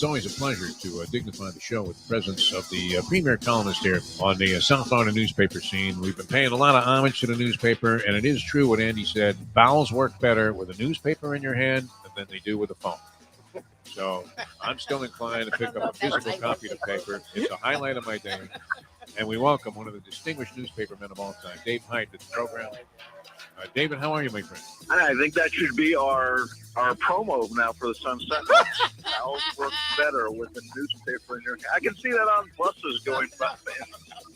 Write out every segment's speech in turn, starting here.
always a pleasure to dignify the show with the presence of the premier columnist here on the South Florida newspaper scene. We've been paying a lot of homage to the newspaper, and it is true what Andy said. Bowels work better with a newspaper in your hand than they do with a phone. So I'm still inclined to pick up a physical copy of the paper. It's a highlight of my day. And we welcome one of the distinguished newspaper men of all time, Dave Height, to the program. David, how are you, my friend? I think that should be our promo now for the Sunset. Bowels work better with the newspaper in your hand. I can see that on buses going by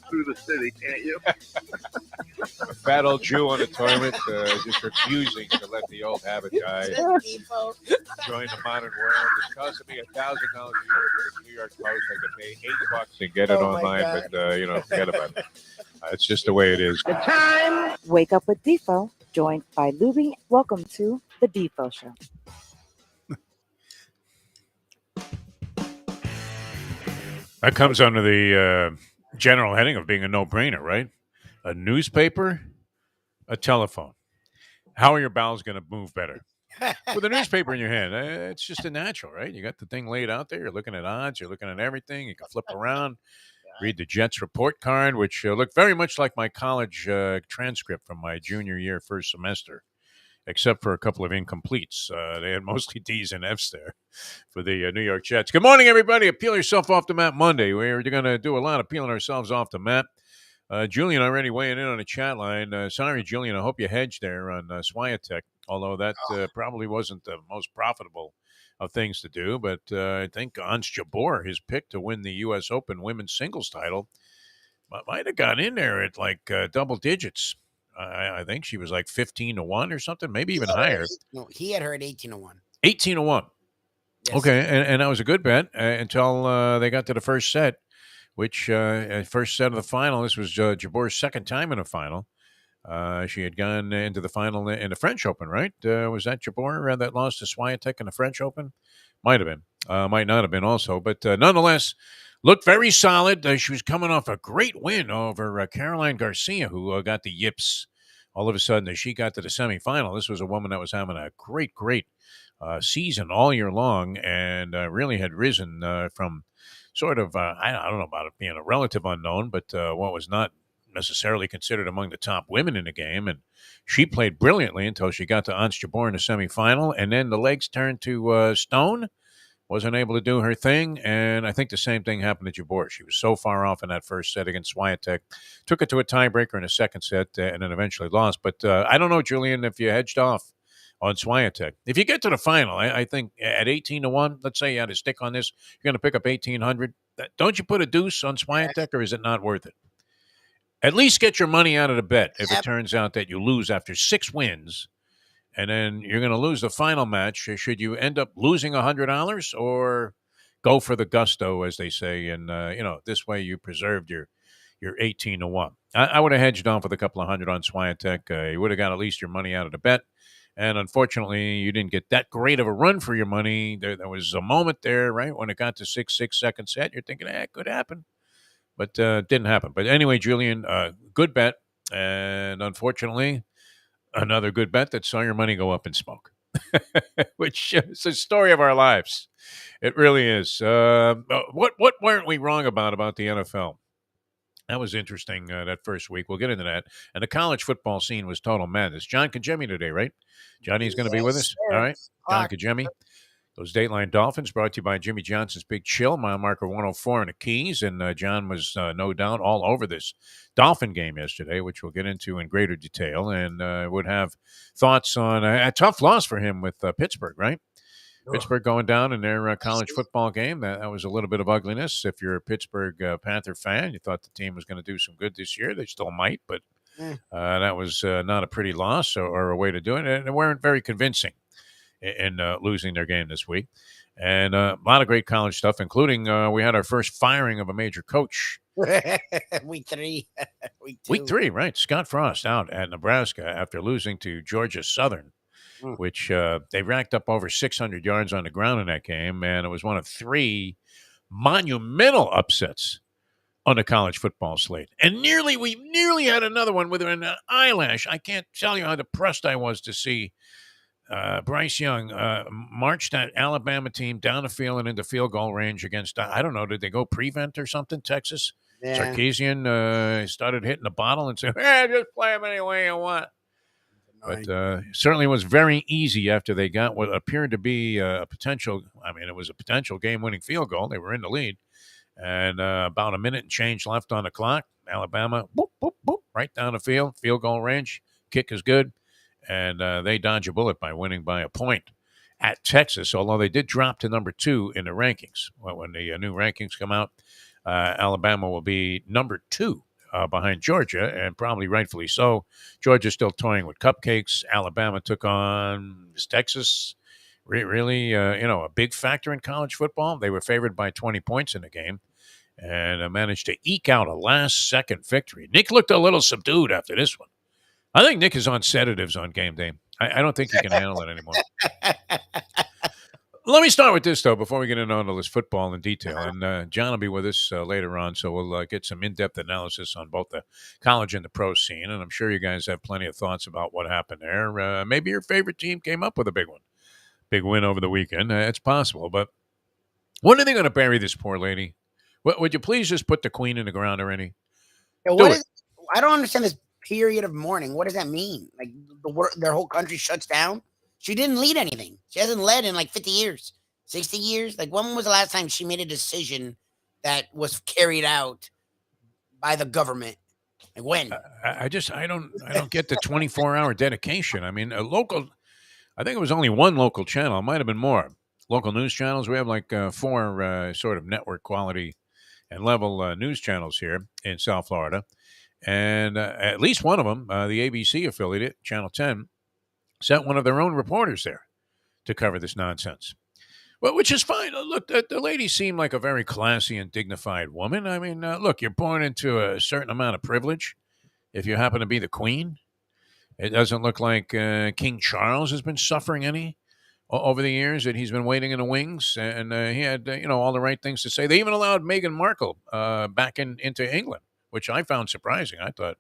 through the city, can't you? A fat old Jew on the toilet, just refusing to let the old habit die. Join the modern world. It's costing me $1,000 a year for the New York Post. I could pay $8 to get it online, but forget about it. It's just the way it is. The time. Wake up with Defo, joined by Lubie. Welcome to the Defo Show. That comes under the general heading of being a no-brainer, right? A newspaper, a telephone. How are your bowels going to move better? With a newspaper in your hand, it's just a natural, right? You got the thing laid out there. You're looking at odds. You're looking at everything. You can flip around, read the Jets report card, which looked very much like my college transcript from my junior year, first semester, except for a couple of incompletes. They had mostly D's and F's there for the New York Jets. Good morning, everybody. Peel yourself off the map Monday. We're going to do a lot of peeling ourselves off the map. Julian already weighing in on the chat line. Sorry, Julian, I hope you hedged there on Swiatek, although that probably wasn't the most profitable of things to do. But I think Ons Jabeur, his pick to win the U.S. Open women's singles title, might have gone in there at like double digits. I think she was like 15-1 or something, maybe even higher. No, he had her at 18-1. 18-1. Yes. Okay, and that was a good bet until they got to the first set, which first set of the final. This was Jabeur's second time in a final. She had gone into the final in the French Open, right? Was that Jabeur that lost to Swiatek in the French Open? Might have been. Might not have been also. But nonetheless, looked very solid. She was coming off a great win over Caroline Garcia, who got the yips all of a sudden as she got to the semifinal. This was a woman that was having a great season all year long and really had risen from sort of, I don't know about it being a relative unknown, but what was not necessarily considered among the top women in the game. And she played brilliantly until she got to Ons Jabeur in the semifinal. And then the legs turned to stone, wasn't able to do her thing. And I think the same thing happened to Jabeur. She was so far off in that first set against Swiatek, took it to a tiebreaker in the second set and then eventually lost. But I don't know, Julian, if you hedged off on Swiatek. If you get to the final, I think at 18-1, let's say you had a stick on this, you're going to pick up 1,800. Don't you put a deuce on Swiatek, or is it not worth it? At least get your money out of the bet if it turns out that you lose after 6 wins, and then you're going to lose the final match. Should you end up losing $100, or go for the gusto, as they say, and this way you preserved your 18-1. I would have hedged off with a couple of hundred on Swiatek. You would have got at least your money out of the bet. And unfortunately, you didn't get that great of a run for your money. There was a moment there, right, when it got to 6-6 second set. You're thinking, it could happen. But didn't happen. But anyway, Julian, good bet. And unfortunately, another good bet that saw your money go up in smoke, which is the story of our lives. It really is. What weren't we wrong about the NFL? That was interesting that first week. We'll get into that. And the college football scene was total madness. John Congemi today, right? Johnny's going to be with us. Sir. All right. John Congemi. Those Dateline Dolphins brought to you by Jimmy Johnson's Big Chill, mile marker 104 in the Keys. And John was no doubt all over this Dolphin game yesterday, which we'll get into in greater detail. And would have thoughts on a tough loss for him with Pittsburgh, right? Pittsburgh going down in their college football game. That was a little bit of ugliness. If you're a Pittsburgh Panther fan, you thought the team was going to do some good this year. They still might, but that was not a pretty loss or a way to do it. And they weren't very convincing in losing their game this week. And a lot of great college stuff, including we had our first firing of a major coach. Week 3. Week 3, right. Scott Frost out at Nebraska after losing to Georgia Southern, which they racked up over 600 yards on the ground in that game, and it was one of 3 monumental upsets on the college football slate. And we nearly had another one within an eyelash. I can't tell you how depressed I was to see Bryce Young marched that Alabama team down the field and into field goal range against, I don't know, did they go prevent or something, Texas? Yeah. Sarkisian started hitting the bottle and said, hey, just play them any way you want. But certainly was very easy after they got what appeared to be a potential, it was a potential game-winning field goal. They were in the lead. And about a minute and change left on the clock. Alabama, boop, boop, boop, right down the field goal range. Kick is good. And they dodge a bullet by winning by a point at Texas, although they did drop to number 2 in the rankings. When the new rankings come out, Alabama will be number 2 behind Georgia, and probably rightfully so. Georgia's still toying with cupcakes. Alabama took on Texas. Really, a big factor in college football. They were favored by 20 points in the game and managed to eke out a last-second victory. Nick looked a little subdued after this one. I think Nick is on sedatives on game day. I don't think he can handle it anymore. Let me start with this, though, before we get into all this football in detail. And John will be with us later on, so we'll get some in-depth analysis on both the college and the pro scene. And I'm sure you guys have plenty of thoughts about what happened there. Maybe your favorite team came up with a big one. Big win over the weekend. It's possible. But when are they going to bury this poor lady? Would you please just put the queen in the ground already? Yeah, I don't understand this period of mourning. What does that mean? Like their whole country shuts down? She didn't lead anything. She hasn't led in like 50 years, 60 years. Like when was the last time she made a decision that was carried out by the government? Like when? I don't get the 24-hour dedication. I mean, I think it was only one local channel. It might have been more. Local news channels. We have like 4 sort of network quality and level news channels here in South Florida. And at least one of them, the ABC affiliate, Channel 10, sent one of their own reporters there to cover this nonsense. Well, which is fine. Look, the lady seemed like a very classy and dignified woman. I mean, look, you're born into a certain amount of privilege if you happen to be the queen. It doesn't look like King Charles has been suffering any over the years, that he's been waiting in the wings, and he had all the right things to say. They even allowed Meghan Markle back into England, which I found surprising. I thought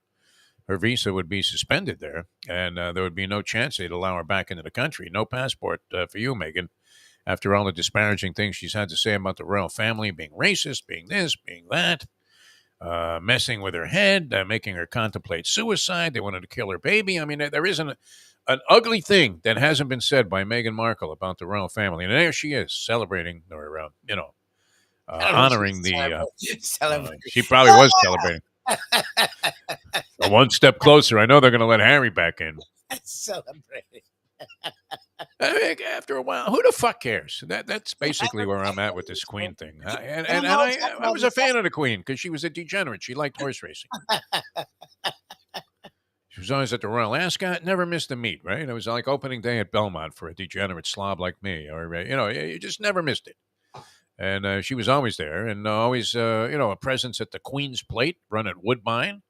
her visa would be suspended there, and there would be no chance they'd allow her back into the country. No passport for you, Meghan, after all the disparaging things she's had to say about the royal family, being racist, being this, being that. Messing with her head, making her contemplate suicide. They wanted to kill her baby. I mean, there isn't an ugly thing that hasn't been said by Meghan Markle about the royal family. And there she is, celebrating, or, honoring the... she probably was celebrating. One step closer. I know they're going to let Harry back in. Celebrating. I mean, after a while, who the fuck cares? That's basically where I'm at with this queen thing. And I was a fan of the queen because she was a degenerate. She liked horse racing. She was always at the Royal Ascot, never missed a meet, right? It was like opening day at Belmont for a degenerate slob like me. Or, you just never missed it. And she was always there, and always, a presence at the Queen's Plate run at Woodbine,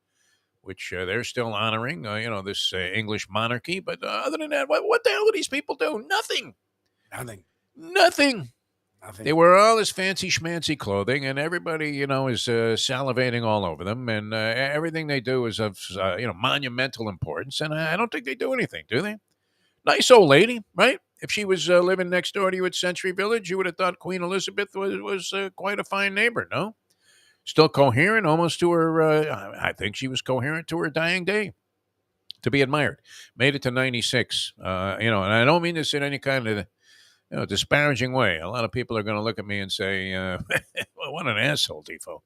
which they're still honoring, this English monarchy. But other than that, what the hell do these people do? Nothing. They wear all this fancy schmancy clothing, and everybody, is salivating all over them. And everything they do is of, monumental importance. And I don't think they do anything, do they? Nice old lady, right? If she was living next door to you at Century Village, you would have thought Queen Elizabeth was quite a fine neighbor, no? Still coherent almost to her, I think she was coherent to her dying day, to be admired. Made it to 96, and I don't mean this in any kind of, disparaging way. A lot of people are going to look at me and say, well, what an asshole, Defo.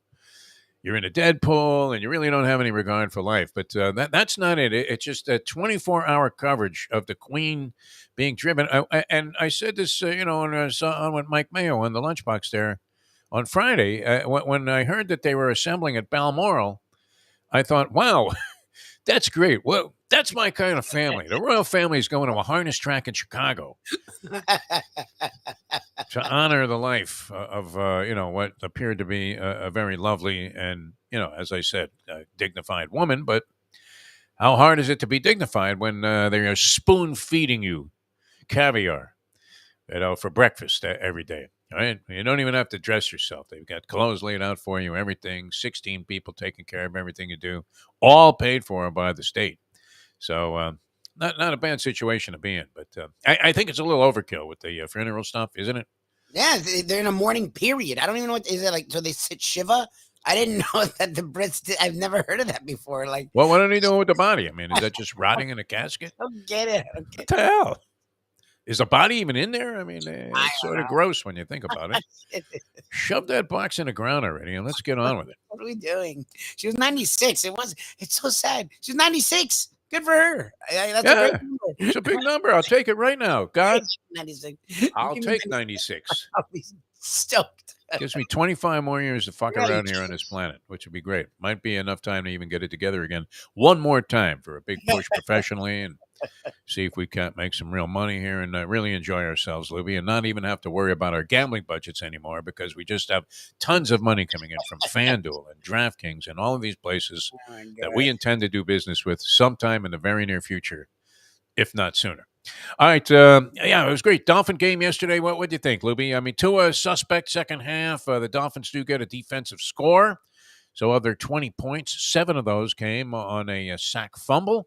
You're in a Deadpool, and you really don't have any regard for life. But that's not it. It's just a 24-hour coverage of the Queen being driven. And I said this, when I saw on with Mike Mayo on the Lunchbox there on Friday. When I heard that they were assembling at Balmoral, I thought, wow, that's great. Well, that's my kind of family. The royal family is going to a harness track in Chicago to honor the life of, what appeared to be a very lovely and, as I said, dignified woman. But how hard is it to be dignified when they are spoon feeding you caviar, for breakfast every day? All right? You don't even have to dress yourself. They've got clothes laid out for you, everything, 16 people taking care of everything you do, all paid for by the state. So not a bad situation to be in, but I think it's a little overkill with the funeral stuff, isn't it? Yeah, they're in a mourning period. I don't even know what is it like. So they sit Shiva. I didn't know that the Brits did. I've never heard of that before. Like, Well, what are they doing with the body? I mean, is that just rotting in a casket? I don't get it. What the hell? Is the body even in there? I mean, I it's don't sort of gross when you think about it. Shove that box in the ground already, and let's get on with it. What are we doing? She was 96. It's so sad. She's 96. Good for her. That's a great Yeah, number. it's a big number. I'll take it right now. God, 96. I'll Give me take 96. 96. I'll be stoked. Gives me 25 more years to fuck Right. around here on this planet, which would be great. Might be enough time to even get it together again one more time for a big push professionally and see if we can't make some real money here and really enjoy ourselves, Lubie, and not even have to worry about our gambling budgets anymore because we just have tons of money coming in from FanDuel and DraftKings and all of these places Oh my that God. we intend to do business with sometime in the very near future, if not sooner. All right. Yeah, it was great. Dolphin game yesterday. What do you think, Lubie? I mean, Tua suspect second half. The Dolphins do get a defensive score. So of their 20 points, 7 of those came on a sack fumble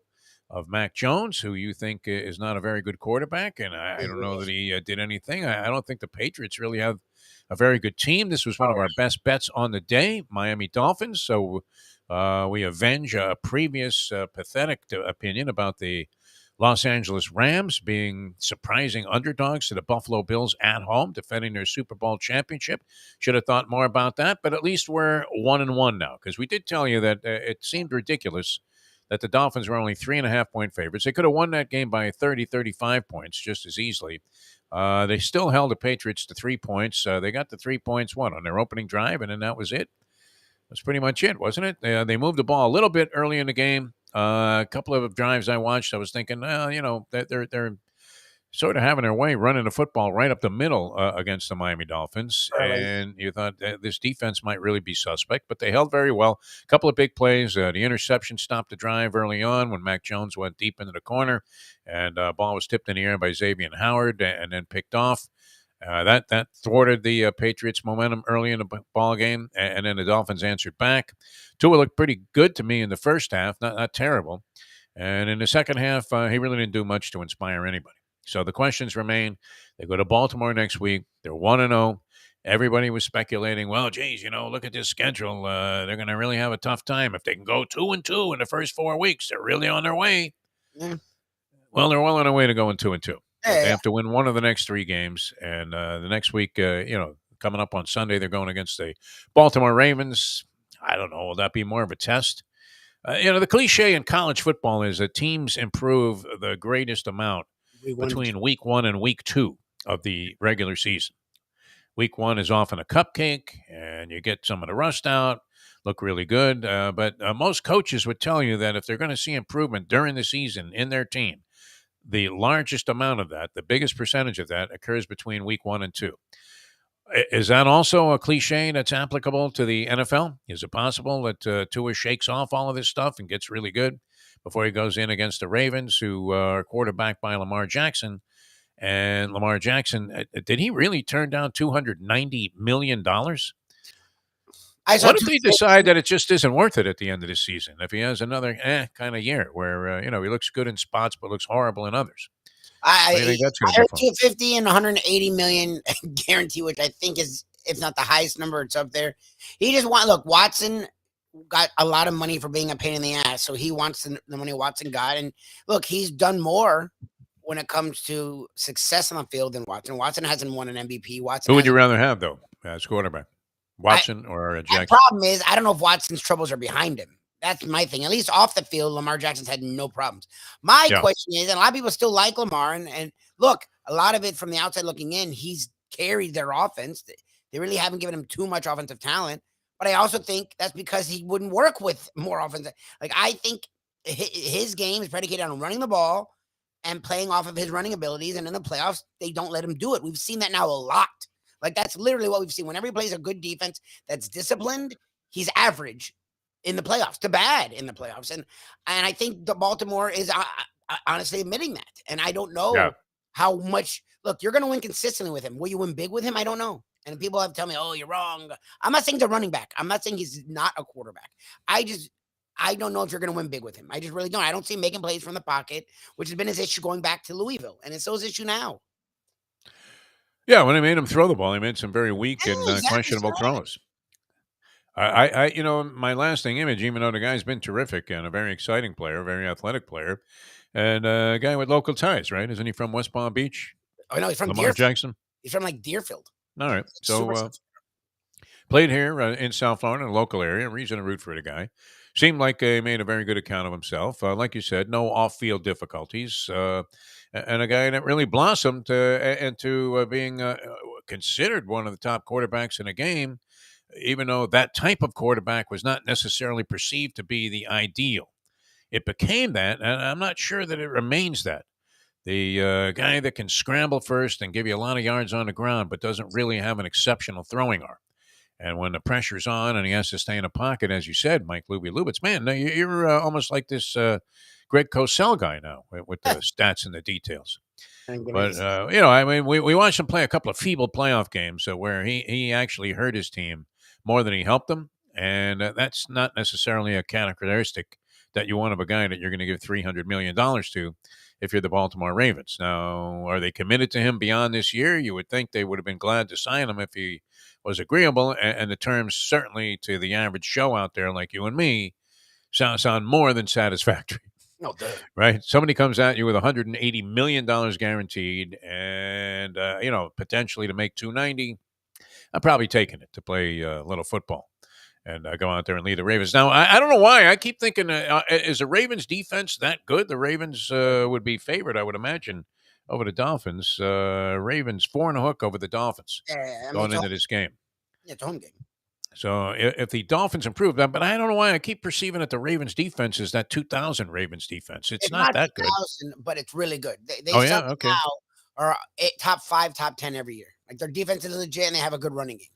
of Mac Jones, who you think is not a very good quarterback. And I don't know that he did anything. I don't think the Patriots really have a very good team. This was one of our best bets on the day, Miami Dolphins. So we avenge a previous pathetic opinion about the Los Angeles Rams being surprising underdogs to the Buffalo Bills at home, defending their Super Bowl championship. Should have thought more about that, but at least we're 1-1 now because we did tell you that it seemed ridiculous that the Dolphins were only 3.5-point favorites. They could have won that game by 30, 35 points just as easily. They still held the Patriots to 3 points. They got the 3 points, on their opening drive, and then that was it. That's pretty much it, wasn't it? They moved the ball a little bit early in the game. A couple of drives I watched, I was thinking, they're sort of having their way running the football right up the middle against the Miami Dolphins. Early. And you thought this defense might really be suspect, but they held very well. A couple of big plays. The interception stopped the drive early on when Mac Jones went deep into the corner, and ball was tipped in the air by Xavier Howard and then picked off. That thwarted the Patriots' momentum early in the ball game, and then the Dolphins answered back. Tua looked pretty good to me in the first half, not terrible. And in the second half, he really didn't do much to inspire anybody. So the questions remain. They go to Baltimore next week. They're 1-0. Everybody was speculating, well, geez, look at this schedule. They're going to really have a tough time. If they can go 2-2 in the first 4 weeks, they're really on their way. Yeah. Well, they're well on their way to going 2-2. Yeah, They have to win one of the next 3 games. And the next week, coming up on Sunday, they're going against the Baltimore Ravens. I don't know. Will that be more of a test? The cliche in college football is that teams improve the greatest amount between week 1 and week 2 of the regular season. Week 1 is often a cupcake, and you get some of the rust out, look really good. But most coaches would tell you that if they're going to see improvement during the season in their team, the largest amount of that, the biggest percentage of that, occurs between week 1 and 2. Is that also a cliche that's applicable to the NFL? Is it possible that Tua shakes off all of this stuff and gets really good before he goes in against the Ravens, who are quarterbacked by Lamar Jackson? And Lamar Jackson, did he really turn down $290 million? What if they decide that it just isn't worth it at the end of the season? If he has another kind of year where, he looks good in spots but looks horrible in others? I think that's gonna be heard fun? 250 and 180 million guarantee, which I think is, if not the highest number, it's up there. He just Watson got a lot of money for being a pain in the ass, so he wants the money Watson got. And look, he's done more when it comes to success on the field than Watson. Watson hasn't won an MVP. Who would you rather have, though, as quarterback? Watson or Jackson? The problem is, I don't know if Watson's troubles are behind him. That's my thing. At least off the field, Lamar Jackson's had no problems. My question is, and a lot of people still like Lamar, and look, a lot of it from the outside looking in, he's carried their offense. They really haven't given him too much offensive talent. But I also think that's because he wouldn't work with more offensive. Like, I think his game is predicated on running the ball and playing off of his running abilities. And in the playoffs, they don't let him do it. We've seen that now a lot. Like, that's literally what we've seen. Whenever he plays a good defense that's disciplined, he's average in the playoffs to bad in the playoffs. And I think the Baltimore is honestly admitting that. And I don't know how much. Look, you're going to win consistently with him. Will you win big with him? I don't know. And people have to tell me, oh, you're wrong. I'm not saying he's a running back. I'm not saying he's not a quarterback. I don't know if you're going to win big with him. I just really don't. I don't see him making plays from the pocket, which has been his issue going back to Louisville, and it's still his issue now. Yeah, when I made him throw the ball, he made some very weak Yeah, and exactly. questionable throws. My lasting image, even though the guy's been terrific and a very exciting player, very athletic player, and a guy with local ties, right? Isn't he from West Palm Beach? Oh no, he's from Lamar Deerfield. Jackson. He's from like Deerfield. All right, Super so played here in South Florida, in a local area. Reason to root for the guy. Seemed like he made a very good account of himself. Like you said, no off-field difficulties, and a guy that really blossomed into being considered one of the top quarterbacks in the game, even though that type of quarterback was not necessarily perceived to be the ideal. It became that, and I'm not sure that it remains that. The guy that can scramble first and give you a lot of yards on the ground, but doesn't really have an exceptional throwing arm. And when the pressure's on and he has to stay in a pocket, as you said, Mike Lubitz, man, you're almost like this Greg Cosell guy now with the stats and the details. But, we watched him play a couple of feeble playoff games where he actually hurt his team more than he helped them. And that's not necessarily a characteristic that you want of a guy that you're going to give $300 million to if you're the Baltimore Ravens. Now, are they committed to him beyond this year? You would think they would have been glad to sign him if he was agreeable, and the terms certainly to the average show out there like you and me sound more than satisfactory. No, right? Somebody comes at you with $180 million guaranteed and, potentially to make $290. I'm probably taking it to play a little football and go out there and lead the Ravens. Now, I don't know why. I keep thinking, is the Ravens defense that good? The Ravens would be favored, I would imagine, over the Dolphins. Ravens 4.5 over the Dolphins going into this game. Yeah, it's a home game. So if the Dolphins improve that, but I don't know why I keep perceiving that the Ravens defense is that 2000 Ravens defense. It's not that good, but it's really good. They okay. Are top 5, top 10 every year. Like their defense is legit and they have a good running game,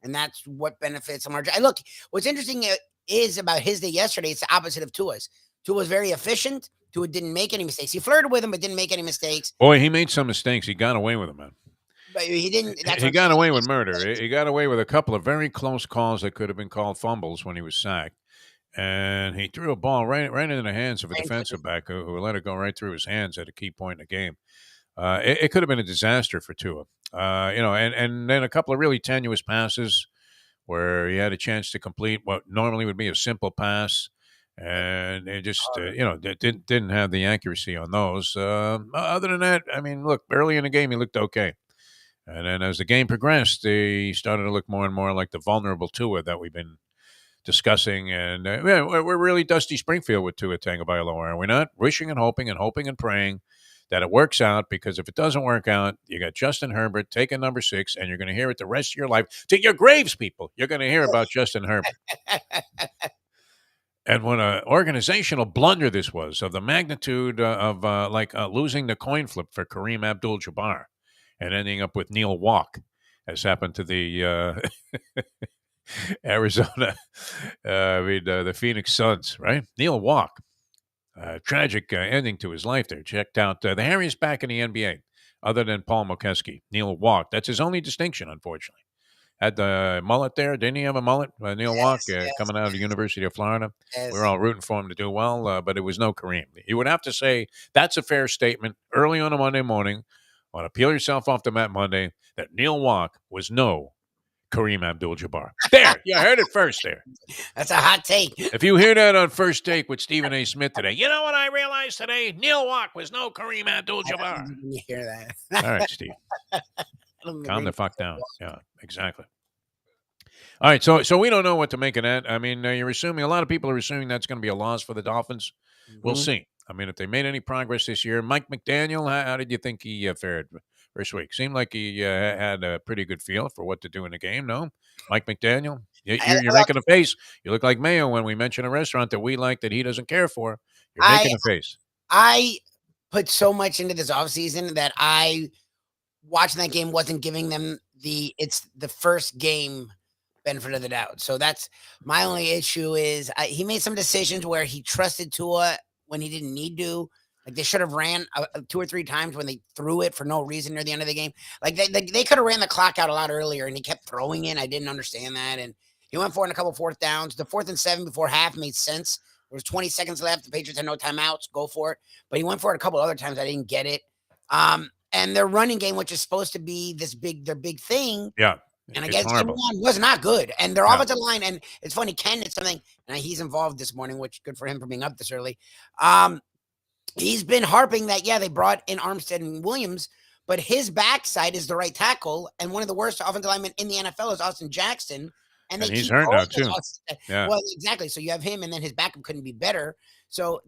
and that's what benefits them. Look, what's interesting is about his day yesterday. It's the opposite of Tua's. Tua was very efficient. Tua didn't make any mistakes. He flirted with him, but didn't make any mistakes. Boy, he made some mistakes. He got away with them, man. But he didn't. He got away with murder. He got away with a couple of very close calls that could have been called fumbles when he was sacked. And he threw a ball right into the hands of a defensive back who let it go right through his hands at a key point in the game. It could have been a disaster for Tua. And then a couple of really tenuous passes where he had a chance to complete what normally would be a simple pass. And it just, didn't have the accuracy on those. Other than that, I mean, look, early in the game, he looked okay. And then as the game progressed, they started to look more and more like the vulnerable Tua that we've been discussing. And we're really Dusty Springfield with Tua Tagovailoa, are we not? Wishing and hoping and praying that it works out, because if it doesn't work out, you got Justin Herbert taking number 6, and you're going to hear it the rest of your life. To your graves, people, you're going to hear about Justin Herbert. And what an organizational blunder this was, of the magnitude of losing the coin flip for Kareem Abdul-Jabbar and ending up with Neil Walk, as happened to the Arizona, the Phoenix Suns, right? Neil Walk, tragic ending to his life there. Checked out the hairiest back in the NBA, other than Paul Mokeski. Neil Walk, that's his only distinction, unfortunately. Had the mullet there. Didn't he have a mullet? Neil Walk, coming out of the University of Florida. Yes. We were all rooting for him to do well, but it was no Kareem. You would have to say that's a fair statement early on a Monday morning, on a Peel Yourself Off the Mat Monday, that Neil Walk was no Kareem Abdul-Jabbar. There, you heard it first there. That's a hot take. If you hear that on First Take with Stephen A. Smith today, you know what I realized today? Neil Walk was no Kareem Abdul-Jabbar. You hear that? All right, Steve. Calm the fuck down. Yeah, exactly. All right, so we don't know what to make of that. I mean, you're assuming, a lot of people are assuming that's going to be a loss for the Dolphins. Mm-hmm. We'll see. I mean, if they made any progress this year. Mike McDaniel, how did you think he fared first week? Seemed like he had a pretty good feel for what to do in the game, no? Mike McDaniel? You're making a face. You look like Mayo when we mention a restaurant that we like that he doesn't care for. You're making a face. I put so much into this offseason that watching that game wasn't giving them it's the first game benefit of the doubt. So that's my only issue is he made some decisions where he trusted Tua when he didn't need to. Like they should have ran 2 or 3 times when they threw it for no reason near the end of the game. Like they could have ran the clock out a lot earlier, and he kept throwing it. I didn't understand that. And he went for it in a couple 4th downs. The 4th and 7 before half made sense There was 20 seconds left. The Patriots had no timeouts. Go for it. But he went for it a couple other times. I didn't get it. And their running game, which is supposed to be their big thing. Yeah. And It's against horrible. Indiana was not good. And their offensive line, and it's funny, Ken did something, and he's involved this morning, which good for him for being up this early. He's been harping that, they brought in Armstead and Williams, but his backside is the right tackle. And one of the worst offensive linemen in the NFL is Austin Jackson. And he's hurt now, too. Yeah. Well, exactly. So you have him, and then his backup couldn't be better. So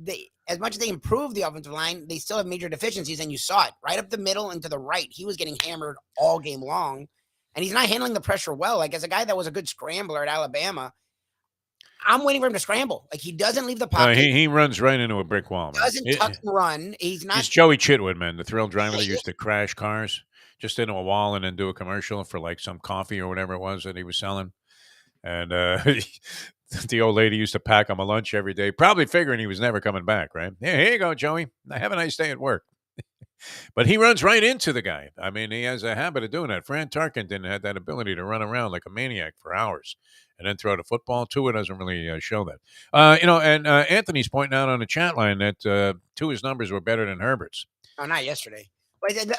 as much as they improved the offensive line, they still have major deficiencies, and you saw it right up the middle and to the right. He was getting hammered all game long, and he's not handling the pressure well. Like, as a guy that was a good scrambler at Alabama, I'm waiting for him to scramble. Like, he doesn't leave the pocket. He runs right into a brick wall, man. Doesn't tuck and run. He's Joey Chitwood, man, the thrill driver that used to crash cars just into a wall and then do a commercial for like some coffee or whatever it was that he was selling. And the old lady used to pack him a lunch every day, probably figuring he was never coming back, right? Yeah, here you go, Joey. Have a nice day at work. But he runs right into the guy. I mean, he has a habit of doing that. Fran Tarkenton had that ability to run around like a maniac for hours and then throw the football. Tua doesn't really show that. And Anthony's pointing out on the chat line that Tua's numbers were better than Herbert's. Oh, not yesterday.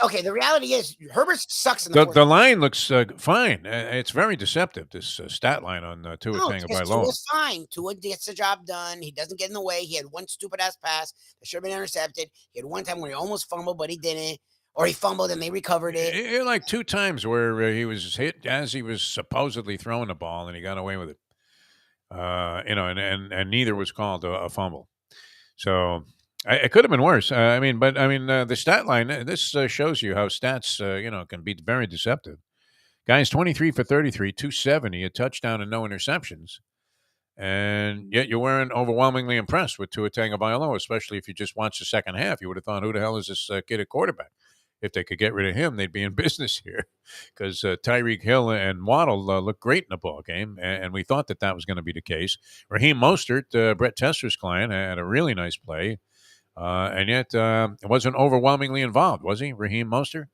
Okay, the reality is Herbert sucks in the line looks fine. It's very deceptive, this stat line on Tua Tagovailoa. Tua's fine. Tua gets the job done. He doesn't get in the way. He had one stupid-ass pass that should have been intercepted. He had one time where he almost fumbled, but he didn't. Or he fumbled and they recovered it. Like 2 times where he was hit as he was supposedly throwing the ball, and he got away with it. And neither was called a fumble. So it could have been worse. The stat line, this shows you how stats, can be very deceptive. Guy's 23 for 33, 270, a touchdown and no interceptions. And yet you weren't overwhelmingly impressed with Tua Tagovailoa, especially if you just watched the second half. You would have thought, who the hell is this kid at quarterback? If they could get rid of him, they'd be in business here, because Tyreek Hill and Waddle looked great in the ball game, and we thought that was going to be the case. Raheem Mostert, Brett Tessler's client, had a really nice play. And yet it wasn't overwhelmingly involved, was he, Raheem Mostert?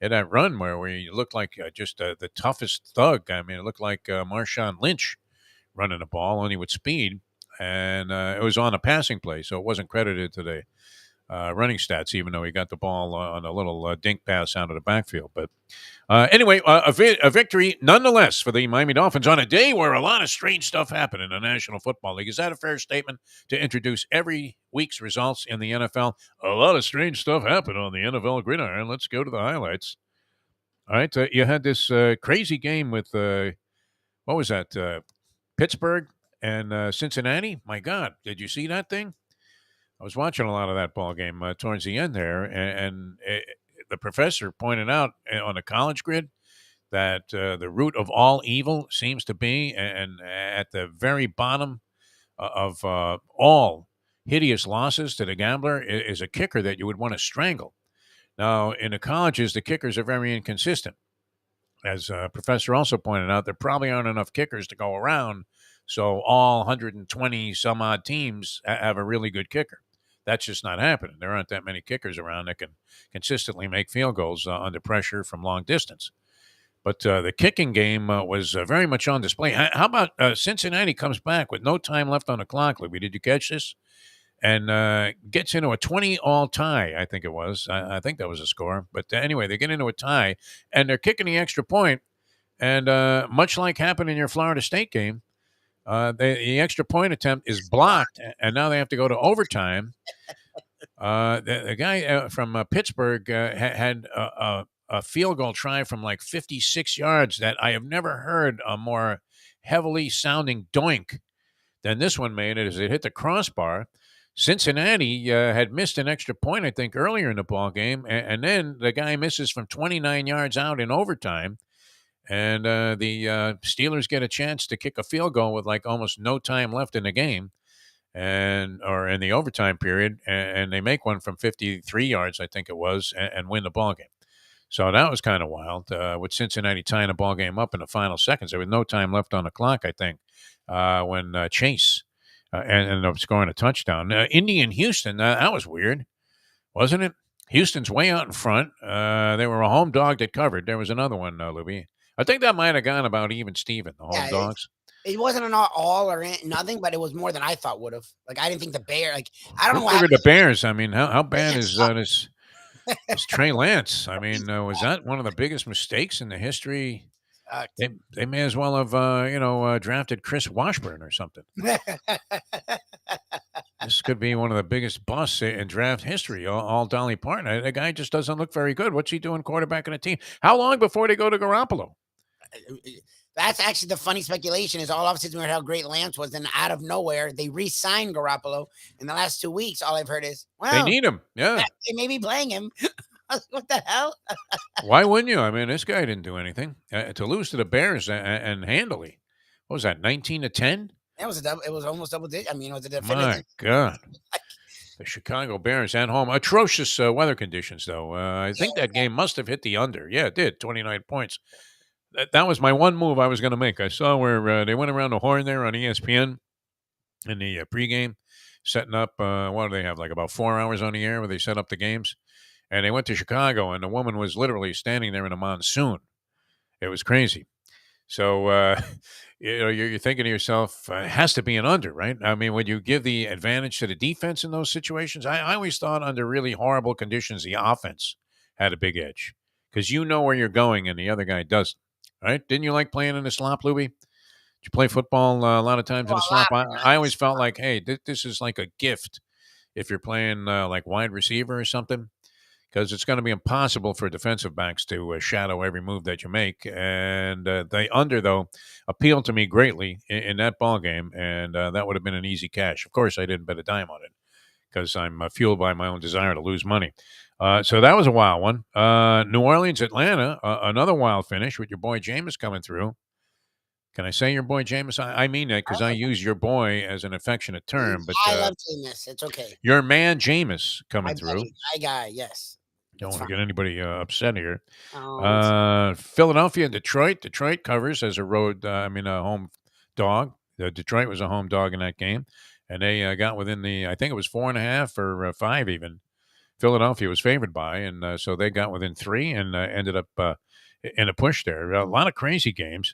Had that run where he looked like just the toughest thug. I mean, it looked like Marshawn Lynch running the ball, only with speed. And it was on a passing play, so it wasn't credited to the running stats, even though he got the ball on a little dink pass out of the backfield. But anyway, a victory nonetheless for the Miami Dolphins on a day where a lot of strange stuff happened in the National Football League. Is that a fair statement to introduce every week's results in the NFL? A lot of strange stuff happened on the NFL gridiron. Let's go to the highlights. All right, you had this crazy game with, what was that, Pittsburgh and Cincinnati? My God, did you see that thing? I was watching a lot of that ball game towards the end there, and the professor pointed out on the college grid that the root of all evil seems to be, and at the very bottom of all hideous losses to the gambler is a kicker that you would want to strangle. Now, in the colleges, the kickers are very inconsistent. As professor also pointed out, there probably aren't enough kickers to go around, so all 120 some odd teams have a really good kicker. That's just not happening. There aren't that many kickers around that can consistently make field goals under pressure from long distance. But the kicking game was very much on display. How about Cincinnati comes back with no time left on the clock, Lubie? Did you catch this? And gets into a 20-all tie, I think it was. I think that was a score. But anyway, they get into a tie, and they're kicking the extra point. And much like happened in your Florida State game, the extra point attempt is blocked, and now they have to go to overtime. The guy from Pittsburgh had a field goal try from like 56 yards that I have never heard a more heavily sounding doink than this one made as it hit the crossbar. Cincinnati had missed an extra point, I think, earlier in the ball game, and then the guy misses from 29 yards out in overtime. And the Steelers get a chance to kick a field goal with like almost no time left in the game, or in the overtime period, and they make one from 53 yards, I think it was, and win the ball game. So that was kind of wild, with Cincinnati tying the ball game up in the final seconds. There was no time left on the clock, I think, when Chase ended up scoring a touchdown. Indy and Houston, that was weird, wasn't it? Houston's way out in front. They were a home dog that covered. There was another one, Lubie. I think that might have gone about even Steven, the home dogs. It wasn't an all or nothing, but it was more than I thought would have. Like I didn't think the Bear. Like I don't know Who what figured happened. the Bears? I mean, how They bad just is sucked. this Trey Lance? I mean, was that one of the biggest mistakes in the history? They may as well have drafted Chris Washburn or something. This could be one of the biggest busts in draft history. All Dolly Parton. The guy just doesn't look very good. What's he doing quarterbacking a team? How long before they go to Garoppolo? That's actually the funny speculation. Is all offseason we heard how great Lance was, and out of nowhere they re-signed Garoppolo. In the last 2 weeks, all I've heard is, They "Well, need him. Yeah. they may be playing him." What the hell? Why wouldn't you? I mean, this guy didn't do anything to lose to the Bears and handily. What was that? 19-10. It was a double. It was almost double digit. I mean, it was a definitive. My God. The Chicago Bears at home. Atrocious weather conditions, though. I think that game must have hit the under. Yeah, it did. 29 points. That was my one move I was going to make. I saw where they went around the horn there on ESPN in the pregame, setting up, what do they have, like about 4 hours on the air where they set up the games? And they went to Chicago, and the woman was literally standing there in a monsoon. It was crazy. So, you're thinking to yourself, it has to be an under, right? I mean, when you give the advantage to the defense in those situations, I always thought under really horrible conditions, the offense had a big edge because you know where you're going and the other guy doesn't, right? Didn't you like playing in the slop, Lubie? Did you play football a lot of times in the slop? I always felt like, hey, this is like a gift if you're playing like wide receiver or something, because it's going to be impossible for defensive backs to shadow every move that you make. And the under, though, appealed to me greatly in that ball game, and that would have been an easy cash. Of course, I didn't bet a dime on it because I'm fueled by my own desire to lose money. So that was a wild one. New Orleans, Atlanta, another wild finish with your boy Jameis coming through. Can I say your boy Jameis? I mean that because I use your boy as an affectionate term. But I love Jameis. It's okay. your man Jameis coming My through. buddy, my guy. Yes. Don't It's want to fine. get anybody upset here. Oh, Philadelphia and Detroit. Detroit covers as a a home dog. Detroit was a home dog in that game, and they got within I think it was 4.5 or 5 even. Philadelphia was favored by, and so they got within 3 and ended up in a push there. A lot of crazy games.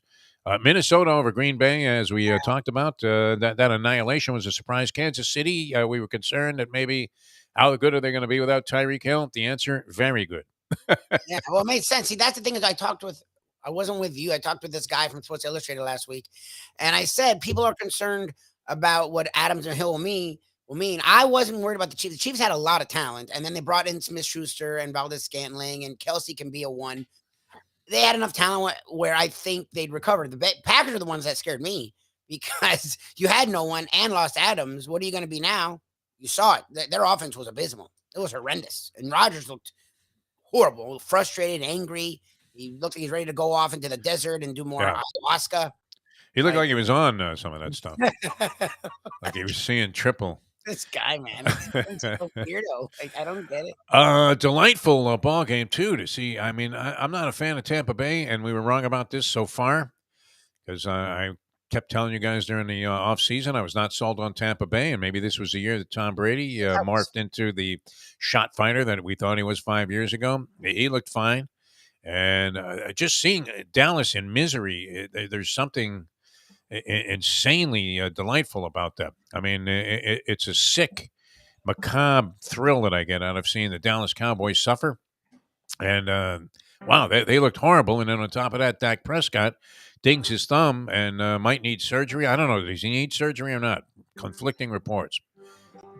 Minnesota over Green Bay, as we talked about, that annihilation was a surprise. Kansas City, we were concerned that maybe how good are they going to be without Tyreek Hill? The answer, very good. yeah. Well, it made sense. See, that's the thing is I wasn't with you. I talked with this guy from Sports Illustrated last week, and I said people are concerned about what Adams and Hill will mean. I wasn't worried about the Chiefs. The Chiefs had a lot of talent, and then they brought in Smith-Schuster and Valdez-Scantling, and Kelsey can be a one. They had enough talent where I think they'd recover. The Packers are the ones that scared me because you had no one and lost Adams. What are you going to be now? You saw it. Their offense was abysmal. It was horrendous. And Rodgers looked horrible, frustrated, angry. He looked like he's ready to go off into the desert and do more ayahuasca. He looked like he was on some of that stuff. Like he was seeing triple. This guy, man, he's so weirdo. Like, I don't get it. Delightful ball game too to see. I mean, I'm not a fan of Tampa Bay, and we were wrong about this so far because I kept telling you guys during the off season I was not sold on Tampa Bay, and maybe this was the year that Tom Brady morphed into the shot fighter that we thought he was 5 years ago. He looked fine, and just seeing Dallas in misery, there's something insanely delightful about that. I mean, it's a sick, macabre thrill that I get out of seeing the Dallas Cowboys suffer. And wow, they looked horrible. And then on top of that, Dak Prescott dings his thumb and might need surgery. I don't know. Does he need surgery or not? Conflicting reports.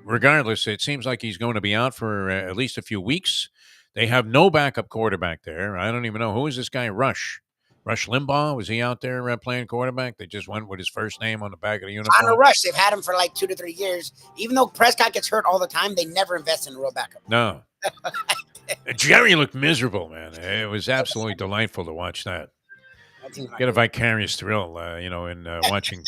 Regardless, it seems like he's going to be out for at least a few weeks. They have no backup quarterback there. I don't even know. Who is this guy, Rush Limbaugh? Was he out there playing quarterback? They just went with his first name on the back of the uniform. On a Rush, they've had him for like 2 to 3 years. Even though Prescott gets hurt all the time, they never invest in a real backup. No. Jerry looked miserable, man. It was absolutely delightful to watch that. Get a vicarious thrill, in watching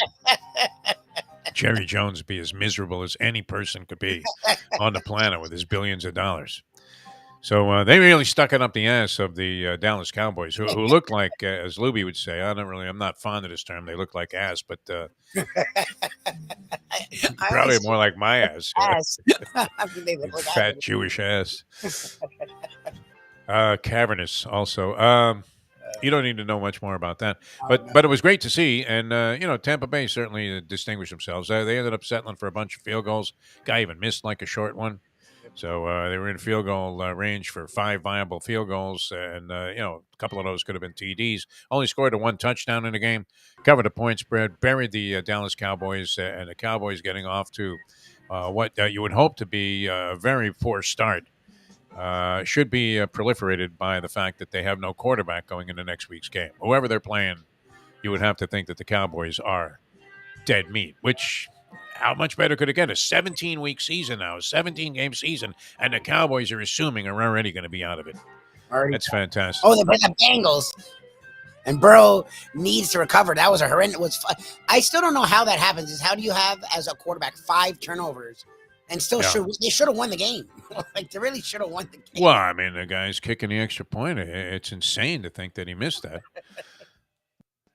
Jerry Jones be as miserable as any person could be on the planet with his billions of dollars. So they really stuck it up the ass of the Dallas Cowboys, who looked like, as Lubie would say, I'm not fond of this term. They look like ass, but probably more like my ass. Ass. Fat Jewish ass. Cavernous also. You don't need to know much more about that, but it was great to see, and Tampa Bay certainly distinguished themselves. They ended up settling for a bunch of field goals. Guy even missed like a short one, so they were in field goal range for 5 viable field goals, and a couple of those could have been TDs. Only scored a 1 touchdown in the game, covered a point spread, buried the Dallas Cowboys, and the Cowboys getting off to what you would hope to be a very poor start. Should be proliferated by the fact that they have no quarterback going into next week's game. Whoever they're playing, you would have to think that the Cowboys are dead meat, which how much better could it get? A 17-week season now, a 17-game season, and the Cowboys are assuming are already going to be out of it. That's fantastic. Oh, they play the Bengals. And Burrow needs to recover. That was a horrendous. I still don't know how that happens. Is how do you have, as a quarterback, 5 turnovers and still they should have won the game? Like, they really should have won the game. Well, I mean, the guy's kicking the extra point. It's insane to think that he missed that.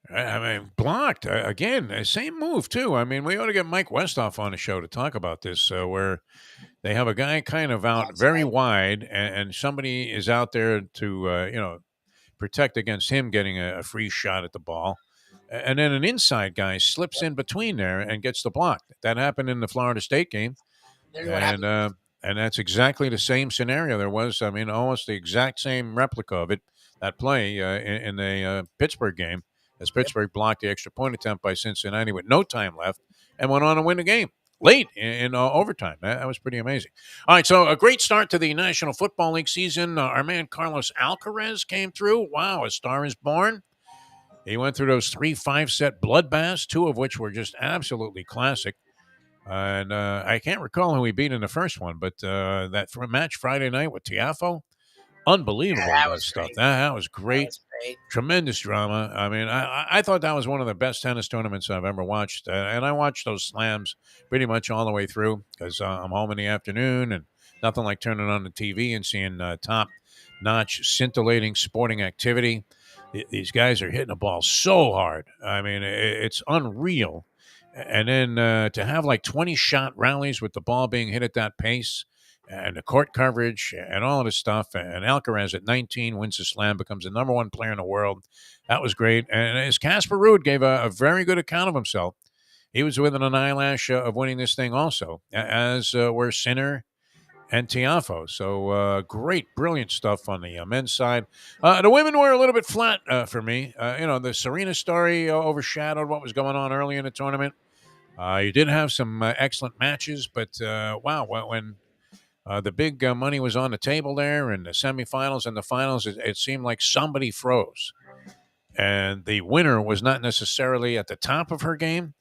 I mean, blocked again. Same move too. I mean, we ought to get Mike Westhoff on the show to talk about this, where they have a guy kind of out very wide, and somebody is out there to protect against him getting a free shot at the ball. And then an inside guy slips in between there and gets the block. That happened in the Florida State game. And that's exactly the same scenario there was. I mean, almost the exact same replica of it, that play in the Pittsburgh game, as Pittsburgh blocked the extra point attempt by Cincinnati with no time left and went on to win the game late in overtime. That was pretty amazing. All right, so a great start to the National Football League season. Our man Carlos Alcaraz came through. Wow, a star is born. He went through those 3 5-set bloodbaths, 2 of which were just absolutely classic. And I can't recall who he beat in the first one, but that match Friday night with Tiafoe, unbelievable stuff. That was great. Tremendous drama. I mean, I thought that was one of the best tennis tournaments I've ever watched. And I watched those slams pretty much all the way through because I'm home in the afternoon and nothing like turning on the TV and seeing top-notch, scintillating sporting activity. These guys are hitting the ball so hard. I mean, it's unreal. And then to have like 20-shot rallies with the ball being hit at that pace and the court coverage and all of this stuff. And Alcaraz at 19 wins the slam, becomes the number 1 player in the world. That was great. And as Casper Ruud gave a very good account of himself, he was within an eyelash of winning this thing also, as were Sinner and Tiafoe. So great, brilliant stuff on the men's side. The women were a little bit flat for me. The Serena story overshadowed what was going on early in the tournament. You did have some excellent matches, but wow, when the big money was on the table there in the semifinals and the finals, it seemed like somebody froze. And the winner was not necessarily at the top of her game,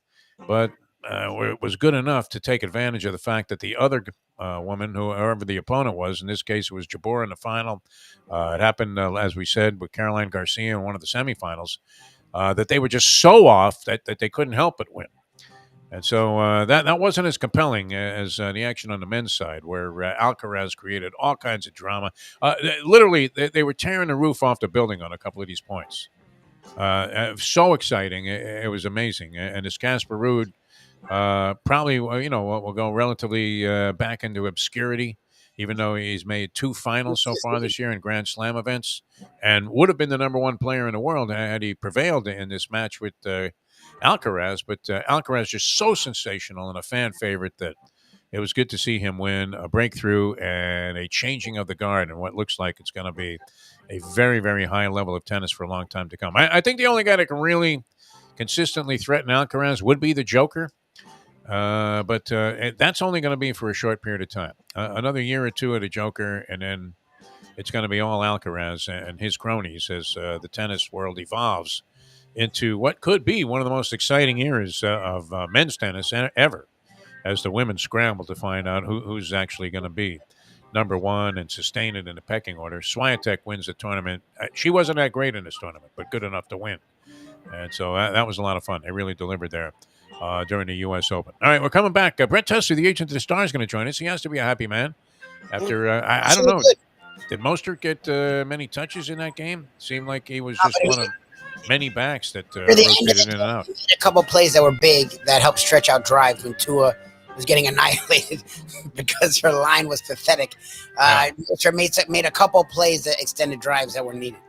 but it was good enough to take advantage of the fact that the other woman, whoever the opponent was, in this case it was Jabeur in the final. It happened, as we said, with Caroline Garcia in one of the semifinals, that they were just so off that they couldn't help but win. And so that wasn't as compelling as the action on the men's side, where Alcaraz created all kinds of drama. Literally, they were tearing the roof off the building on a couple of these points. So exciting. It was amazing. And as Casper Ruud probably, will go relatively back into obscurity, even though he's made 2 finals so far this year in Grand Slam events, and would have been the number 1 player in the world had he prevailed in this match with Alcaraz. But Alcaraz just so sensational and a fan favorite that it was good to see him win a breakthrough and a changing of the guard and what looks like it's going to be a very, very high level of tennis for a long time to come. I think the only guy that can really consistently threaten Alcaraz would be the Joker. But that's only going to be for a short period of time. Another year or 2 of the Joker, and then it's going to be all Alcaraz and his cronies as the tennis world evolves into what could be one of the most exciting eras of men's tennis ever, as the women scramble to find out who's actually going to be number 1 and sustain it in the pecking order. Swiatek wins the tournament. She wasn't that great in this tournament, but good enough to win. And so that was a lot of fun. They really delivered there during the U.S. Open. All right, we're coming back. Brett Tessler, the agent of the Star, is going to join us. He has to be a happy man. After, I don't know, did Mostert get many touches in that game? Seemed like he was just one of many backs that rotated in and out. A couple plays that were big that helped stretch out drives when Tua was getting annihilated because her line was pathetic. Mostert made a couple plays that extended drives that were needed.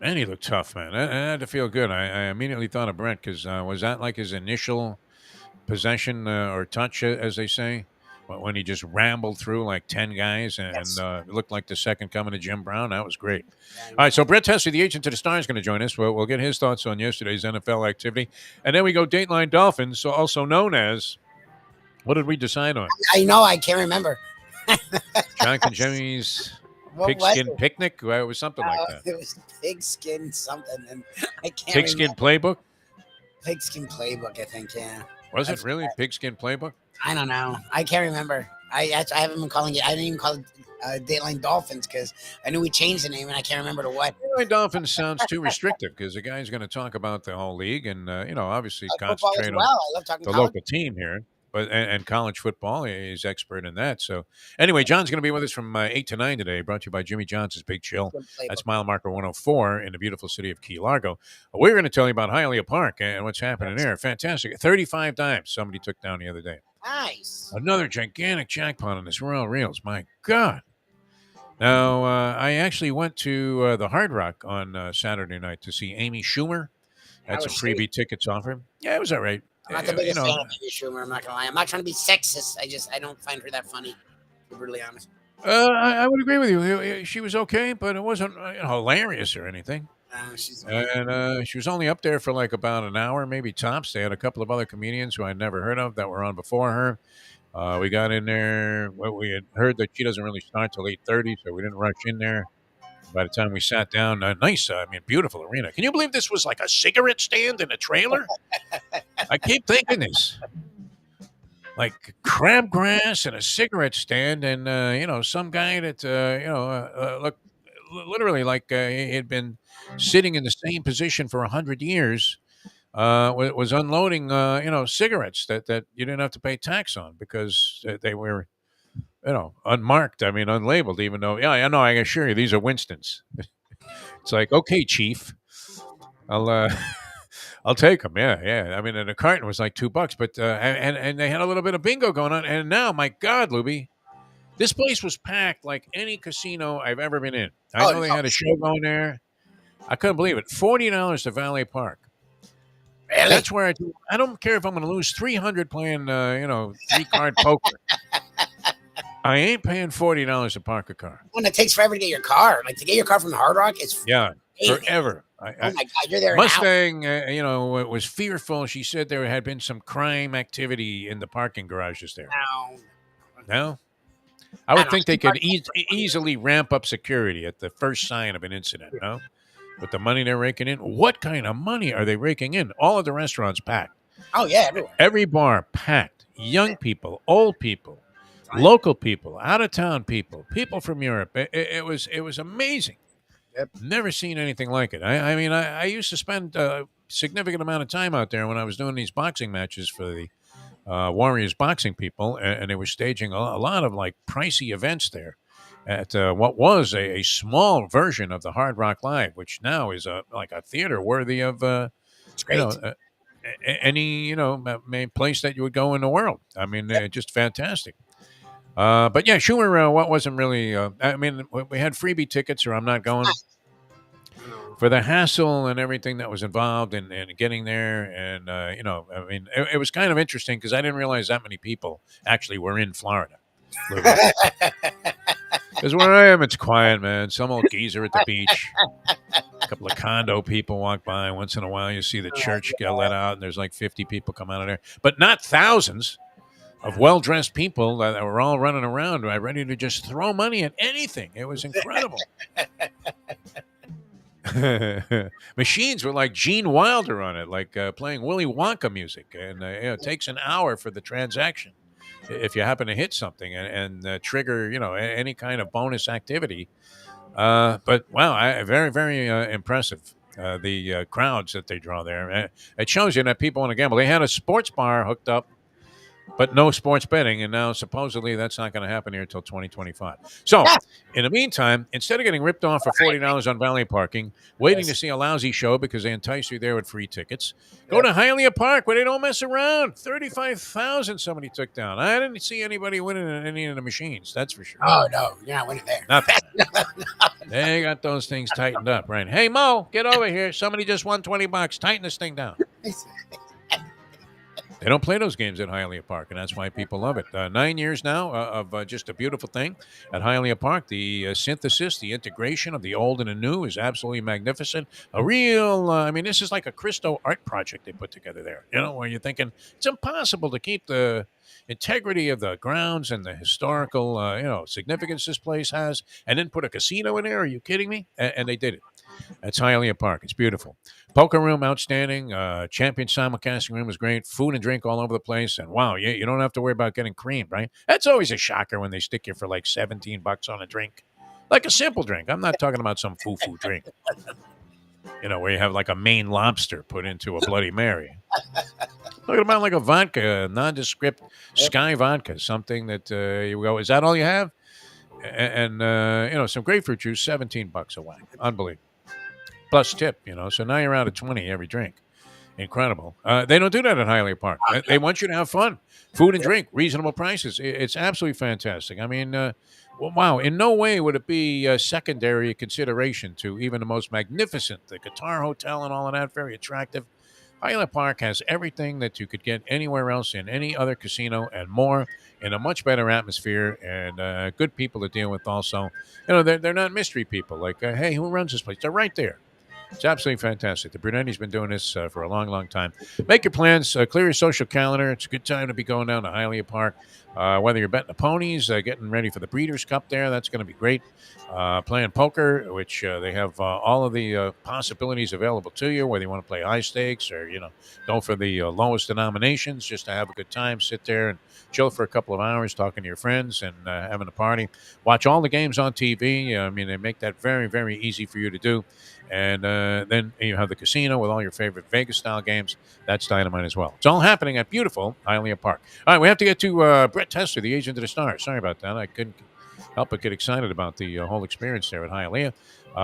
Man, he looked tough, man. I had to feel good. I immediately thought of Brett because was that like his initial possession or touch, as they say, when he just rambled through like 10 guys and Yes. it looked like the second coming of Jim Brown? That was great. Yeah, All right, so Brett Tessler, the agent to the Stars, is going to join us. We'll get his thoughts on yesterday's NFL activity. And then we go Dateline Dolphins, so also known as, what did we decide on? I know. I can't remember. John Congemi's What was Pigskin it? Picnic? Well, it was something like that. It was pigskin something, and I can't Pigskin remember. Playbook? Pigskin playbook. I think. Yeah. Was I it really Pigskin Playbook? I don't know. I can't remember. I haven't been calling it. I didn't even call it Dateline Dolphins because I knew we changed the name and I can't remember to what. Dateline Dolphins sounds too restrictive because the guy's going to talk about the whole league and, obviously Football as concentrate well. on I love talking the college. local team here. But and college football, he's expert in that. So anyway, John's going to be with us from 8 to 9 today, brought to you by Jimmy John's Big Chill. That's mile marker 104 in the beautiful city of Key Largo. We're going to tell you about Hialeah Park and what's happening there. Fantastic. 35 dimes somebody took down the other day. Nice. Another gigantic jackpot on this Royal Reels. My God. Now, I actually went to the Hard Rock on Saturday night to see Amy Schumer. Had some freebie tickets offered. Yeah, it was all right. I'm not the biggest fan of Amy Schumer. I'm not gonna lie. I'm not trying to be sexist. I don't find her that funny. To be brutally honest. I would agree with you. She was okay, but it wasn't hilarious or anything. And she was only up there for like about an hour, maybe tops. They had a couple of other comedians who I'd never heard of that were on before her. We got in there. Well, we had heard that she doesn't really start till 8:30, so we didn't rush in there. By the time we sat down, nice, beautiful arena. Can you believe this was like a cigarette stand in a trailer? I keep thinking this. Like crabgrass and a cigarette stand and, some guy that, looked literally like he had been sitting in the same position for 100 years, was unloading, cigarettes that you didn't have to pay tax on because they were unmarked. Unlabeled, even though, I know, I assure you, these are Winston's. It's like, okay, chief, I'll I'll take them. Yeah. And the carton was like $2, but and they had a little bit of bingo going on. And now, my God, Lubie, this place was packed like any casino I've ever been in. I know they had a show going there. I couldn't believe it. $40 to Valet Park. Really? That's where I don't care if I'm going to lose 300 playing, 3-card poker. I ain't paying $40 to park a car. When it takes forever to get your car, like to get your car from the Hard Rock, it's forever. Oh my God, you're there. Mustang, was fearful. She said there had been some crime activity in the parking garages there. No? I would think they could easily ramp up security at the first sign of an incident, no? With the money they're raking in. What kind of money are they raking in? All of the restaurants packed. Oh, yeah, everywhere. Every bar packed. Young people, old people, local people, out-of-town people, people from Europe. It was amazing. Yep. Never seen anything like it. I used to spend a significant amount of time out there when I was doing these boxing matches for the Warriors boxing people, and they were staging a lot of like pricey events there at what was a small version of the Hard Rock Live, which now is like a theater worthy of it's great. Any main place that you would go in the world. Just fantastic. But yeah, Schumer, what wasn't really. We had freebie tickets, or I'm not going. For the hassle and everything that was involved in getting there, and it was kind of interesting because I didn't realize that many people actually were in Florida. Because where I am, it's quiet, man. Some old geezer at the beach. A couple of condo people walk by. Once in a while, you see the church get let out, and there's like 50 people come out of there, but not thousands of well-dressed people that were all running around, ready to just throw money at anything. It was incredible. Machines were like Gene Wilder on it, like playing Willy Wonka music, and it takes an hour for the transaction if you happen to hit something and trigger any kind of bonus activity. But wow, very very impressive. The crowds that they draw there. It shows you that people want to gamble. They had a sports bar hooked up but no sports betting. And now supposedly that's not going to happen here until 2025. So in the meantime, instead of getting ripped off for $40 on valet parking, waiting to see a lousy show because they entice you there with free tickets, go to Hialeah Park where they don't mess around. 35,000 somebody took down. I didn't see anybody winning in any of the machines. That's for sure. Oh, no. You're not winning there. Nothing. They got those things tightened up, right? Hey, Mo, get over here. Somebody just won $20. Tighten this thing down. They don't play those games at Hialeah Park, and that's why people love it. 9 years now of just a beautiful thing at Hialeah Park. The synthesis, the integration of the old and the new is absolutely magnificent. A real, this is like a Christo art project they put together there, where you're thinking it's impossible to keep the integrity of the grounds and the historical, significance this place has, and then put a casino in there. Are you kidding me? And they did it. That's Hialeah Park. It's beautiful. Poker room, outstanding. Champion simulcasting room is great. Food and drink all over the place. And wow, you don't have to worry about getting creamed, right? That's always a shocker when they stick you for like $17 on a drink. Like a simple drink. I'm not talking about some foo-foo drink. Where you have like a Maine lobster put into a Bloody Mary. Talking about like a vodka, nondescript Sky vodka, something that you go, is that all you have? And some grapefruit juice, $17 a whack. Unbelievable. Plus tip, so now you're out of 20 every drink. Incredible. They don't do that at Hialeah Park. They want you to have fun. Food and drink, reasonable prices. It's absolutely fantastic. Wow. In no way would it be a secondary consideration to even the most magnificent, the Guitar Hotel and all of that, very attractive. Hialeah Park has everything that you could get anywhere else in any other casino and more in a much better atmosphere and good people to deal with also. They're not mystery people like, hey, who runs this place? They're right there. It's absolutely fantastic. The Brunetti's been doing this for a long, long time. Make your plans. Clear your social calendar. It's a good time to be going down to Hialeah Park. Whether you're betting the ponies, getting ready for the Breeders' Cup there, that's going to be great. Playing poker, which they have all of the possibilities available to you, whether you want to play high stakes or, go for the lowest denominations, just to have a good time, sit there and chill for a couple of hours, talking to your friends and having a party. Watch all the games on TV. They make that very, very easy for you to do. And then you have the casino with all your favorite Vegas-style games. That's dynamite as well. It's all happening at beautiful Hialeah Park. All right, we have to get to Brett Tessler, the agent of the stars. Sorry about that. I couldn't help but get excited about the whole experience there at Hialeah.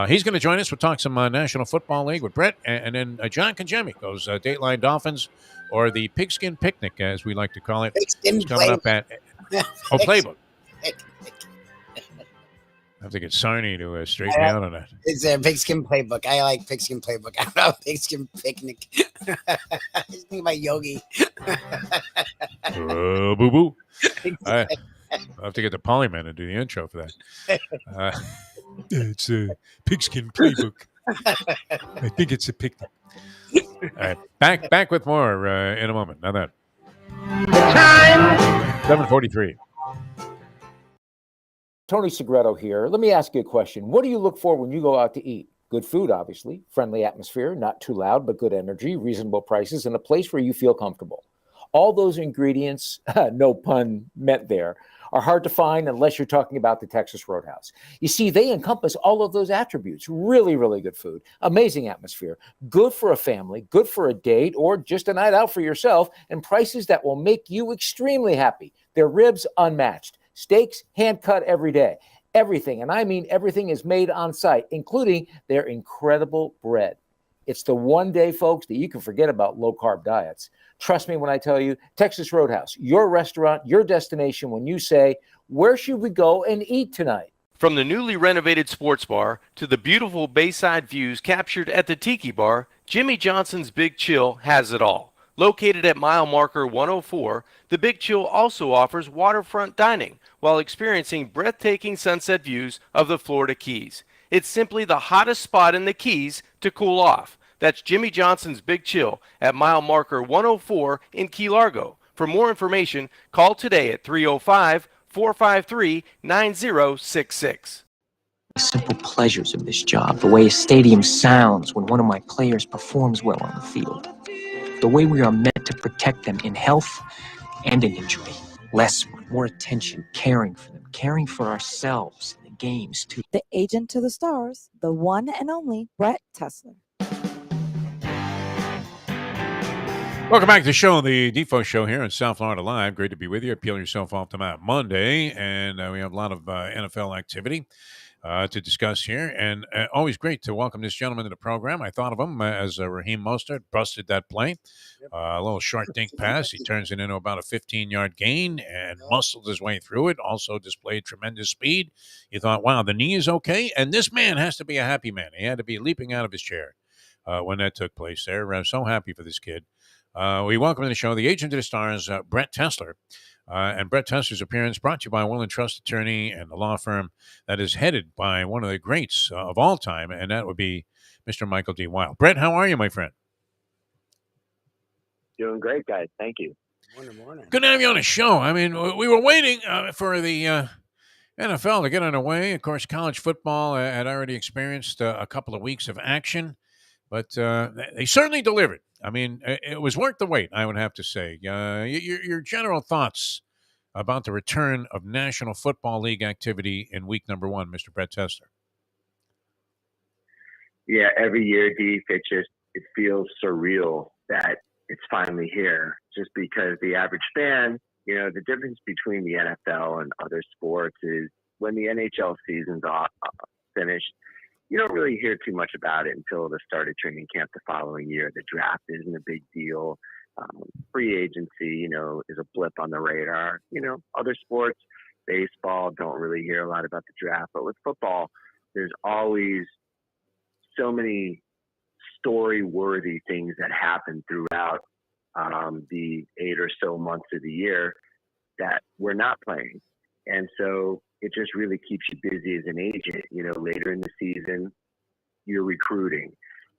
He's going to join us. We'll talk some National Football League with Brett. And then John Congemi goes Dateline Dolphins, or the Pigskin Picnic, as we like to call it. It's coming up at Playbook. I have to get Sarni to straighten me out on that. It's a Pigskin Playbook. I like Pigskin Playbook. I don't know, Pigskin Picnic. I just think about Yogi. Boo-boo. I have to get the Polyman to do the intro for that. It's a Pigskin Playbook. I think it's a picnic. All right, back with more in a moment. Now that. Time! 7:43. Tony Segreto here. Let me ask you a question. What do you look for when you go out to eat? Good food, obviously, friendly atmosphere, not too loud, but good energy, reasonable prices, and a place where you feel comfortable. All those ingredients, no pun meant there, are hard to find unless you're talking about the Texas Roadhouse. You see, they encompass all of those attributes. Really, really good food, amazing atmosphere, good for a family, good for a date, or just a night out for yourself, and prices that will make you extremely happy. Their ribs, unmatched. Steaks, hand-cut every day. Everything, and I mean everything, is made on site, including their incredible bread. It's the one day, folks, that you can forget about low-carb diets. Trust me when I tell you, Texas Roadhouse, your restaurant, your destination when you say, where should we go and eat tonight? From the newly renovated sports bar to the beautiful bayside views captured at the Tiki Bar, Jimmy Johnson's Big Chill has it all. Located at mile marker 104, the Big Chill also offers waterfront dining while experiencing breathtaking sunset views of the Florida Keys. It's simply the hottest spot in the Keys to cool off. That's Jimmy Johnson's Big Chill at mile marker 104 in Key Largo. For more information, call today at 305-453-9066. The simple pleasures of this job, the way a stadium sounds when one of my players performs well on the field, the way we are meant to protect them in health and in injury. Less, more attention, caring for them, caring for ourselves in the games too. The agent to the stars, the one and only Brett Tessler. Welcome back to the show, the Defo Show here in South Florida Live. Great to be with you. Peel yourself off the mat Monday, and we have a lot of NFL activity to discuss here. And always great to welcome this gentleman to the program. I thought of him as Raheem Mostert busted that play. A little short dink pass. He turns it into about a 15-yard gain and muscled his way through it. Also displayed tremendous speed. You thought, wow, the knee is okay. And this man has to be a happy man. He had to be leaping out of his chair when that took place there. I'm so happy for this kid. We welcome to the show the agent of the stars, Brett Tessler. And Brett Tessler's appearance brought to you by a Will and Trust attorney and the law firm that is headed by one of the greats of all time, and that would be Mr. Michael D. Weil. Brett, how are you, my friend? Doing great, guys. Thank you. Morning. Good to have you on the show. I mean, we were waiting for the NFL to get underway. Of course, college football had already experienced a couple of weeks of action, but they certainly delivered. I mean, it was worth the wait, I would have to say. Your general thoughts about the return of National Football League activity in week number 1, Mr. Brett Tessler. Yeah, every year, Dee, it feels surreal that it's finally here. Just because the average fan, the difference between the NFL and other sports is when the NHL season's finished, you don't really hear too much about it until the start of training camp the following year. The draft isn't a big deal. Free agency, is a blip on the radar. Other sports, baseball, don't really hear a lot about the draft. But with football, there's always so many story-worthy things that happen throughout the 8 or so months of the year that we're not playing. And so it just really keeps you busy as an agent. Later in the season, you're recruiting.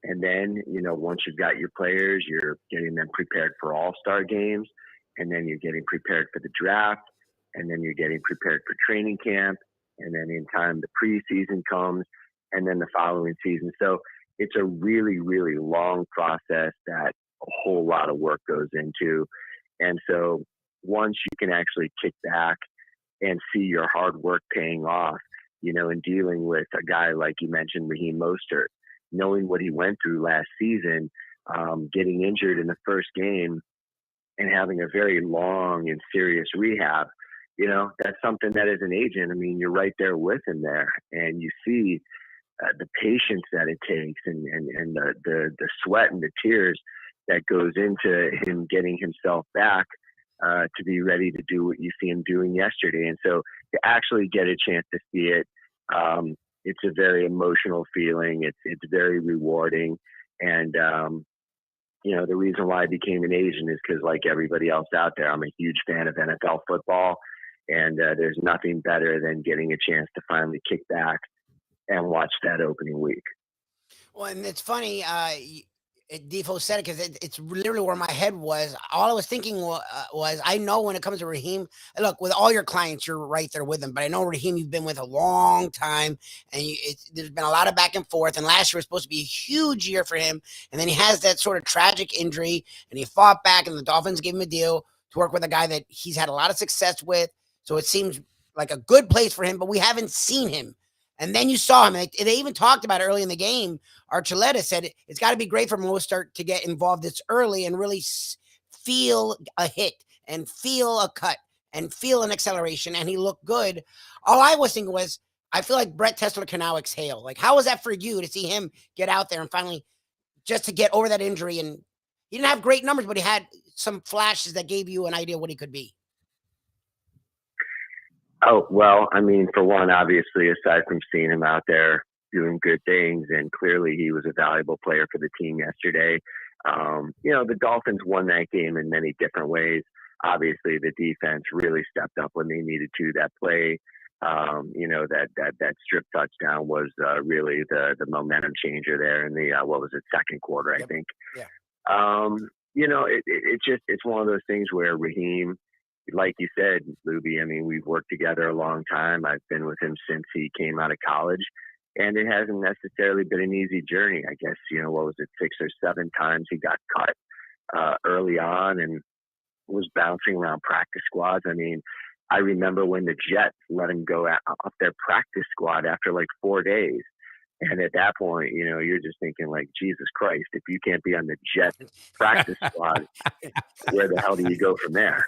And then, once you've got your players, you're getting them prepared for all-star games. And then you're getting prepared for the draft. And then you're getting prepared for training camp. And then in time, the preseason comes. And then the following season. So it's a really, really long process that a whole lot of work goes into. And so once you can actually kick back and see your hard work paying off, in dealing with a guy like you mentioned, Raheem Mostert, knowing what he went through last season, getting injured in the first game and having a very long and serious rehab, that's something that as an agent, I mean, you're right there with him there and you see the patience that it takes and the sweat and the tears that goes into him getting himself back to be ready to do what you see him doing yesterday. And so to actually get a chance to see it, it's a very emotional feeling. It's very rewarding. And, the reason why I became an agent is because like everybody else out there, I'm a huge fan of NFL football. And there's nothing better than getting a chance to finally kick back and watch that opening week. Well, and it's funny, Defo said it because it's literally where my head was. All I was thinking was, I know when it comes to Raheem, look, with all your clients, you're right there with them. But I know Raheem, you've been with a long time, and there's been a lot of back and forth. And last year was supposed to be a huge year for him. And then he has that sort of tragic injury, and he fought back, and the Dolphins gave him a deal to work with a guy that he's had a lot of success with. So it seems like a good place for him, but we haven't seen him. And then you saw him. They even talked about it early in the game. Archuleta said it's got to be great for Mostert to get involved this early and really feel a hit and feel a cut and feel an acceleration. And he looked good. All I was thinking was, I feel like Brett Tessler can now exhale. Like, how was that for you to see him get out there and finally just to get over that injury? And he didn't have great numbers, but he had some flashes that gave you an idea what he could be. Oh, well, I mean, for one, obviously, aside from seeing him out there doing good things, and clearly he was a valuable player for the team yesterday. The Dolphins won that game in many different ways. Obviously, the defense really stepped up when they needed to. That play, that strip touchdown was really the momentum changer there in the, second quarter, I think. Yeah. It's one of those things where Raheem, like you said, Lubie, I mean, we've worked together a long time. I've been with him since he came out of college, and it hasn't necessarily been an easy journey. I guess, 6 or 7 times he got cut early on and was bouncing around practice squads. I mean, I remember when the Jets let him go off their practice squad after like 4 days. And at that point, you're just thinking like, Jesus Christ, if you can't be on the Jets practice squad, where the hell do you go from there?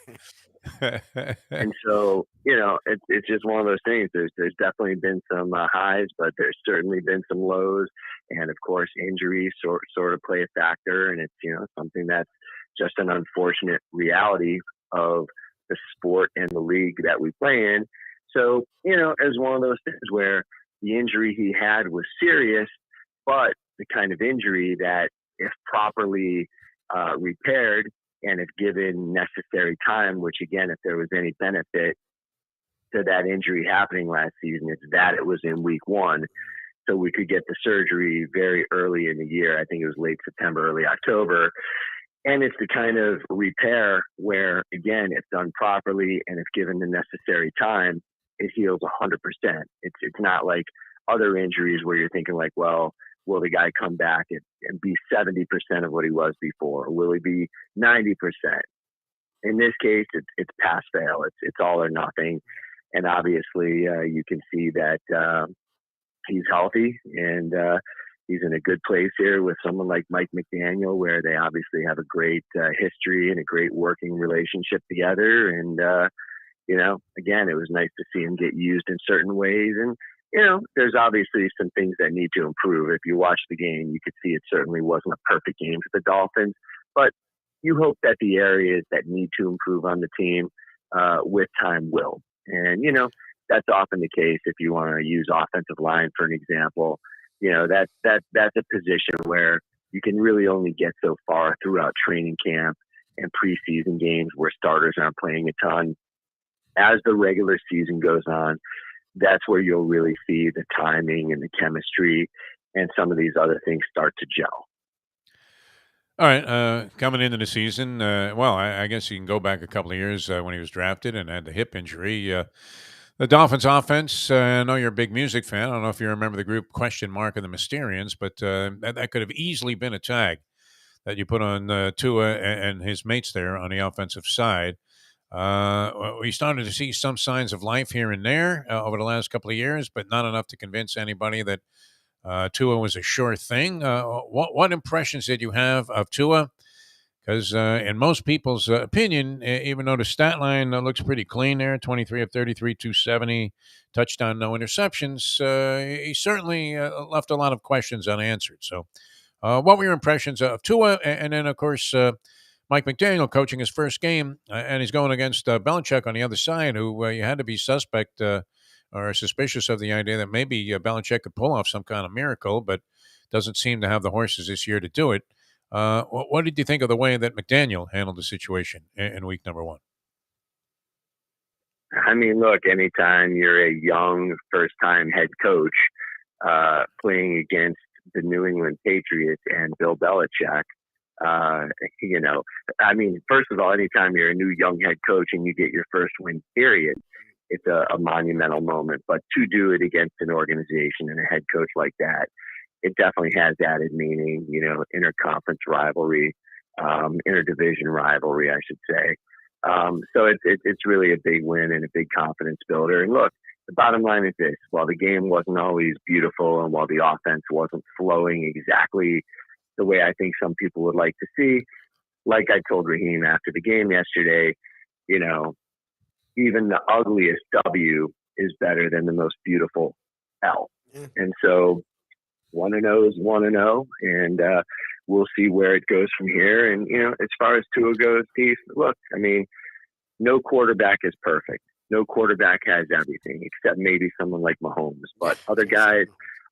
And so, it's just one of those things. There's definitely been some highs, but there's certainly been some lows. And of course, injuries sort of play a factor. And it's, something that's just an unfortunate reality of the sport and the league that we play in. So, as one of those things where the injury he had was serious, but the kind of injury that if properly repaired and if given necessary time, which again, if there was any benefit to that injury happening last season, it's that it was in week 1. So we could get the surgery very early in the year. I think it was late September, early October. And it's the kind of repair where, again, if done properly and if given the necessary time, it heals 100%. It's not like other injuries where you're thinking like, well, will the guy come back and be 70% of what he was before? Or will he be 90%? In this case, it's pass fail. It's all or nothing. And obviously, you can see that he's healthy and he's in a good place here with someone like Mike McDaniel, where they obviously have a great history and a great working relationship together. And, again, it was nice to see him get used in certain ways. And, there's obviously some things that need to improve. If you watch the game, you could see it certainly wasn't a perfect game for the Dolphins, but you hope that the areas that need to improve on the team with time will. And, that's often the case if you want to use offensive line, for an example. That's a position where you can really only get so far throughout training camp and preseason games where starters aren't playing a ton. As the regular season goes on, that's where you'll really see the timing and the chemistry and some of these other things start to gel. All right, coming into the season, I guess you can go back a couple of years when he was drafted and had the hip injury. The Dolphins offense, I know you're a big music fan. I don't know if you remember the group Question Mark and the Mysterians, but that could have easily been a tag that you put on Tua and his mates there on the offensive side. We started to see some signs of life here and there over the last couple of years, but not enough to convince anybody that Tua was a sure thing. What impressions did you have of Tua? Because in most people's opinion, even though the stat line looks pretty clean there, 23 of 33, 270, touchdown, no interceptions, he certainly left a lot of questions unanswered. So what were your impressions of Tua? And then, of course, Mike McDaniel coaching his first game, and he's going against Belichick on the other side, who you had to be suspect or suspicious of the idea that maybe Belichick could pull off some kind of miracle, but doesn't seem to have the horses this year to do it. What did you think of the way that McDaniel handled the situation in week number 1? I mean, look, anytime you're a young first-time head coach playing against the New England Patriots and Bill Belichick, first of all, anytime you're a new young head coach and you get your first win, period, it's a monumental moment. But to do it against an organization and a head coach like that, it definitely has added meaning, interconference rivalry, interdivision rivalry, I should say. So it's really a big win and a big confidence builder. And look, the bottom line is this: while the game wasn't always beautiful and while the offense wasn't flowing exactly the way I think some people would like to see, like I told Raheem after the game yesterday, even the ugliest W is better than the most beautiful L. And so 1-0 is 1-0, and we'll see where it goes from here. And, as far as Tua goes, Steve, look, I mean, no quarterback is perfect. No quarterback has everything, except maybe someone like Mahomes. But other guys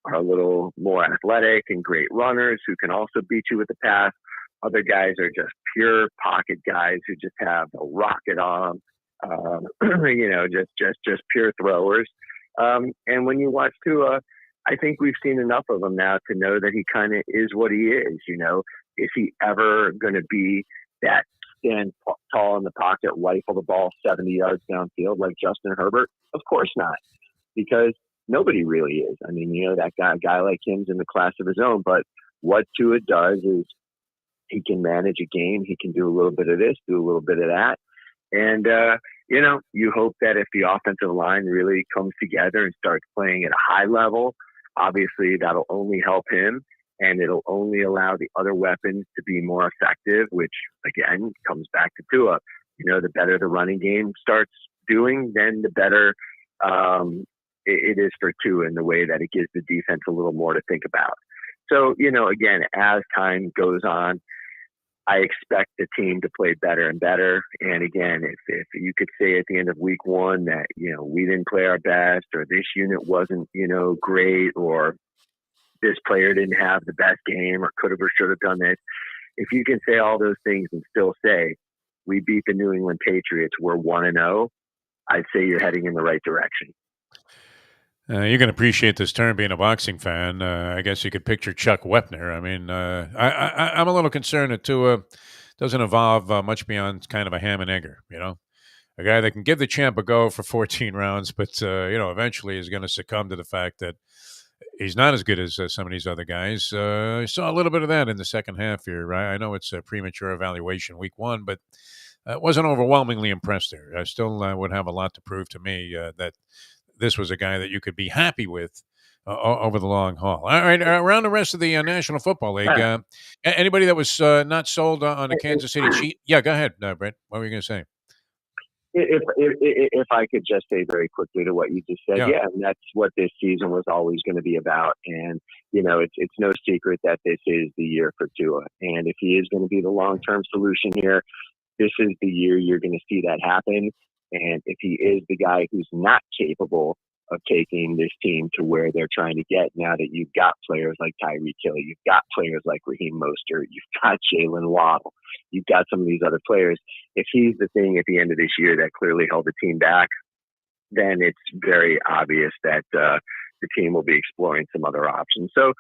are a little more athletic and great runners who can also beat you with the pass. Other guys are just pure pocket guys who just have a rocket on just pure throwers. And when you watch Tua, I think we've seen enough of him now to know that he kind of is what he is. Is he ever going to be that stand tall in the pocket, rifle the ball 70 yards downfield like Justin Herbert? Of course not, because nobody really is. I mean, that guy like him's in the class of his own. But what Tua does is he can manage a game. He can do a little bit of this, do a little bit of that. And, you hope that if the offensive line really comes together and starts playing at a high level, Obviously, that'll only help him, and it'll only allow the other weapons to be more effective, which, again, comes back to Tua. The better the running game starts doing, then the better it is for Tua in the way that it gives the defense a little more to think about. So, again, as time goes on, I expect the team to play better and better. And again, if you could say at the end of week one that, we didn't play our best, or this unit wasn't, great, or this player didn't have the best game, or could have or should have done this. If you can say all those things and still say, we beat the New England Patriots, we're 1-0, I'd say you're heading in the right direction. You can appreciate this term being a boxing fan. I guess you could picture Chuck Wepner. I mean, I'm a little concerned that Tua doesn't evolve much beyond kind of a ham and egger, a guy that can give the champ a go for 14 rounds, but, eventually is going to succumb to the fact that he's not as good as some of these other guys. I saw a little bit of that in the second half here, right? I know it's a premature evaluation week one, but wasn't overwhelmingly impressed there. I still would have a lot to prove to me that this was a guy that you could be happy with over the long haul. All right, around the rest of the National Football League, anybody that was not sold on the Kansas City Chiefs? Yeah, go ahead, Brett. What were you going to say? If I could just say very quickly to what you just said, yeah, and that's what this season was always going to be about. And it's no secret that this is the year for Tua. And if he is going to be the long-term solution here, this is the year you're going to see that happen. And if he is the guy who's not capable of taking this team to where they're trying to get, now that you've got players like Tyreek Hill, you've got players like Raheem Mostert, you've got Jalen Waddle, you've got some of these other players. If he's the thing at the end of this year that clearly held the team back, then it's very obvious that the team will be exploring some other options. So,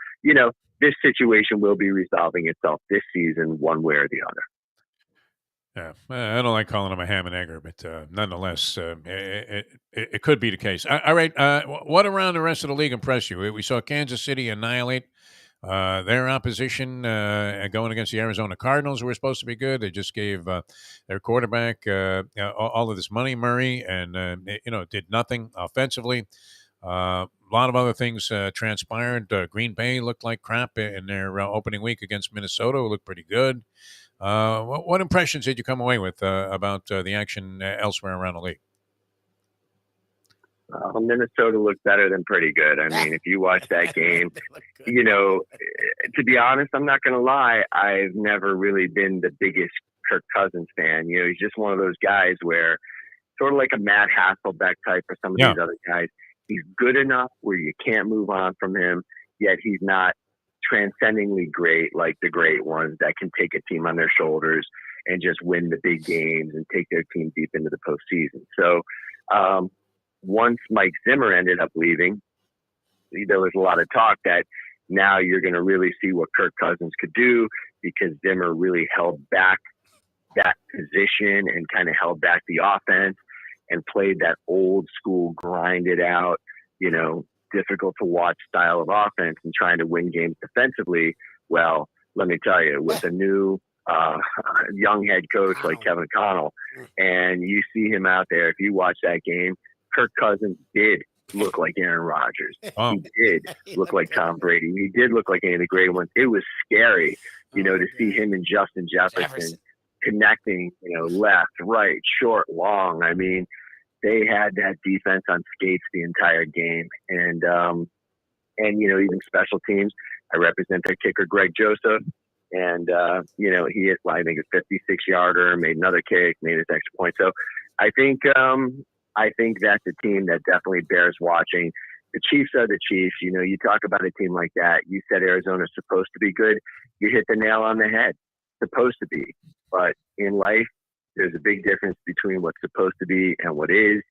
this situation will be resolving itself this season one way or the other. Yeah, I don't like calling him a ham and egger, but nonetheless, it could be the case. All right, what around the rest of the league impressed you? We saw Kansas City annihilate their opposition going against the Arizona Cardinals, who were supposed to be good. They just gave their quarterback all of this money, Murray, and did nothing offensively. A lot of other things transpired. Green Bay looked like crap in their opening week against Minnesota, who looked pretty good. What impressions did you come away with about the action elsewhere around the league? Minnesota looked better than pretty good. I mean, if you watch that game, to be honest, I'm not going to lie. I've never really been the biggest Kirk Cousins fan. He's just one of those guys where sort of like a Matt Hasselbeck type or some of these other guys. He's good enough where you can't move on from him, yet he's not transcendingly great like the great ones that can take a team on their shoulders and just win the big games and take their team deep into the postseason. So once Mike Zimmer ended up leaving, there was a lot of talk that now you're going to really see what Kirk Cousins could do, because Zimmer really held back that position and kind of held back the offense and played that old school, grinded out, difficult to watch style of offense and trying to win games defensively. Well, let me tell you, with a new young head coach like Kevin Connell, and you see him out there, if you watch that game, Kirk Cousins did look like Aaron Rodgers. He did look like Tom Brady. He did look like any of the great ones. It was scary, to see him and Justin Jefferson connecting, left, right, short, long. I mean, they had that defense on skates the entire game. And even special teams. I represent their kicker, Greg Joseph. And, he hit, I think, a 56-yarder, made another kick, made his extra point. So I think that's a team that definitely bears watching. The Chiefs are the Chiefs. You talk about a team like that. You said Arizona's supposed to be good. You hit the nail on the head. Supposed to be. But in life, there's a big difference between what's supposed to be and what is.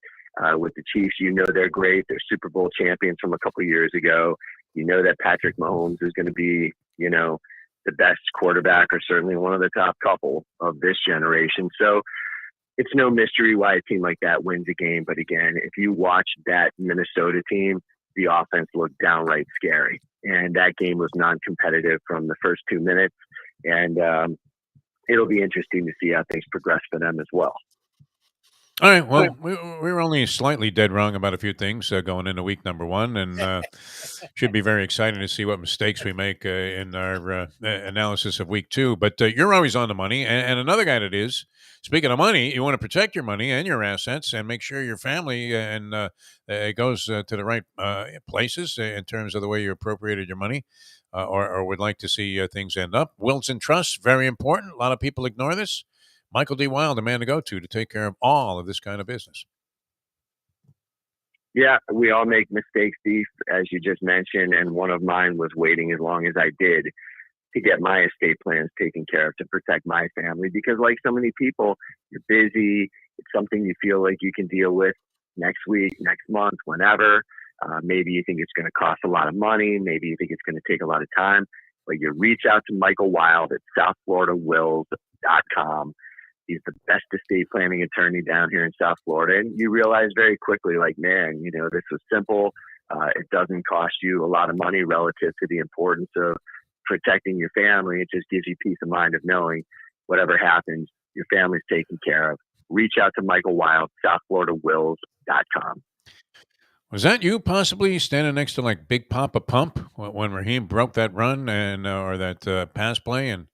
With the Chiefs, they're great. They're Super Bowl champions from a couple of years ago. That Patrick Mahomes is going to be, the best quarterback, or certainly one of the top couple of this generation. So it's no mystery why a team like that wins a game. But again, if you watch that Minnesota team, the offense looked downright scary. And that game was non-competitive from the first 2 minutes. And it'll be interesting to see how things progress for them as well. All right. Well, we were only slightly dead wrong about a few things going into week number one, and should be very exciting to see what mistakes we make in our analysis of week two. But you're always on the money, and another guy that is. Speaking of money, you want to protect your money and your assets, and make sure your family and it goes to the right places in terms of the way you appropriated your money, or would like to see things end up. Wills and trusts, very important. A lot of people ignore this. Michael D. Wild, the man to go to take care of all of this kind of business. Yeah, we all make mistakes, Steve, as you just mentioned, and one of mine was waiting as long as I did to get my estate plans taken care of to protect my family. Because like so many people, you're busy. It's something you feel like you can deal with next week, next month, whenever. Maybe you think it's going to cost a lot of money. Maybe you think it's going to take a lot of time. But you reach out to Michael Wild at southfloridawills.com. He's the best estate planning attorney down here in South Florida. And you realize very quickly, like, man, this was simple. It doesn't cost you a lot of money relative to the importance of protecting your family. It just gives you peace of mind of knowing whatever happens, your family's taken care of. Reach out to Michael Wild, southfloridawills.com. Was that you possibly standing next to like Big Papa Pump when Raheem broke that run and or that pass play, and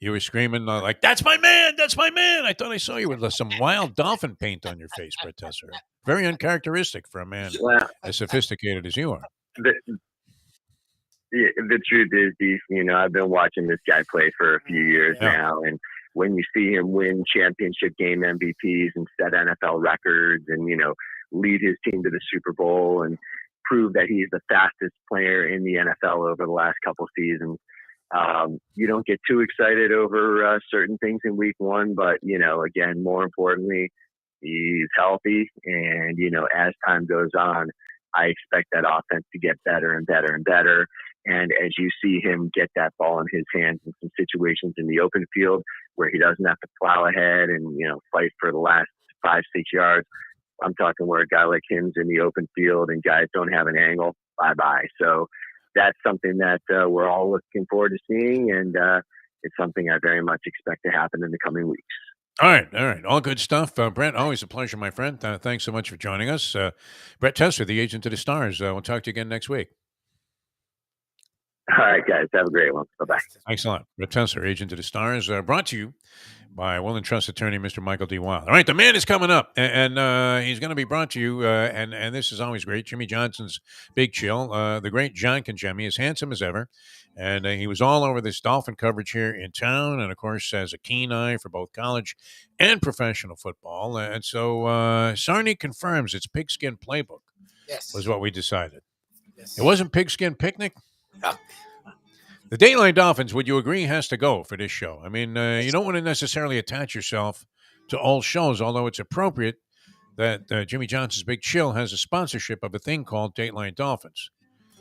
you were screaming like, "That's my man! That's my man!" I thought I saw you with some wild dolphin paint on your face, Brett Tessler. Very uncharacteristic for a man as sophisticated as you are. The truth is, I've been watching this guy play for a few years now, and when you see him win championship game MVPs and set NFL records and, lead his team to the Super Bowl and prove that he's the fastest player in the NFL over the last couple seasons, you don't get too excited over certain things in week one, but, again, more importantly, he's healthy. And, as time goes on, I expect that offense to get better and better and better. And as you see him get that ball in his hands in some situations in the open field where he doesn't have to plow ahead and, fight for the last 5-6 yards, I'm talking where a guy like him's in the open field and guys don't have an angle, bye-bye. So that's something that we're all looking forward to seeing, and it's something I very much expect to happen in the coming weeks. All right. All good stuff. Brett, always a pleasure, my friend. Thanks so much for joining us. Brett Tessler, the agent of the stars. We'll talk to you again next week. All right, guys. Have a great one. Bye-bye. Thanks a lot. Brett Tessler, agent of the stars, brought to you by Will and Trust attorney, Mr. Michael D. Wild. All right, the man is coming up, and he's going to be brought to you, and this is always great, Jimmy Johnson's Big Chill. The great John Congemi, as handsome as ever, and he was all over this Dolphin coverage here in town, and, of course, has a keen eye for both college and professional football. And so Sarney confirms it's Pigskin Playbook was what we decided. Yes. It wasn't Pigskin Picnic? No. The Dateline Dolphins, would you agree, has to go for this show? I mean, you don't want to necessarily attach yourself to all shows, although it's appropriate that Jimmy Johnson's Big Chill has a sponsorship of a thing called Dateline Dolphins.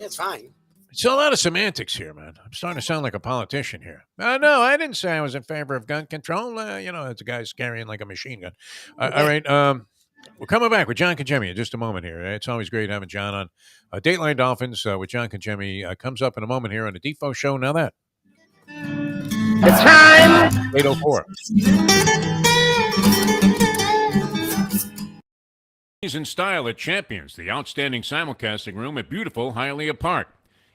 It's fine. It's a lot of semantics here, man. I'm starting to sound like a politician here. No, I didn't say I was in favor of gun control. It's a guy's carrying like a machine gun. All right. We're coming back with John Congemi in just a moment here. It's always great having John on. Dateline Dolphins with John Congemi comes up in a moment here on the Defo Show. Now that. It's time. 8:04. In style at Champions, the outstanding simulcasting room at beautiful Hialeah Park.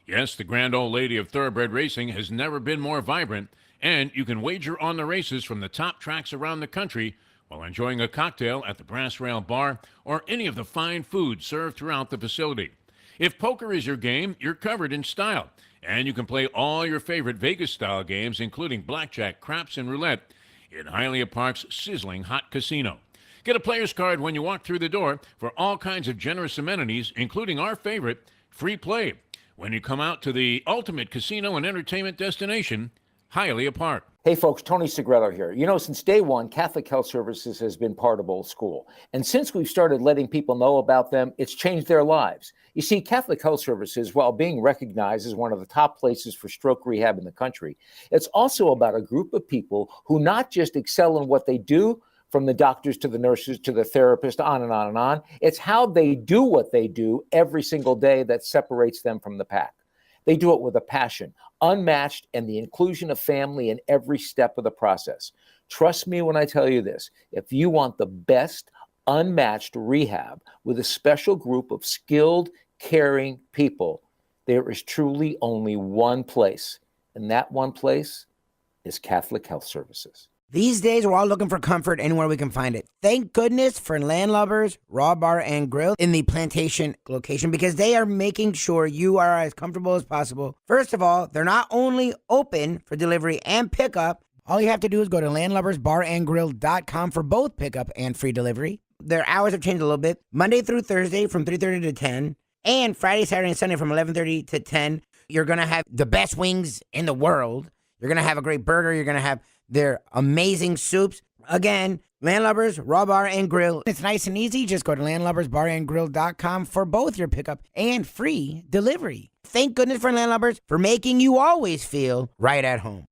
Yes, the grand old lady of thoroughbred racing has never been more vibrant, and you can wager on the races from the top tracks around the country while enjoying a cocktail at the Brass Rail Bar or any of the fine food served throughout the facility. If poker is your game, you're covered in style, and you can play all your favorite Vegas-style games, including blackjack, craps, and roulette, in Hialeah Park's sizzling hot casino. Get a player's card when you walk through the door for all kinds of generous amenities, including our favorite, free play, when you come out to the ultimate casino and entertainment destination, Hialeah Park. Hey folks, Tony Segreto here. Since day one, Catholic Health Services has been part of Old School. And since we've started letting people know about them, it's changed their lives. You see, Catholic Health Services, while being recognized as one of the top places for stroke rehab in the country, it's also about a group of people who not just excel in what they do, from the doctors to the nurses to the therapist, on and on and on. It's how they do what they do every single day that separates them from the pack. They do it with a passion, unmatched, and the inclusion of family in every step of the process. Trust me when I tell you this. If you want the best unmatched rehab with a special group of skilled, caring people. There is truly only one place, and that one place is Catholic Health Services. These days, we're all looking for comfort anywhere we can find it. Thank goodness for Landlubbers Raw Bar and Grill in the Plantation location, because they are making sure you are as comfortable as possible. First of all, they're not only open for delivery and pickup. All you have to do is go to landlubbersbarandgrill.com for both pickup and free delivery. Their hours have changed a little bit. Monday through Thursday from 3:30 to 10, and Friday, Saturday, and Sunday from 11:30 to 10. You're going to have the best wings in the world. You're going to have a great burger. You're going to have their amazing soups. Again, Landlubbers Raw Bar and Grill. It's nice and easy. Just go to landlubbersbarandgrill.com for both your pickup and free delivery. Thank goodness for Landlubbers for making you always feel right at home.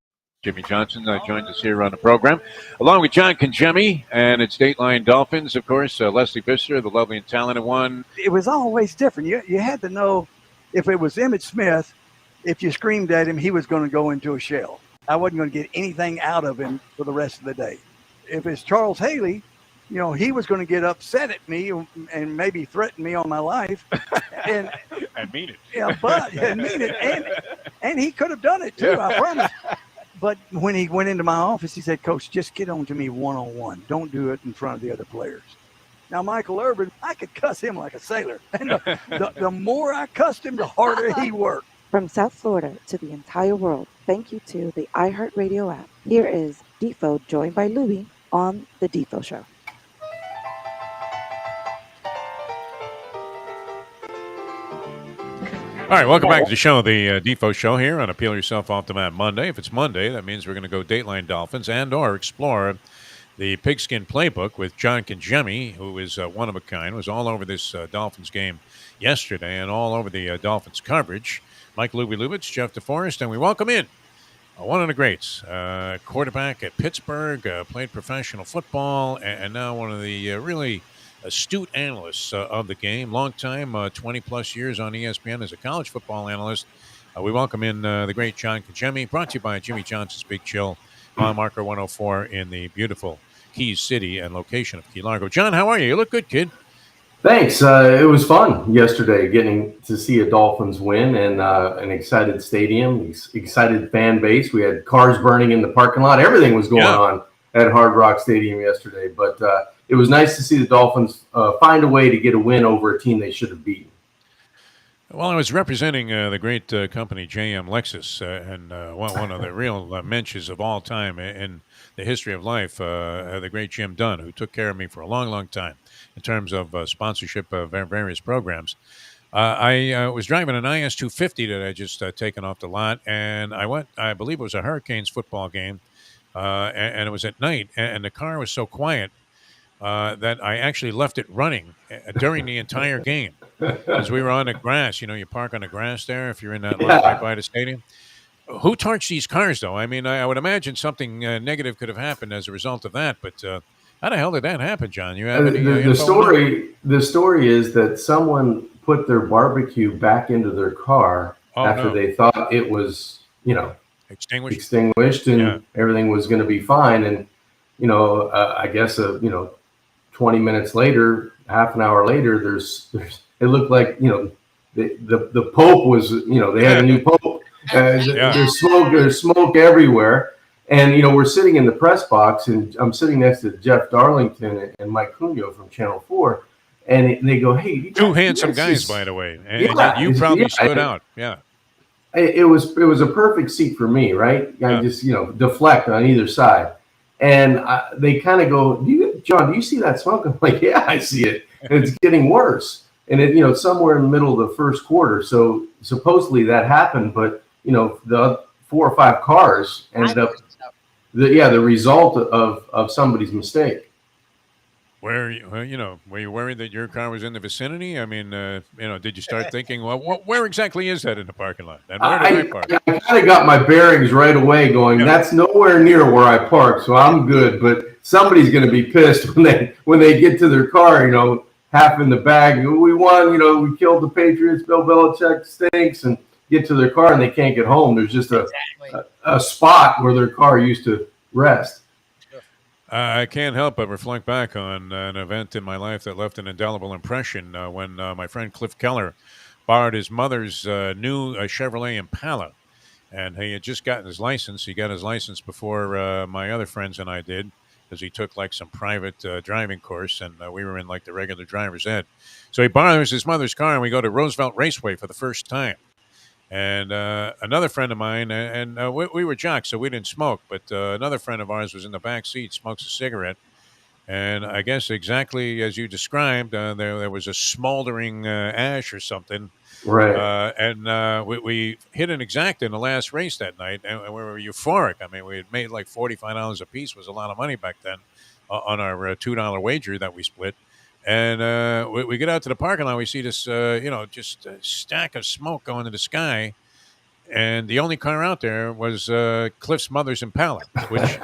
Jimmy Johnson joins us here on the program, along with John Congemi, and it's Dateline Dolphins, of course. Leslie Visser, the lovely and talented one. It was always different. You had to know if it was Emmitt Smith, if you screamed at him, he was going to go into a shell. I wasn't going to get anything out of him for the rest of the day. If it's Charles Haley, he was going to get upset at me and maybe threaten me on my life. And I mean it. Yeah, but I mean it. And he could have done it too, I promise. But when he went into my office, he said, "Coach, just get on to me one-on-one. Don't do it in front of the other players." Now, Michael Irvin, I could cuss him like a sailor. And the more I cussed him, the harder he worked. From South Florida to the entire world, thank you to the iHeartRadio app. Here is Defo joined by Lubie on The Defo Show. All right, welcome back to the show, the Defo Show here on Appeal Yourself Off the Mat Monday. If it's Monday, that means we're going to go Dateline Dolphins and or explore the Pigskin Playbook with John Congemi, who is one of a kind, was all over this Dolphins game yesterday and all over the Dolphins coverage. Mike Lubitz, Jeff DeForest, and we welcome in one of the greats, quarterback at Pittsburgh, played professional football, and now one of the really astute analysts of the game. Long time, 20-plus years on ESPN as a college football analyst. We welcome in the great John Congemi, brought to you by Jimmy Johnson's Big Chill, mile marker 104 in the beautiful Keys City and location of Key Largo. John, how are you? You look good, kid. Thanks. It was fun yesterday getting to see a Dolphins win and an excited stadium, excited fan base. We had cars burning in the parking lot. Everything was going on at Hard Rock Stadium yesterday. But it was nice to see the Dolphins find a way to get a win over a team they should have beaten. Well, I was representing the great company JM Lexus, and one of the real mensches of all time in the history of life, the great Jim Dunn, who took care of me for a long, long time in terms of sponsorship of various programs. I was driving an IS 250 that I just taken off the lot, and I believe it was a Hurricanes football game, and it was at night, and the car was so quiet that I actually left it running during the entire game. As we were on the grass, you park on the grass there if you're in that lot right by the stadium. Who torched these cars, though? I mean, I would imagine something negative could have happened as a result of that. But how the hell did that happen, John? You have any the story is that someone put their barbecue back into their car after they thought it was, extinguished, and everything was going to be fine. And I guess 20 minutes later, half an hour later, it looked like the Pope was they had a new Pope. There's smoke everywhere, and we're sitting in the press box, and I'm sitting next to Jeff Darlington and Mike Cunio from Channel 4, and they go, "Hey, two handsome guys, by the way, and you probably stood out." Yeah, it was a perfect seat for me, right? I just deflect on either side, and they kind of go, John, do you see that smoke? I'm like, yeah, I see it, and it's getting worse, and it's somewhere in the middle of the first quarter, so supposedly that happened, but the 4 or 5 cars ended up, the result of somebody's mistake. Were you worried that your car was in the vicinity? I mean, did you start thinking, well, where exactly is that in the parking lot? And where did I park? I kind of got my bearings right away going, that's nowhere near where I park, so I'm good. But somebody's going to be pissed when they get to their car, half in the bag. We won, we killed the Patriots, Bill Belichick stinks, and get to their car and they can't get home. There's just a spot where their car used to rest. I can't help but reflect back on an event in my life that left an indelible impression when my friend Cliff Keller borrowed his mother's new Chevrolet Impala. And he had just gotten his license. He got his license before my other friends and I did, because he took like some private driving course, and we were in like the regular driver's ed. So he borrows his mother's car, and we go to Roosevelt Raceway for the first time. And another friend of mine, and we were jocks, so we didn't smoke, but another friend of ours was in the back seat, smokes a cigarette. And I guess exactly as you described, there was a smoldering ash or something. Right. And we hit an exacta in the last race that night, and we were euphoric. I mean, we had made like $45 a piece, was a lot of money back then, on our $2 wager that we split. And we get out to the parking lot. We see this, just a stack of smoke going to the sky. And the only car out there was Cliff's mother's Impala, which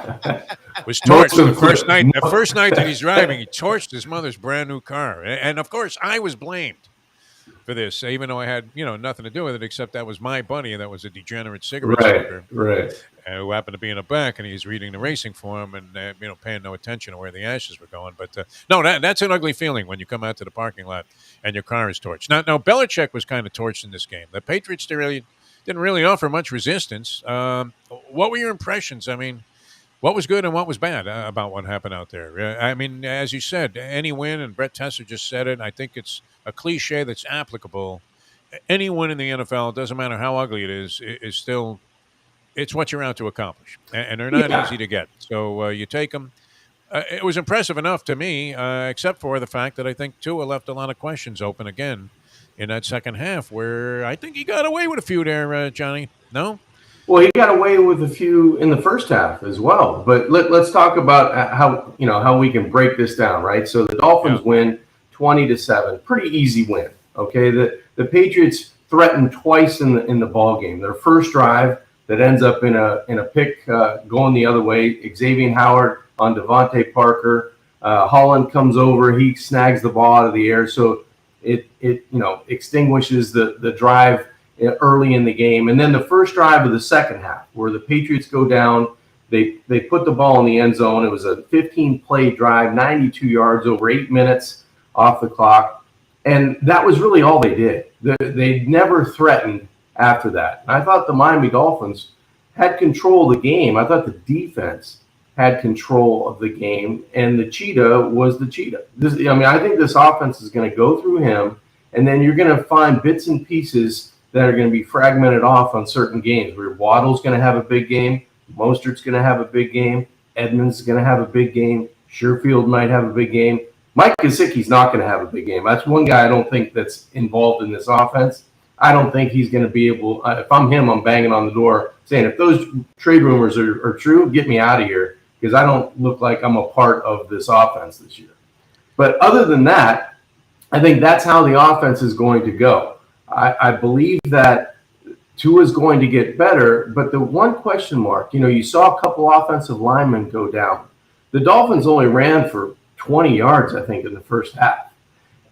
was torched the first night. The first night that he's driving, he torched his mother's brand new car. And of course, I was blamed for this, even though I had nothing to do with it, except that was my buddy, and that was a degenerate cigarette smoker, right, who happened to be in the back, and he's reading the racing form and paying no attention to where the ashes were going. But no, that's an ugly feeling when you come out to the parking lot and your car is torched. Now Belichick was kind of torched in this game. The Patriots didn't really offer much resistance. What were your impressions? I mean, what was good and what was bad about what happened out there? I mean, as you said, any win, and Brett Tessler just said it, I think it's a cliche that's applicable. Any win in the NFL, doesn't matter how ugly it is still, it's what you're out to accomplish. And they're not easy to get. So you take them. It was impressive enough to me, except for the fact that I think Tua left a lot of questions open again in that second half, where I think he got away with a few there, Johnny. No? Well, he got away with a few in the first half as well. But let's talk about how we can break this down, right? So the Dolphins win 20-7, pretty easy win. Okay, the Patriots threatened twice in the ball game. Their first drive that ends up in a pick going the other way. Xavier Howard on Devontae Parker. Holland comes over, he snags the ball out of the air, so it extinguishes the drive early in the game. And then the first drive of the second half, where the Patriots go down, they put the ball in the end zone. It was a 15-play drive, 92 yards, over 8 minutes off the clock. And that was really all they did. They never threatened after that. And I thought the Miami Dolphins had control of the game. I thought the defense had control of the game, and the cheetah was the cheetah. I think this offense is going to go through him, and then you're going to find bits and pieces that are going to be fragmented off on certain games, where Waddle's going to have a big game, Mostert's going to have a big game, Edmonds is going to have a big game, Sherfield might have a big game. Mike Gesicki's not going to have a big game. That's one guy I don't think that's involved in this offense. I don't think he's going to be able. If I'm him, I'm banging on the door saying, if those trade rumors are true, get me out of here, because I don't look like I'm a part of this offense this year. But other than that, I think that's how the offense is going to go. I believe that Tua is going to get better, but the one question mark, you saw a couple offensive linemen go down. The Dolphins only ran for 20 yards, I think, in the first half.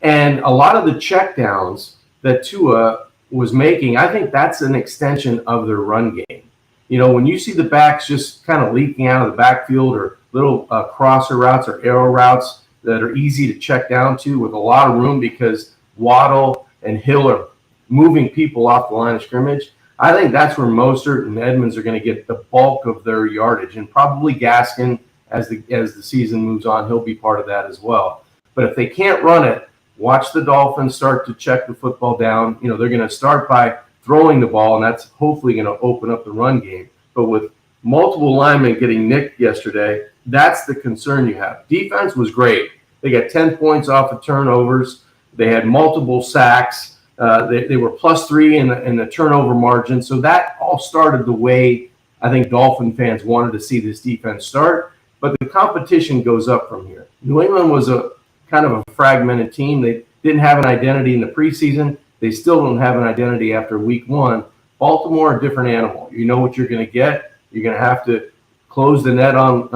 And a lot of the checkdowns that Tua was making, I think that's an extension of their run game. When you see the backs just kind of leaking out of the backfield, or little crosser routes or arrow routes that are easy to check down to with a lot of room because Waddle and Hill are moving people off the line of scrimmage, I think that's where Mostert and Edmonds are going to get the bulk of their yardage, and probably Gaskin, as the season moves on, he'll be part of that as well. But if they can't run it, watch the Dolphins start to check the football down. They're going to start by throwing the ball, and that's hopefully going to open up the run game. But with multiple linemen getting nicked yesterday, that's the concern you have. Defense was great. They got 10 points off of turnovers. They had multiple sacks. They were +3 in the turnover margin. So that all started the way I think Dolphin fans wanted to see this defense start. But the competition goes up from here. New England was a kind of a fragmented team. They didn't have an identity in the preseason. They still don't have an identity after week 1. Baltimore, a different animal. You know what you're going to get. You're going to have to close the net on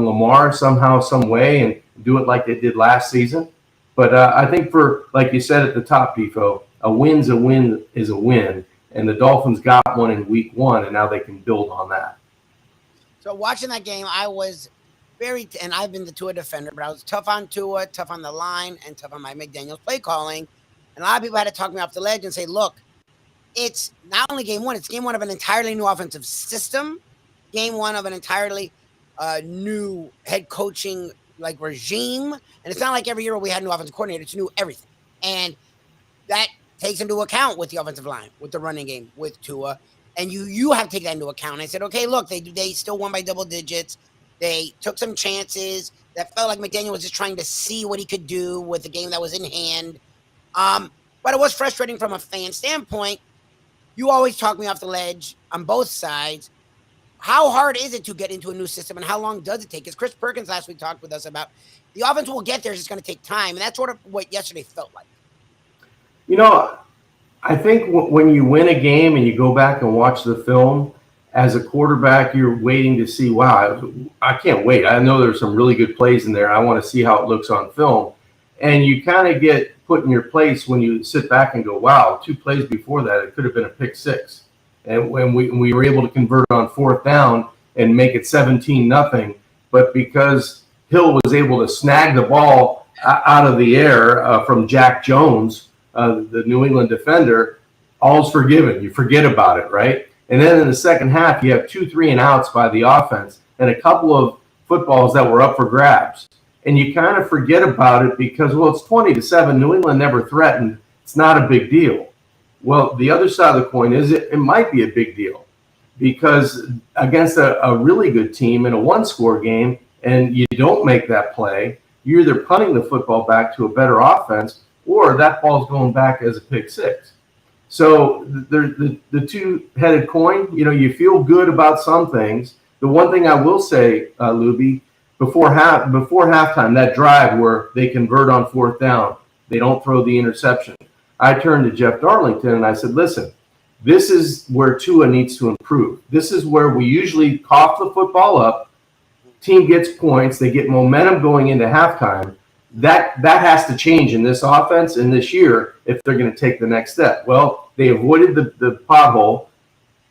Lamar somehow, some way, and do it like they did last season. But I think for, like you said at the top, Defo, a win's a win is a win. And the Dolphins got one in week 1, and now they can build on that. So watching that game, I was and I've been the Tua defender, but I was tough on Tua, tough on the line, and tough on Mike McDaniel's play calling. And a lot of people had to talk me off the ledge and say, look, it's not only game one, it's game one of an entirely new offensive system, game one of an entirely new head coaching like regime. And it's not like every year we had a new offensive coordinator, it's new everything. And that takes into account with the offensive line, with the running game, with Tua. And you have to take that into account. I said, okay, look, they still won by double digits. They took some chances. That felt like McDaniel was just trying to see what he could do with the game that was in hand. But it was frustrating from a fan standpoint. You always talk me off the ledge on both sides. How hard is it to get into a new system, and how long does it take? Because Chris Perkins last week talked with us about the offense will get there. It's just going to take time. And that's sort of what yesterday felt like. You know, I think when you win a game and you go back and watch the film, as a quarterback, you're waiting to see, wow, I can't wait. I know there's some really good plays in there. I want to see how it looks on film. And you kind of get put in your place when you sit back and go, wow, 2 plays before that, it could have been a pick 6. And when we were able to convert on 4th down and make it 17-0, but because Hill was able to snag the ball out of the air from Jack Jones, the New England defender, all's forgiven. You forget about it, right? And then in the second half, you have 2 3-and-outs by the offense and a couple of footballs that were up for grabs. And you kind of forget about it because, well, it's 20-7. New England never threatened. It's not a big deal. Well, the other side of the coin is it might be a big deal because against a really good team in a 1-score game and you don't make that play, you're either punting the football back to a better offense or that ball's going back as a pick 6. So the two-headed coin, you know, you feel good about some things. The one thing I will say, Lubie, before halftime, that drive where they convert on 4th down, they don't throw the interception. I turned to Jeff Darlington and I said, listen, this is where Tua needs to improve. This is where we usually cough the football up, team gets points, they get momentum going into halftime. That has to change in this offense and this year if they're going to take the next step. Well, they avoided the pothole.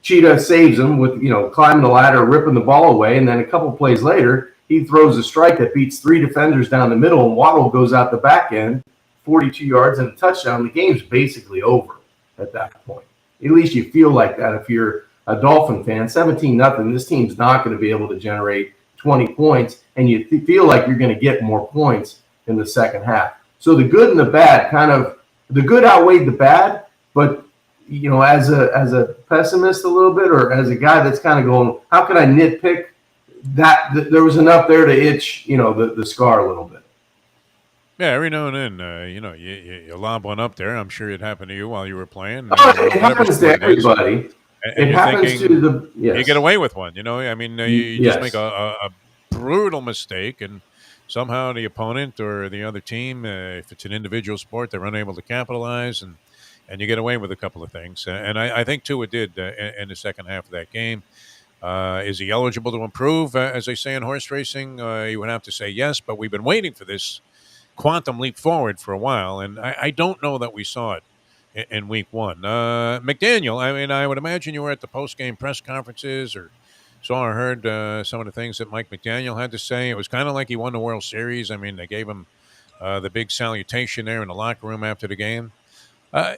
Cheetah saves them with, you know, climbing the ladder, ripping the ball away, and then a couple plays later, he throws a strike that beats 3 defenders down the middle, and Waddle goes out the back end, 42 yards and a touchdown. The game's basically over at that point. At least you feel like that if you're a Dolphin fan. 17-0, this team's not going to be able to generate 20 points, and you feel like you're going to get more points in the second half. So the good and the bad the good outweighed the bad, but you know, as a pessimist a little bit, or as a guy that's kind of going, how can I nitpick that there was enough there to itch, you know, the scar a little bit. Yeah, every now and then, you know, you lob one up there. I'm sure it happened to you while you were playing. It happens to everybody. And it happens to the yes. You get away with one, you know. I mean, you yes. just make a brutal mistake, and somehow the opponent or the other team, if it's an individual sport, they're unable to capitalize, and you get away with a couple of things. And I think Tua did in the second half of that game. Is he eligible to improve, as they say in horse racing? You would have to say yes, but we've been waiting for this quantum leap forward for a while, and I don't know that we saw it in week one. McDaniel, I mean, I would imagine you were at the post-game press conferences or saw or heard some of the things that Mike McDaniel had to say. It was kind of like he won the World Series. I mean, they gave him the big salutation there in the locker room after the game.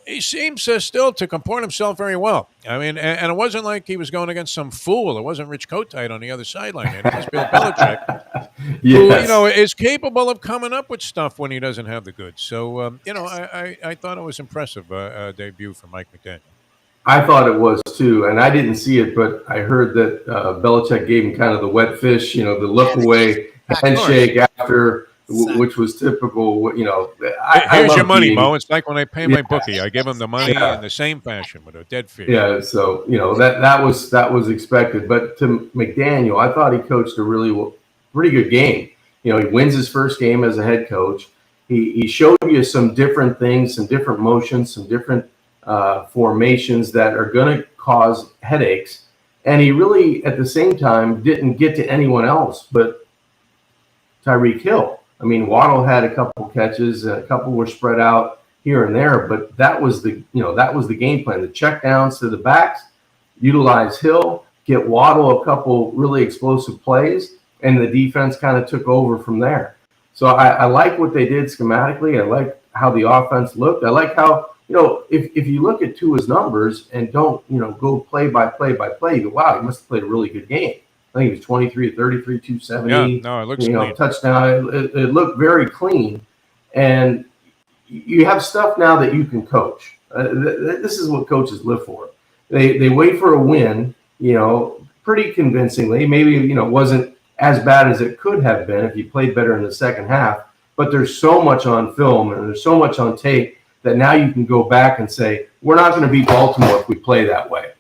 He seems still to comport himself very well. I mean, and it wasn't like he was going against some fool. It wasn't Rich Kotite on the other sideline. It was Bill Belichick, yes. who, you know, is capable of coming up with stuff when he doesn't have the goods. So, you know, I thought it was impressive debut from Mike McDaniel. I thought it was too, and I didn't see it, but I heard that Belichick gave him kind of the wet fish, you know, the look away handshake after. Which was typical, you know. Here's your money, Mo. It's like when I pay my bookie. I give him the money in the same fashion with a dead fish. Yeah, so, you know, that was expected. But to McDaniel, I thought he coached a pretty good game. You know, he wins his first game as a head coach. He showed you some different things, some different motions, some different formations that are going to cause headaches. And he really, at the same time, didn't get to anyone else but Tyreek Hill. I mean, Waddle had a couple catches, a couple were spread out here and there, but that was the game plan. The check downs to the backs, utilize Hill, get Waddle a couple really explosive plays, and the defense kind of took over from there. So I like what they did schematically. I like how the offense looked. I like how, if you look at Tua's numbers and don't, go play by play, you go, wow, he must have played a really good game. I think he was 23 of 33, 270. Yeah, no, it looks clean. Touchdown. It looked very clean. And you have stuff now that you can coach. This is what coaches live for. They wait for a win, pretty convincingly. Maybe, it wasn't as bad as it could have been if you played better in the second half. But there's so much on film and there's so much on tape that now you can go back and say, we're not going to beat Baltimore if we play that way.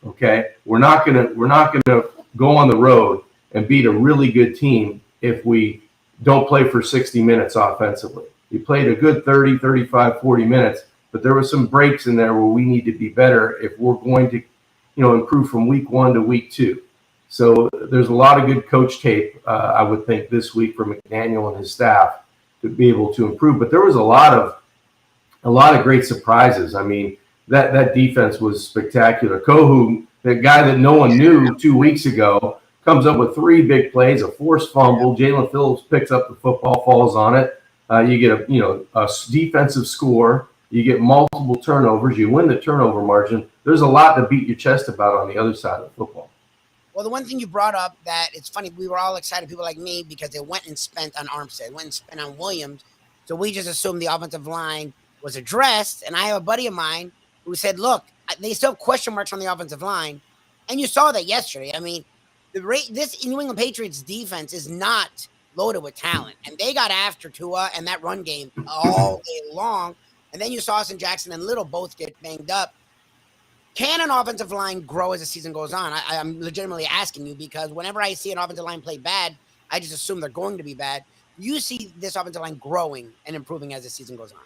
Okay? We're not going to go on the road and beat a really good team if we don't play for 60 minutes offensively. We played a good 30, 35, 40 minutes, but there were some breaks in there where we need to be better if we're going to, improve from week 1 to week 2. So there's a lot of good coach tape, I would think, this week for McDaniel and his staff to be able to improve. But there was a lot of great surprises. I mean, that defense was spectacular. Kohu, the guy that no one knew 2 weeks ago, comes up with 3 big plays, a forced fumble. Jalen Phillips picks up the football, falls on it. You get a defensive score. You get multiple turnovers. You win the turnover margin. There's a lot to beat your chest about on the other side of the football. Well, the one thing you brought up that it's funny, we were all excited, people like me, because they went and spent on Armstead, went and spent on Williams. So we just assumed the offensive line was addressed. And I have a buddy of mine who said, look, they still have question marks on the offensive line. And you saw that yesterday. I mean, this New England Patriots defense is not loaded with talent. And they got after Tua and that run game all day long. And then you saw Austin Jackson and Little both get banged up. Can an offensive line grow as the season goes on? I'm legitimately asking you because whenever I see an offensive line play bad, I just assume they're going to be bad. You see this offensive line growing and improving as the season goes on.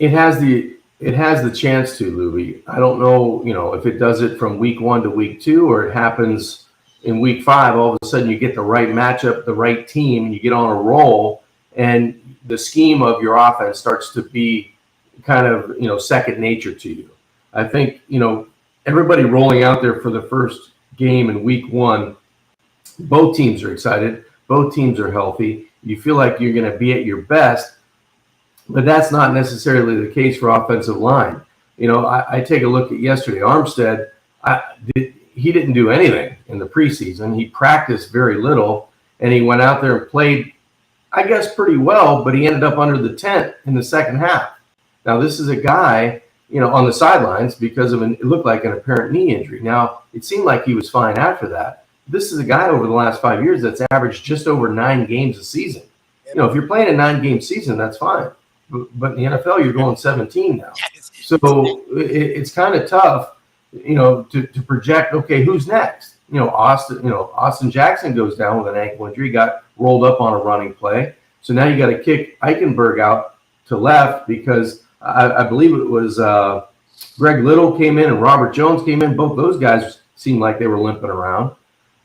It has the chance to, Lubie. I don't know, if it does it from week 1 to week 2 or it happens in week 5. All of a sudden you get the right matchup, the right team, and you get on a roll, and the scheme of your offense starts to be kind of, second nature to you. I think, everybody rolling out there for the first game in week 1, both teams are excited. Both teams are healthy. You feel like you're going to be at your best, but that's not necessarily the case for offensive line. I take a look at yesterday. Armstead, he didn't do anything in the preseason. He practiced very little, and he went out there and played, I guess, pretty well, but he ended up under the tent in the second half. Now, this is a guy, on the sidelines because of it looked like an apparent knee injury. Now, it seemed like he was fine after that. This is a guy over the last 5 years that's averaged just over 9 games a season. If you're playing a 9-game season, that's fine. But in the NFL, you're going 17 now. So it's kind of tough, to project, okay, who's next? Austin Jackson goes down with an ankle injury, got rolled up on a running play. So now you got to kick Eichenberg out to left because I believe it was Greg Little came in and Robert Jones came in. Both those guys seemed like they were limping around.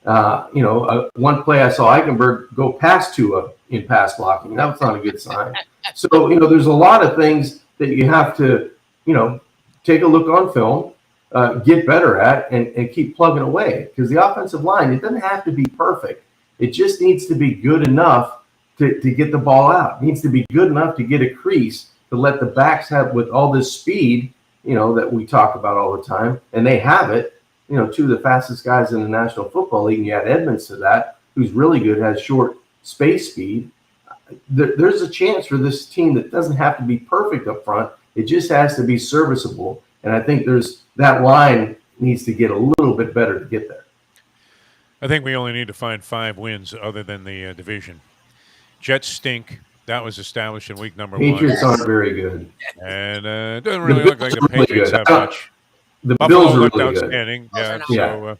One play I saw Eichenberg go past Tua in pass blocking. That was not a good sign. So, there's a lot of things that you have to, take a look on film, get better at, and keep plugging away. Because the offensive line, it doesn't have to be perfect. It just needs to be good enough to get the ball out. It needs to be good enough to get a crease to let the backs have, with all this speed, that we talk about all the time, and they have it, 2 of the fastest guys in the National Football League, and you add Edmonds to that, who's really good, has short space speed. There's a chance for this team that doesn't have to be perfect up front. It just has to be serviceable, and I think that line needs to get a little bit better to get there. I think we only need to find 5 wins other than the division. Jets stink. That was established in week number 1. Patriots aren't very good. And it doesn't really look like the Patriots have much. The Buffalo Bills are looked really outstanding. good. So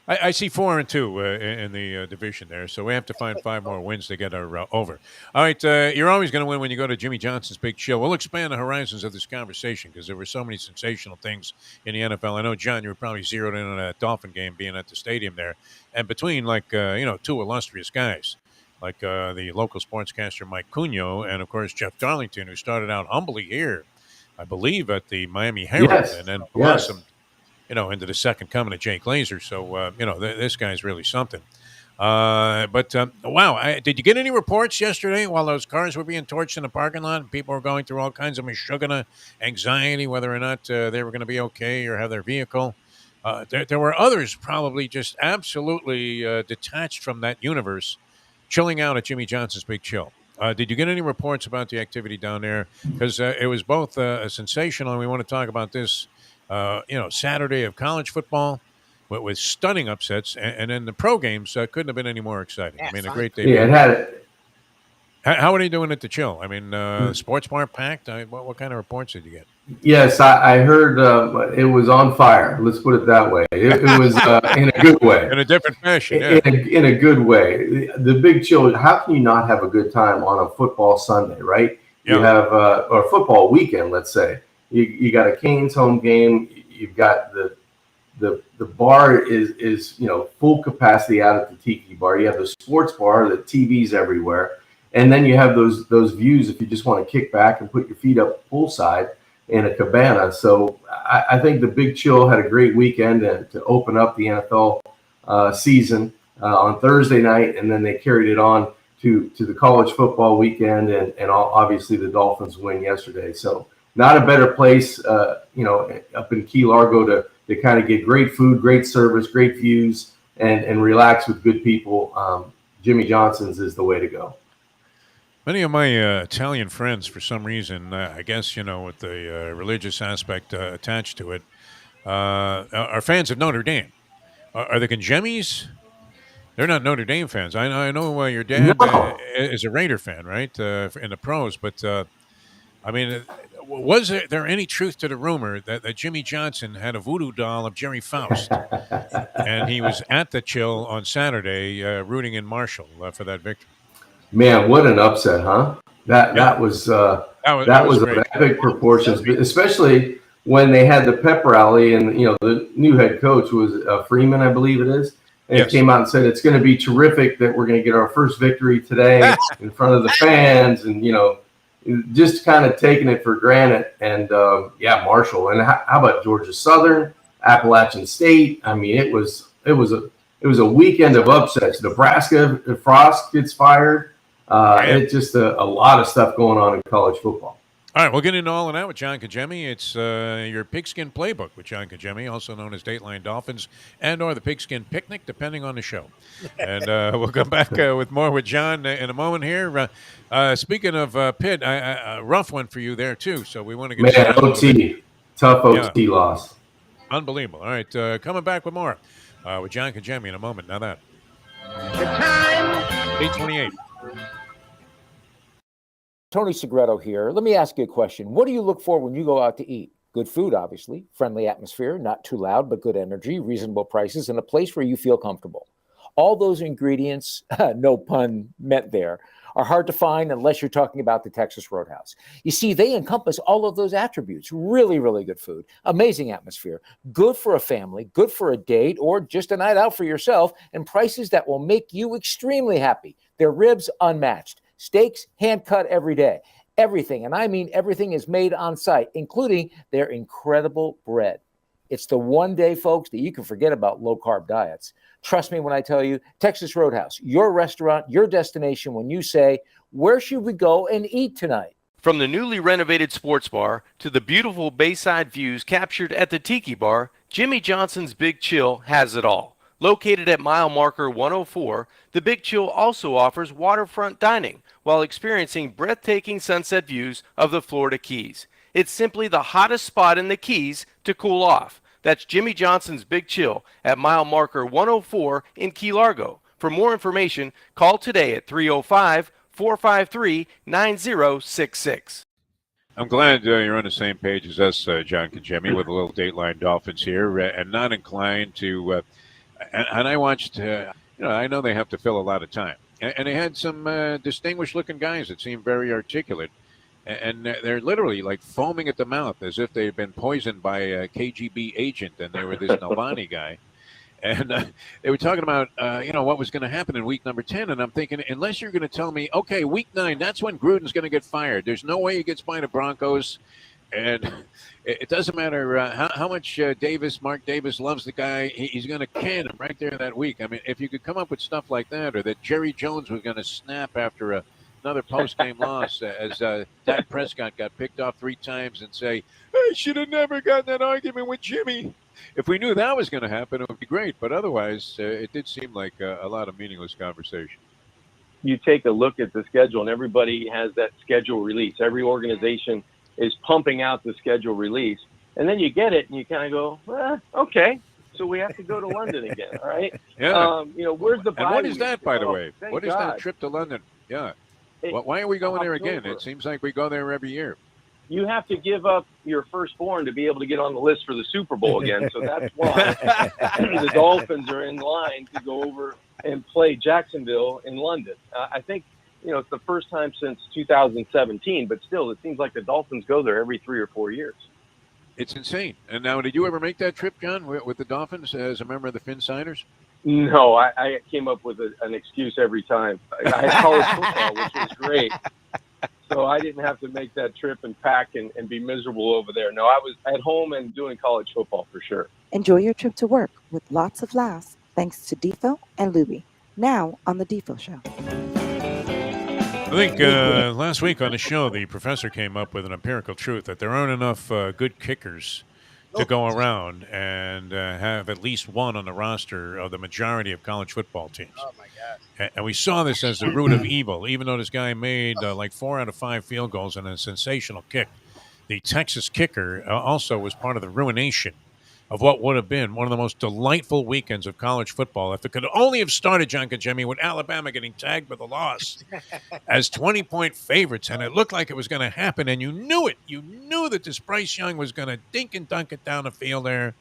I see 4-2 in the division there. So we have to find 5 more wins to get our over. All right. You're always going to win when you go to Jimmy Johnson's Big Chill. We'll expand the horizons of this conversation because there were so many sensational things in the NFL. I know, John, you were probably zeroed in on that Dolphin game being at the stadium there. And between, 2 illustrious guys, like the local sportscaster Mike Cugno and, of course, Jeff Darlington, who started out humbly here, I believe, at the Miami Herald, and then blossomed, into the second coming of Jake Glazer. So, this guy's really something. Wow. Did you get any reports yesterday while those cars were being torched in the parking lot? People were going through all kinds of mashugana anxiety, whether or not they were going to be okay or have their vehicle. There were others probably just absolutely detached from that universe, chilling out at Jimmy Johnson's Big Chill. Did you get any reports about the activity down there? Because it was both sensational, and we want to talk about this, Saturday of college football with stunning upsets, and then the pro games couldn't have been any more exciting. Yeah, I mean, a fun. great day. Yeah, it had it. How are they doing at the Chill? I mean, sports bar packed? What kind of reports did you get? Yes, I heard it was on fire. Let's put it that way. It was in a good way. In a different fashion, yeah. In a good way. The Big Chill, how can you not have a good time on a football Sunday, right? Yeah. You have, or football weekend, let's say. You got a Canes home game. You've got the bar is full capacity out at the Tiki Bar. You have the sports bar, the TVs everywhere. And then you have those views if you just want to kick back and put your feet up poolside in a cabana. So I think the Big Chill had a great weekend to open up the NFL season on Thursday night, and then they carried it on to the college football weekend, and obviously the Dolphins win yesterday. So not a better place, up in Key Largo to kind of get great food, great service, great views, and relax with good people. Jimmy Johnson's is the way to go. Many of my Italian friends, for some reason, I guess, with the religious aspect attached to it, are fans of Notre Dame. Are the Congemis? They're not Notre Dame fans. I know your dad is a Raider fan, right, in the pros. But, was there any truth to the rumor that Jimmy Johnson had a voodoo doll of Jerry Faust? And he was at the Chill on Saturday rooting in Marshall for that victory. Man, what an upset, huh? That was of epic proportions, especially when they had the pep rally, and the new head coach was Freeman, I believe it is, and Yes. He came out and said it's going to be terrific that we're going to get our first victory today in front of the fans, and just kind of taking it for granted. And Marshall, and how about Georgia Southern, Appalachian State? I mean, it was a weekend of upsets. Nebraska, Frost gets fired. It's just a lot of stuff going on in college football. All right, we'll get into all of that with John Congemi. It's your Pigskin Playbook with John Congemi, also known as Dateline Dolphins or the Pigskin Picnic, depending on the show. And we'll come back with more with John in a moment here. Speaking of Pitt, a rough one for you there, too. So we want to get OT. Tough OT loss. Unbelievable. All right, coming back with more with John Congemi in a moment. Now that. The time. 8:28. Tony Segreto here. Let me ask you a question. What do you look for when you go out to eat? Good food, obviously, friendly atmosphere, not too loud, but good energy, reasonable prices, and a place where you feel comfortable. All those ingredients, no pun meant there, are hard to find unless you're talking about the Texas Roadhouse. You see, they encompass all of those attributes. Really, really good food, amazing atmosphere, good for a family, good for a date, or just a night out for yourself, and prices that will make you extremely happy. Their ribs unmatched. Steaks hand-cut every day. Everything, and I mean everything, is made on site, including their incredible bread. It's the one day, folks, that you can forget about low-carb diets. Trust me when I tell you, Texas Roadhouse, your restaurant, your destination when you say, where should we go and eat tonight? From the newly renovated sports bar to the beautiful bayside views captured at the Tiki Bar, Jimmy Johnson's Big Chill has it all. Located at mile marker 104, the Big Chill also offers waterfront dining while experiencing breathtaking sunset views of the Florida Keys. It's simply the hottest spot in the Keys to cool off. That's Jimmy Johnson's Big Chill at mile marker 104 in Key Largo. For more information, call today at 305-453-9066. I'm glad you're on the same page as us, John Congemi, with a little Dateline Dolphins here, and not inclined to. And I watched. I know they have to fill a lot of time, and they had some distinguished-looking guys that seemed very articulate, and they're literally like foaming at the mouth as if they've been poisoned by a KGB agent, and they were this Nalbani guy. And they were talking about, what was going to happen in week number 10. And I'm thinking, unless you're going to tell me, okay, week 9, that's when Gruden's going to get fired. There's no way he gets by the Broncos. And it doesn't matter how much Mark Davis loves the guy. He's going to can him right there that week. I mean, if you could come up with stuff like that, or that Jerry Jones was going to snap after another post-game loss as Dak Prescott got picked off 3 times and say, I should have never gotten that argument with Jimmy. If we knew that was going to happen, it would be great. But otherwise, it did seem like a lot of meaningless conversation. You take a look at the schedule, and everybody has that schedule release. Every organization is pumping out the schedule release. And then you get it, and you kind of go, okay, so we have to go to London again, all right? Yeah. Where's the bye And what is week? that, by the way? What is God. that trip to London? Yeah. Why are we going there again? It seems like we go there every year. You have to give up your firstborn to be able to get on the list for the Super Bowl again. So that's why the Dolphins are in line to go over and play Jacksonville in London. I think, it's the first time since 2017, but still, it seems like the Dolphins go there every 3 or 4 years. It's insane. And now, did you ever make that trip, John, with the Dolphins as a member of the Finsiders? No, I came up with an excuse every time. I had college football, which was great. So I didn't have to make that trip and pack and be miserable over there. No, I was at home and doing college football for sure. Enjoy your trip to work with lots of laughs thanks to Defo and Lubie. Now on the Defo Show. I think last week on the show, the professor came up with an empirical truth that there aren't enough good kickers to go around and have at least one on the roster of the majority of college football teams. Oh, my God. And we saw this as the root of evil, even though this guy made like 4 out of 5 field goals and a sensational kick. The Texas kicker also was part of the ruination of what would have been one of the most delightful weekends of college football if it could only have started, John Congemi, with Alabama getting tagged with a loss as 20-point favorites, and it looked like it was going to happen, and you knew it. You knew that this Bryce Young was going to dink and dunk it down the field there.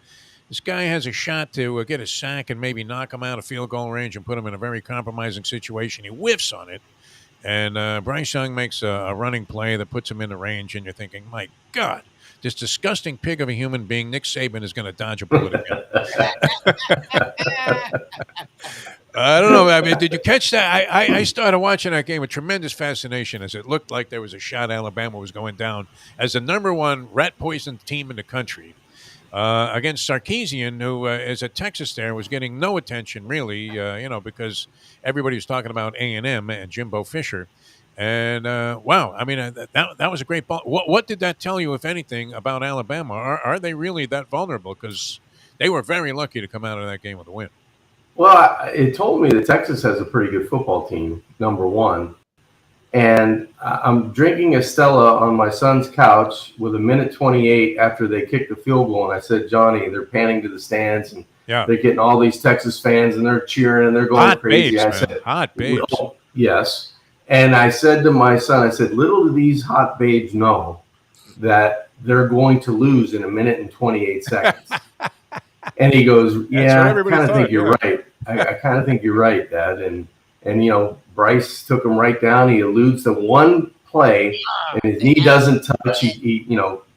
This guy has a shot to get a sack and maybe knock him out of field goal range and put him in a very compromising situation. He whiffs on it, and Bryce Young makes a running play that puts him in the range, and you're thinking, my God, this disgusting pig of a human being, Nick Saban, is going to dodge a bullet again. I don't know. I mean, did you catch that? I started watching that game with tremendous fascination as it looked like there was a shot Alabama was going down as the #1 rat-poisoned team in the country against Sarkisian, who is at Texas there, was getting no attention really, because everybody was talking about A&M and Jimbo Fisher. And, wow, I mean, that was a great ball. What did that tell you, if anything, about Alabama? Are they really that vulnerable? Because they were very lucky to come out of that game with a win. Well, it told me that Texas has a pretty good football team, #1. And I'm drinking a Stella on my son's couch with 1:28 after they kicked the field goal. And I said, Johnny, they're panning to the stands, and they're getting all these Texas fans, and they're cheering, and they're going hot crazy. Babes, I man. said, hot babes. Well, yes. And I said to my son, I said, little do these hot babes know that they're going to lose in 1:28. And he goes, yeah, I kind of think you're right. I kind of think you're right, Dad. And Bryce took him right down. He alludes to one play, and his knee doesn't touch. He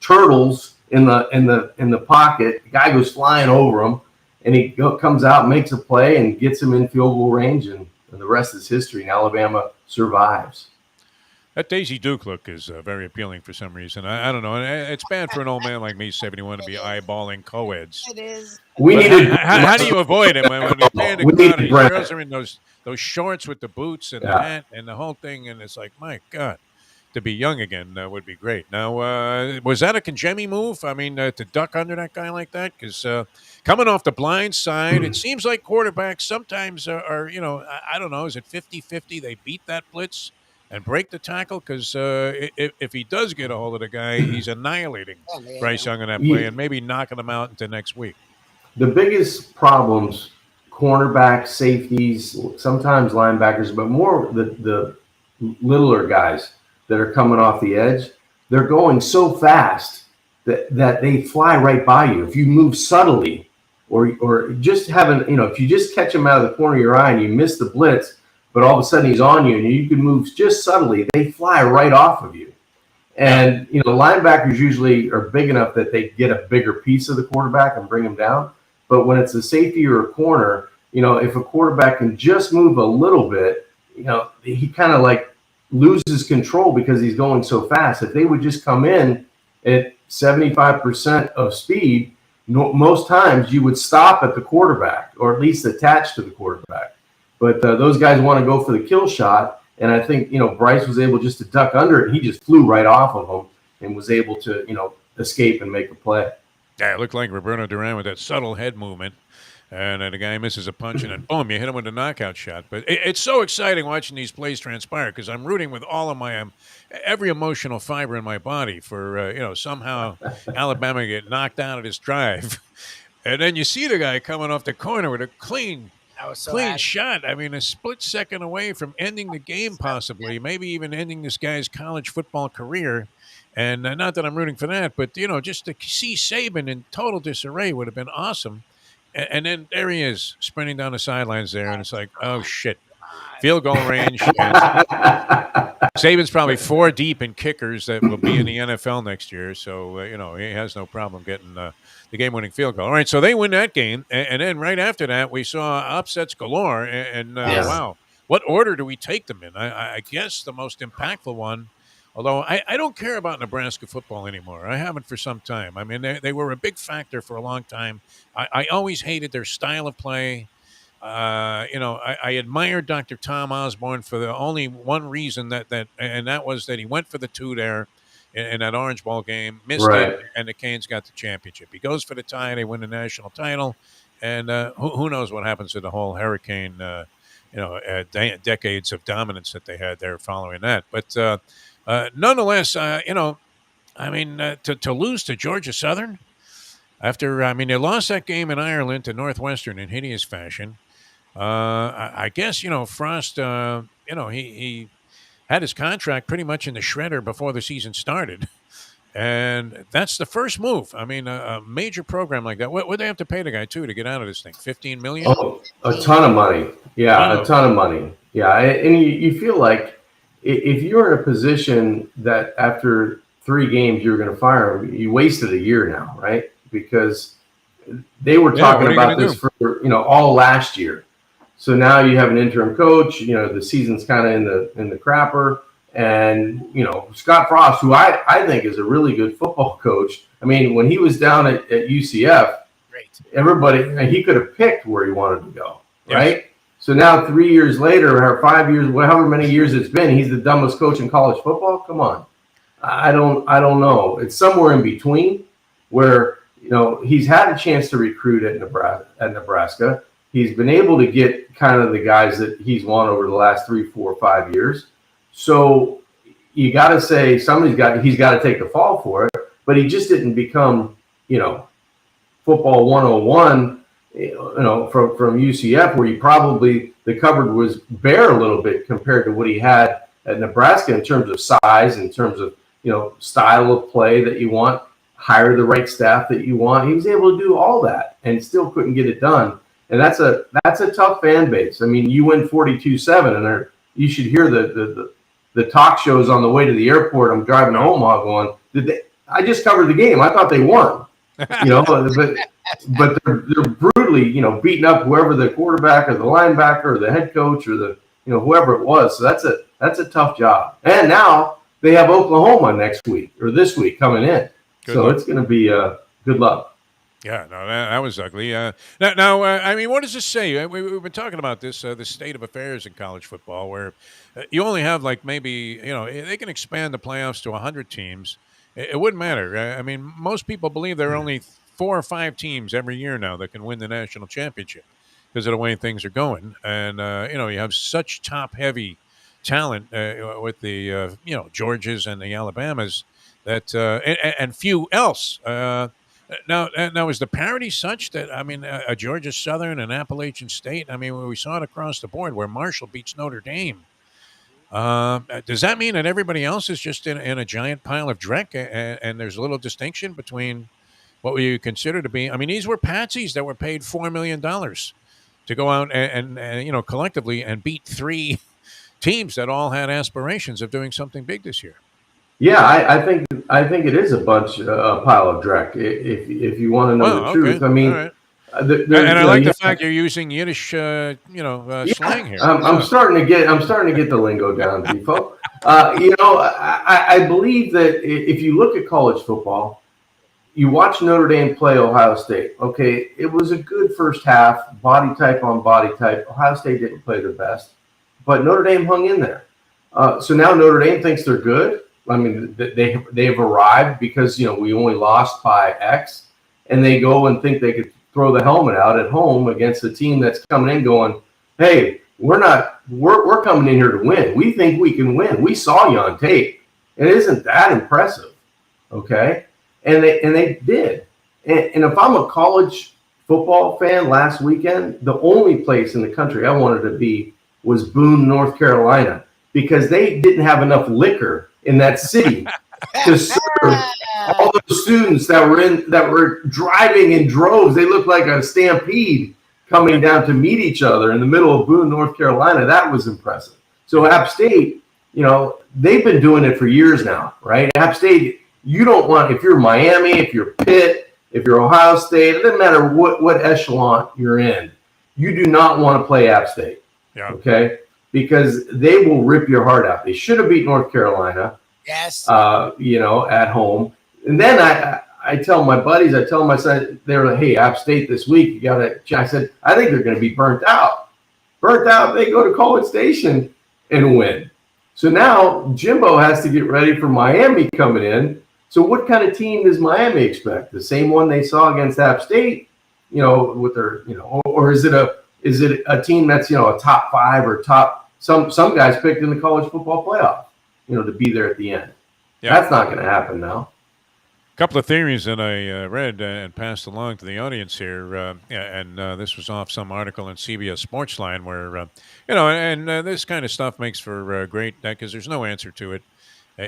turtles in the pocket. The guy goes flying over him, and he comes out, makes a play, and gets him in field goal range, and the rest is history. And Alabama survives. That Daisy Duke look is very appealing for some reason. I don't know. It's bad for an old man like me, 71, to be eyeballing co-eds. It is. How do you avoid it when you're paying the crowd and girls are in those shorts with the boots and the hat and the whole thing? And it's like, my God, to be young again would be great. Now, was that a Congemi move? I mean, to duck under that guy like that? Because coming off the blind side, it seems like quarterbacks sometimes are I don't know, is it 50-50? They beat that blitz and break the tackle, because if he does get a hold of the guy, he's annihilating Bryce Young on that play and maybe knocking him out into next week. The biggest problems, cornerbacks, safeties, sometimes linebackers, but more the littler guys that are coming off the edge, they're going so fast that they fly right by you. If you move subtly or just if you just catch them out of the corner of your eye and you miss the blitz, but all of a sudden he's on you and you can move just subtly, they fly right off of you. And, linebackers usually are big enough that they get a bigger piece of the quarterback and bring him down. But when it's a safety or a corner, if a quarterback can just move a little bit, he kind of like loses control because he's going so fast. If they would just come in at 75% of speed, most times you would stop at the quarterback or at least attached to the quarterback. But those guys want to go for the kill shot. And I think, Bryce was able just to duck under it. He just flew right off of him and was able to, escape and make a play. Yeah, it looked like Roberto Duran with that subtle head movement. And the guy misses a punch, and then boom, you hit him with a knockout shot. But it's so exciting watching these plays transpire because I'm rooting with all of my every emotional fiber in my body for somehow Alabama get knocked out of this drive, and then you see the guy coming off the corner with a clean shot. I mean, a split second away from ending the game, possibly, maybe even ending this guy's college football career. And not that I'm rooting for that, but just to see Saban in total disarray would have been awesome. And then there he is, sprinting down the sidelines there, and it's like, oh, shit. Field goal range. Saban's probably 4 deep in kickers that will be in the NFL next year, so, he has no problem getting the game-winning field goal. All right, so they win that game, and then right after that, we saw upsets galore, and wow, what order do we take them in? I guess the most impactful one, although I don't care about Nebraska football anymore. I haven't for some time. I mean, they were a big factor for a long time. I always hated their style of play. I admired Dr. Tom Osborne for the only one reason and that was that he went for the 2 there in that Orange Bowl game, missed it, and the Canes got the championship. He goes for the tie, they win the national title, and who knows what happens to the whole Hurricane, decades of dominance that they had there following that. But nonetheless, to lose to Georgia Southern after, they lost that game in Ireland to Northwestern in hideous fashion. I guess, Frost, he had his contract pretty much in the shredder before the season started. And that's the first move. I mean, a major program like that. What would they have to pay the guy, too, to get out of this thing? $15 million? Oh, a ton of money. Yeah, a ton of money. Yeah, and you feel like if you're in a position that after 3 games you're going to fire him, you wasted a year now, right? Because they were talking about this for all last year. So now you have an interim coach. The season's kind of in the crapper, and Scott Frost, who I think is a really good football coach. I mean, when he was down at UCF, everybody he could have picked where he wanted to go, right? Yes. So now 3 years later, or 5 years, however many years it's been, he's the dumbest coach in college football. Come on, I don't know. It's somewhere in between where. He's had a chance to recruit at Nebraska. He's been able to get kind of the guys that he's won over the last 3, 4, 5 years. So you got to say he's got to take the fall for it. But he just didn't become, football 101, from UCF, where the cupboard was bare a little bit compared to what he had at Nebraska in terms of size, in terms of style of play that you want. Hire the right staff that you want. He was able to do all that and still couldn't get it done. And that's a tough fan base. I mean, you win 42-7, and you should hear the talk shows on the way to the airport. I'm driving to Omaha going, I just covered the game. I thought they won. But they're brutally, beating up whoever the quarterback or the linebacker or the head coach or the whoever it was. So that's a tough job. And now they have Oklahoma next week or this week coming in. Good luck. It's going to be good luck. Yeah, no, that was ugly. Now, what does this say? We've been talking about this, the state of affairs in college football, where you only have maybe, they can expand the playoffs to 100 teams. It wouldn't matter. Most people believe there are only 4 or 5 teams every year now that can win the national championship because of the way things are going. And, you have such top-heavy talent with the, Georgias and the Alabamas. That and few else. Now is the parity such that a Georgia Southern and Appalachian State? We saw it across the board where Marshall beats Notre Dame. Does that mean that everybody else is just in a giant pile of dreck, and there's a little distinction between what we consider to be? These were patsies that were paid $4 million to go out and collectively and beat 3 teams that all had aspirations of doing something big this year. Yeah, I think it is a pile of dreck. If you want to know the truth, right. I like the fact you're using Yiddish, slang here. I'm starting to get the lingo down, Defo. I believe that if you look at college football, you watch Notre Dame play Ohio State. Okay, it was a good first half, body type on body type. Ohio State didn't play the best, but Notre Dame hung in there. So now Notre Dame thinks they're good. I mean, they've arrived because, we only lost by X, and they go and think they could throw the helmet out at home against a team that's coming in going, hey, we're coming in here to win. We think we can win. We saw you on tape. It isn't that impressive, okay? And they did. And if I'm a college football fan last weekend, the only place in the country I wanted to be was Boone, North Carolina, because they didn't have enough liquor in that city to serve all those students that were driving in droves. They looked like a stampede coming down to meet each other in the middle of Boone, North Carolina. That was impressive. So App State, they've been doing it for years now, right? App State, you don't want, if you're Miami, if you're Pitt, if you're Ohio State, it doesn't matter what echelon you're in, you do not want to play App State, okay? Because they will rip your heart out. They should have beat North Carolina, yes, at home. And then I tell my buddies, I tell my son, they're like, hey, App State this week, you got to, I said, I think they're going to be burnt out. Burnt out, they go to College Station and win. So now Jimbo has to get ready for Miami coming in. So what kind of team does Miami expect? The same one they saw against App State, with their, or is it a team that's, a top 5 or top, some guys picked in the college football playoff, to be there at the end. Yeah. That's not going to happen now. A couple of theories that I read and passed along to the audience here, and this was off some article in CBS Sportsline where, this kind of stuff makes for great, because there's no answer to it.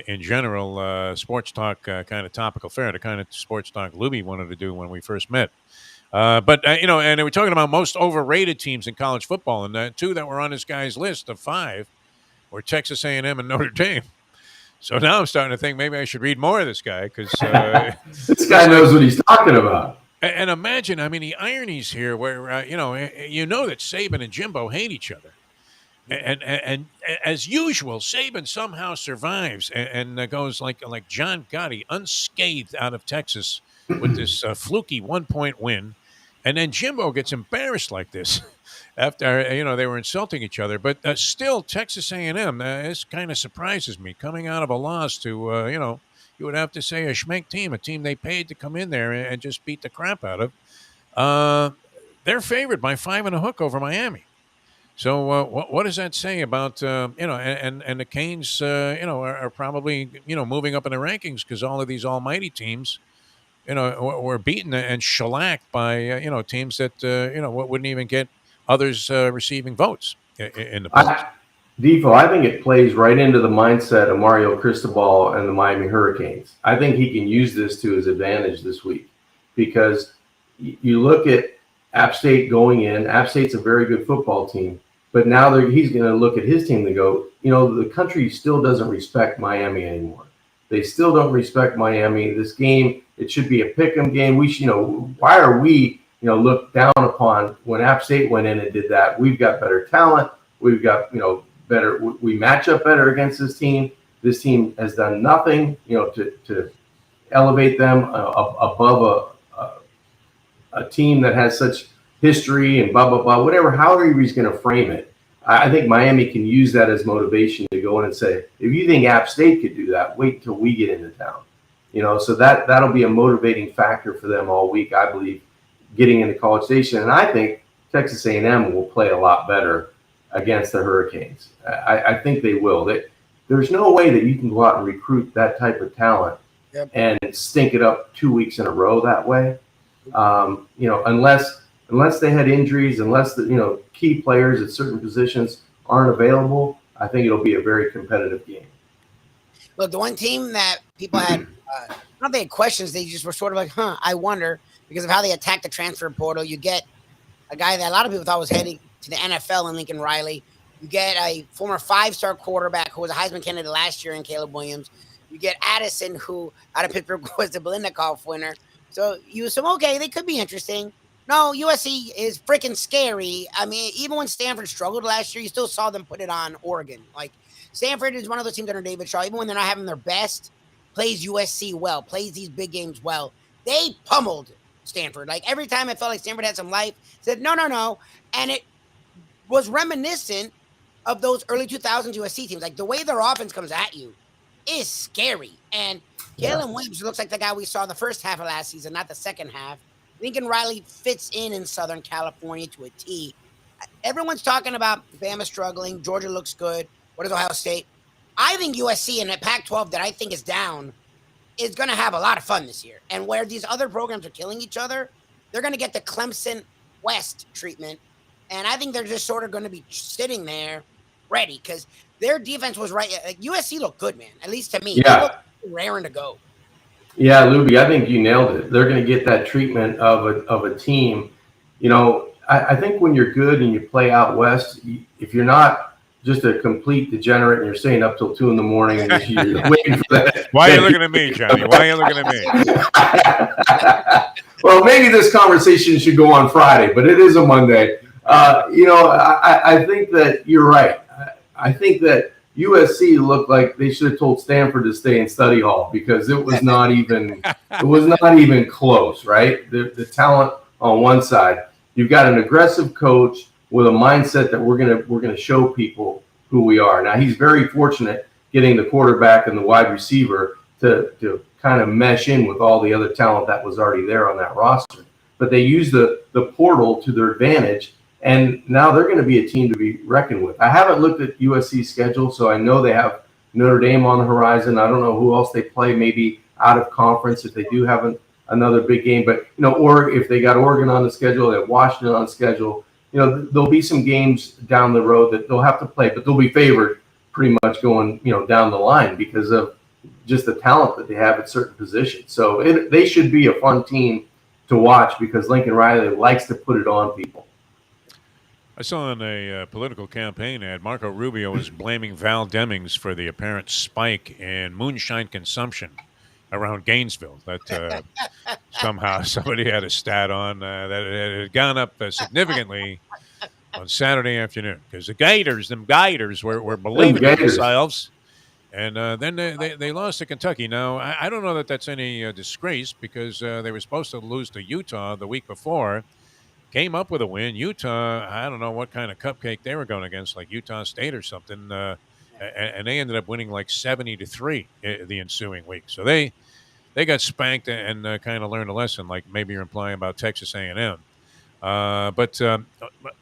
In general, sports talk kind of topical fare, the kind of sports talk Lubie wanted to do when we first met. But and we're talking about most overrated teams in college football, and 2 that were on this guy's list of 5 were Texas A&M and Notre Dame. So now I'm starting to think maybe I should read more of this guy because this guy knows what he's talking about. And imagine, the ironies here where, that Saban and Jimbo hate each other. And as usual, Saban somehow survives and goes like John Gotti, unscathed out of Texas with this fluky 1-point win. And then Jimbo gets embarrassed like this after, they were insulting each other. But still, Texas A&M, this kind of surprises me. Coming out of a loss to, you would have to say a schmeck team, a team they paid to come in there and just beat the crap out of. They're favored by 5 and a hook over Miami. So what does that say about, and the Canes, are probably, moving up in the rankings because all of these almighty teams, were beaten and shellacked by, teams that, wouldn't even get others receiving votes in the polls. Defo, I think it plays right into the mindset of Mario Cristobal and the Miami Hurricanes. I think he can use this to his advantage this week because you look at App State going in. App State's a very good football team, but now he's going to look at his team and go, the country still doesn't respect Miami anymore. They still don't respect Miami. This game, it should be a pick'em game. We should, why are we, looked down upon when App State went in and did that? We've got better talent. We've got, better. We match up better against this team. This team has done nothing, to elevate them above a team that has such history and blah, blah, blah, whatever, however he's going to frame it. I think Miami can use that as motivation to go in and say, if you think App State could do that, wait until we get into town. So that'll be a motivating factor for them all week, I believe, getting into College Station. And I think Texas A&M will play a lot better against the Hurricanes. I think they will. There's no way that you can go out and recruit that type of talent and stink it up 2 weeks in a row that way. Unless they had injuries, unless the key players at certain positions aren't available, I think it'll be a very competitive game. Look, the one team that people had, not they had questions, they just were sort of like, I wonder, because of how they attacked the transfer portal. You get a guy that a lot of people thought was heading to the NFL in Lincoln Riley. You get a former 5-star quarterback who was a Heisman candidate last year in Caleb Williams. You get Addison, who out of Pittsburgh was the Biletnikoff winner. So you assume, okay, they could be interesting. No, USC is freaking scary. Even when Stanford struggled last year, you still saw them put it on Oregon. Stanford is one of those teams under David Shaw, even when they're not having their best, plays USC well, plays these big games well. They pummeled Stanford. Like every time it felt like Stanford had some life, said no. And it was reminiscent of those early 2000s USC teams. Like the way their offense comes at you is scary. And Kalen Williams looks like the guy we saw in the first half of last season, not the second half. Lincoln Riley fits in Southern California to a T. Everyone's talking about Bama struggling. Georgia looks good. What is Ohio State? I think USC in the Pac-12 that I think is down is going to have a lot of fun this year. And where these other programs are killing each other, they're going to get the Clemson West treatment. And I think they're just sort of going to be sitting there ready because their defense was right. Like USC looked good, man, at least to me. Yeah. They looked raring to go. Yeah, Lubie, I think you nailed it. They're going to get that treatment of a team. You know, I think when you're good and you play out west, if you're not just a complete degenerate and you're staying up till 2 a.m. and you're waiting for that. Why are you looking at me, Johnny? Why are you looking at me? Well, maybe this conversation should go on Friday, but it is a Monday. I think that you're right. I think that USC looked like they should have told Stanford to stay in study hall because it was not even close, right? The talent on one side, you've got an aggressive coach with a mindset that we're gonna show people who we are. Now he's very fortunate getting the quarterback and the wide receiver to kind of mesh in with all the other talent that was already there on that roster. But they use the portal to their advantage, and now they're going to be a team to be reckoned with. I haven't looked at USC's schedule, so I know they have Notre Dame on the horizon. I don't know who else they play, maybe out of conference if they do have another big game. But, or if they got Oregon on the schedule, they have Washington on the schedule. There'll be some games down the road that they'll have to play, but they'll be favored pretty much going, down the line because of just the talent that they have at certain positions. So they should be a fun team to watch because Lincoln Riley likes to put it on people. I saw in a political campaign ad, Marco Rubio was blaming Val Demings for the apparent spike in moonshine consumption around Gainesville. That somehow somebody had a stat on that it had gone up significantly on Saturday afternoon because the Gators were believing in themselves. And then they lost to Kentucky. Now, I don't know that that's any disgrace because they were supposed to lose to Utah the week before. Came up with a win. Utah, I don't know what kind of cupcake they were going against, like Utah State or something. And they ended up winning like 70-3 the ensuing week. So they got spanked and kind of learned a lesson, like maybe you're implying about Texas A&M. But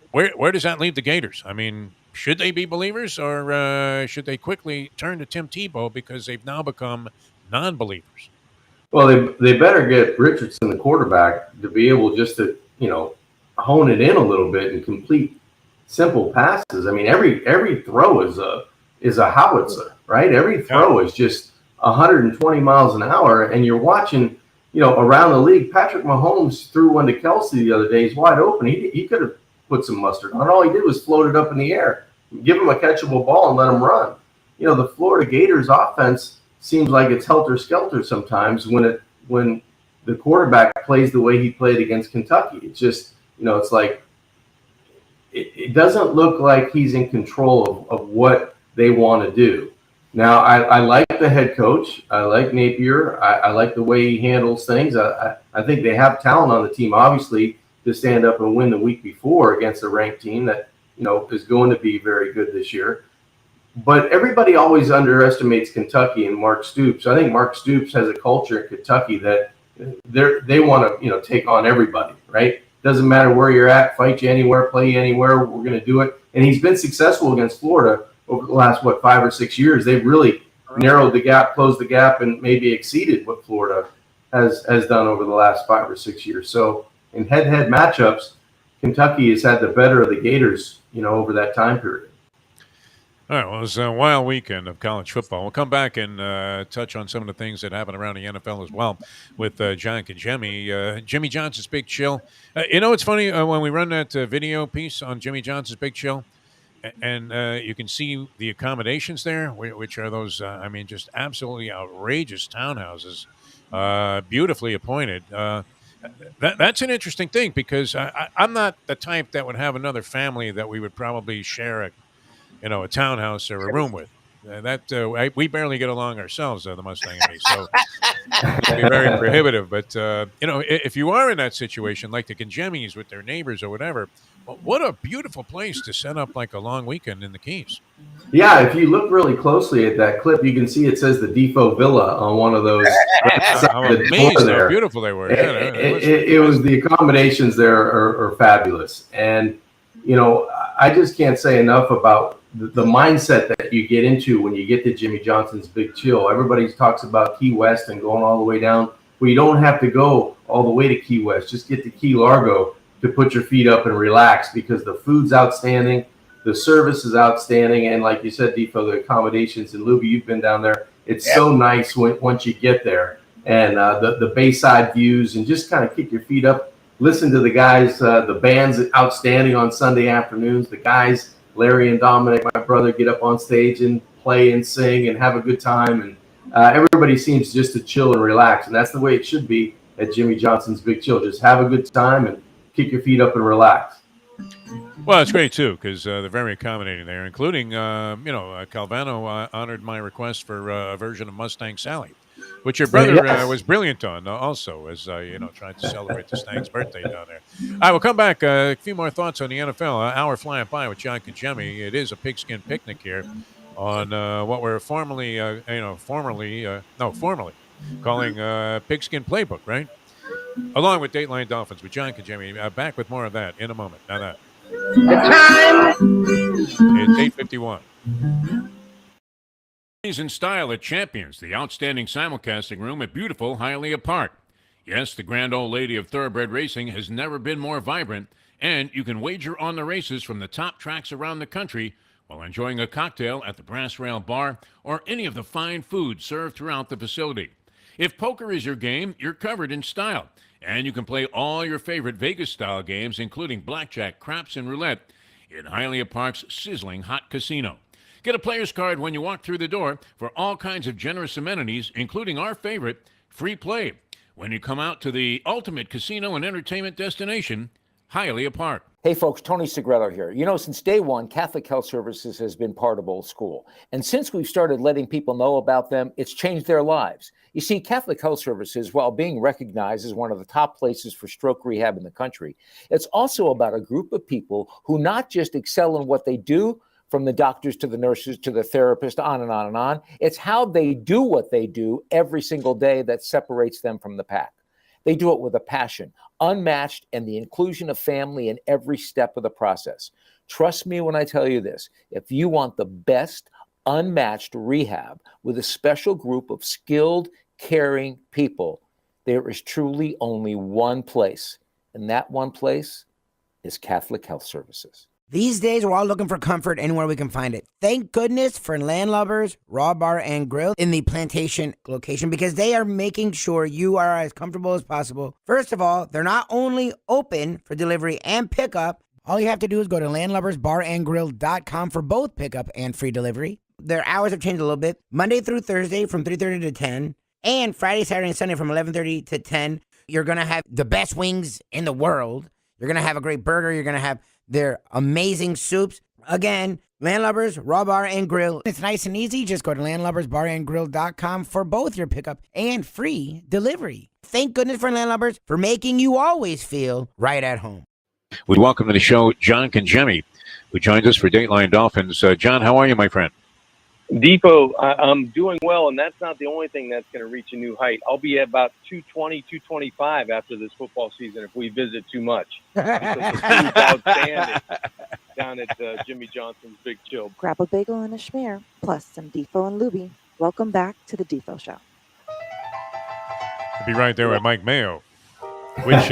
where does that leave the Gators? I mean, should they be believers or should they quickly turn to Tim Tebow because they've now become non-believers? Well, they better get Richardson, the quarterback, to be able just to, hone it in a little bit and complete simple passes. I mean, every throw is a howitzer, right? Every throw is just 120 miles an hour, and you're watching, around the league. Patrick Mahomes threw one to Kelsey the other day. He's wide open. He could have put some mustard on. All he did was float it up in the air, give him a catchable ball, and let him run. The Florida Gators offense seems like it's helter-skelter sometimes when the quarterback plays the way he played against Kentucky. It's just, it's like it doesn't look like he's in control of what they want to do. Now, I like the head coach. I like Napier. I like the way he handles things. I think they have talent on the team, obviously, to stand up and win the week before against a ranked team that, is going to be very good this year. But everybody always underestimates Kentucky and Mark Stoops. I think Mark Stoops has a culture in Kentucky that they want to, take on everybody, right? Doesn't matter where you're at, fight you anywhere, play you anywhere. We're going to do it. And he's been successful against Florida over the last, 5 or 6 years. They've really narrowed the gap, closed the gap, and maybe exceeded what Florida has done over the last 5 or 6 years. So in head-to-head matchups, Kentucky has had the better of the Gators, over that time period. All right, well, it was a wild weekend of college football. We'll come back and touch on some of the things that happen around the NFL as well with John Congemi. Jimmy Johnson's Big Chill. It's funny when we run that video piece on Jimmy Johnson's Big Chill, and you can see the accommodations there, which are those, just absolutely outrageous townhouses, beautifully appointed. That's an interesting thing because I'm not the type that would have another family that we would probably share a townhouse or a room with. We barely get along ourselves, the Mustang and me. So it'd be very prohibitive. But if you are in that situation, like the Congemis with their neighbors or whatever, what a beautiful place to set up like a long weekend in the Keys. Yeah, if you look really closely at that clip, you can see it says the Defo Villa on one of those. I'm amazed how beautiful they were. It was the accommodations there are fabulous. And, I just can't say enough about the mindset that you get into when you get to Jimmy Johnson's Big Chill. Everybody talks about Key West and going all the way down. Well, you don't have to go all the way to Key West. Just get to Key Largo to put your feet up and relax, because the food's outstanding. The service is outstanding, and like you said, Defo, the accommodations. And Lubie, you've been down there. It's so nice once you get there, and the Bayside views, and just kind of kick your feet up, listen to the guys. The band's outstanding on Sunday afternoons. The guys, Larry and Dominic, my brother, get up on stage and play and sing and have a good time, and everybody seems just to chill and relax, and that's the way it should be at Jimmy Johnson's Big Chill. Just have a good time and kick your feet up and relax. Well, it's great, too, because they're very accommodating there, including, Calvano honored my request for a version of Mustang Sally, which your brother was brilliant on also, as, trying to celebrate the Stang's birthday down there. All right, we'll come back. A few more thoughts on the NFL. An hour flying by with John Congemi. It is a pigskin picnic here on what we're formally calling Pigskin Playbook, right? Along with Dateline Dolphins with John Congemi. Back with more of that in a moment. Now that. The time it's 8:51. In style at Champions, the outstanding simulcasting room at beautiful Hialeah Park. Yes, the grand old lady of thoroughbred racing has never been more vibrant, and you can wager on the races from the top tracks around the country while enjoying a cocktail at the Brass Rail Bar or any of the fine food served throughout the facility. If poker is your game, you're covered in style. And you can play all your favorite Vegas-style games, including blackjack, craps, and roulette, in Hialeah Park's sizzling hot casino. Get a player's card when you walk through the door for all kinds of generous amenities, including our favorite, free play, when you come out to the ultimate casino and entertainment destination, Hialeah Park. Hey folks, Tony Segreto here. Since day one, Catholic Health Services has been part of Old School. And since we've started letting people know about them, it's changed their lives. You see, Catholic Health Services, while being recognized as one of the top places for stroke rehab in the country, it's also about a group of people who not just excel in what they do, from the doctors to the nurses to the therapists, on and on and on. It's how they do what they do every single day that separates them from the pack. They do it with a passion, unmatched, and the inclusion of family in every step of the process. Trust me when I tell you this. If you want the best, unmatched rehab with a special group of skilled, caring people, there is truly only one place, and that one place is Catholic Health Services. These days, we're all looking for comfort anywhere we can find it. Thank goodness for Landlubbers Raw Bar and Grill in the Plantation location, because they are making sure you are as comfortable as possible. First of all, they're not only open for delivery and pickup. All you have to do is go to landlubbersbarandgrill.com for both pickup and free delivery. Their hours have changed a little bit. Monday through Thursday from 3:30 to 10, and Friday, Saturday, and Sunday from 11:30 to 10. You're going to have the best wings in the world. You're going to have a great burger. You're going to have their amazing soups. Again, Landlubbers, Raw Bar and Grill. It's nice and easy. Just go to landlubbersbarandgrill.com for both your pickup and free delivery. Thank goodness for Landlubbers for making you always feel right at home. We welcome to the show John Congemi, who joins us for Dateline Dolphins. John, how are you, my friend? Defo, I'm doing well, and that's not the only thing that's going to reach a new height. I'll be at about 220, 225 after this football season if we visit too much. Because the food's outstanding down at Jimmy Johnson's Big Chill. Grab a bagel and a schmear, plus some Defo and Lubie. Welcome back to the Defo Show. I'll be right there with Mike Mayo, which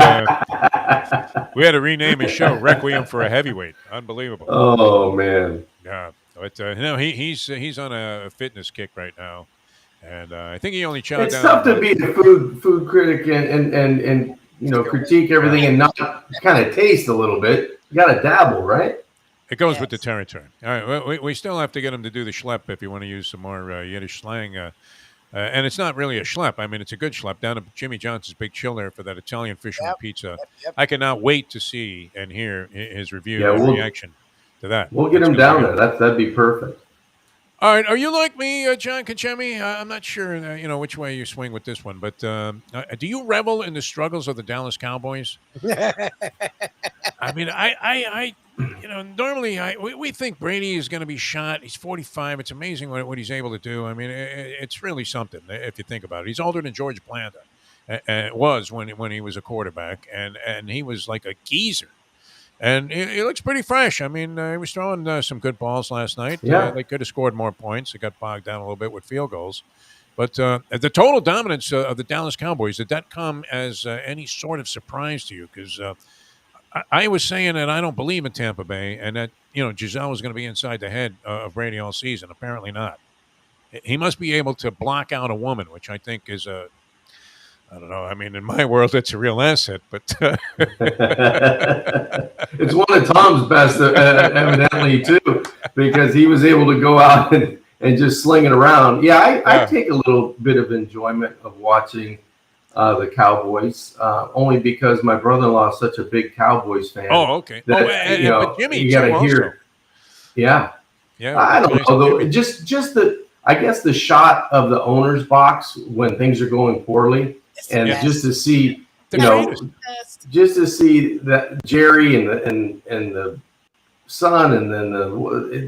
we had to rename his show Requiem for a Heavyweight. Unbelievable. Oh, man. Yeah. But he's on a fitness kick right now, and I think he only chowed down. It's tough to be a food critic and critique everything and not kind of taste a little bit. You got to dabble, right? It goes with the territory. All right, well, we still have to get him to do the schlep if you want to use some more Yiddish slang. And it's not really a schlep. I mean, it's a good schlep down at Jimmy Johnson's Big Chill there for that Italian fisherman pizza. Yep. I cannot wait to see and hear his review and reaction to that. We'll get him down there. That'd be perfect. All right, are you like me, John Congemi? I'm not sure, which way you swing with this one, but do you revel in the struggles of the Dallas Cowboys? I mean, normally we think Brady is going to be shot. He's 45. It's amazing what he's able to do. I mean, it's really something if you think about it. He's older than George Blanda. Was when he was a quarterback, and he was like a geezer. And he looks pretty fresh. I mean, he was throwing some good balls last night. Yeah. They could have scored more points. It got bogged down a little bit with field goals. But the total dominance of the Dallas Cowboys, did that come as any sort of surprise to you? Because I was saying that I don't believe in Tampa Bay and that, Giselle was going to be inside the head of Brady all season. Apparently not. He must be able to block out a woman, which I think is I don't know. I mean, in my world, it's a real asset, but it's one of Tom's best, evidently, too, because he was able to go out and just sling it around. Yeah, I take a little bit of enjoyment of watching the Cowboys, only because my brother-in-law is such a big Cowboys fan. Oh, okay. That, but Jimmy, you got to hear. Yeah. I don't know, though. Just I guess the shot of the owner's box when things are going poorly. And just to see, just to see that Jerry and the son, and then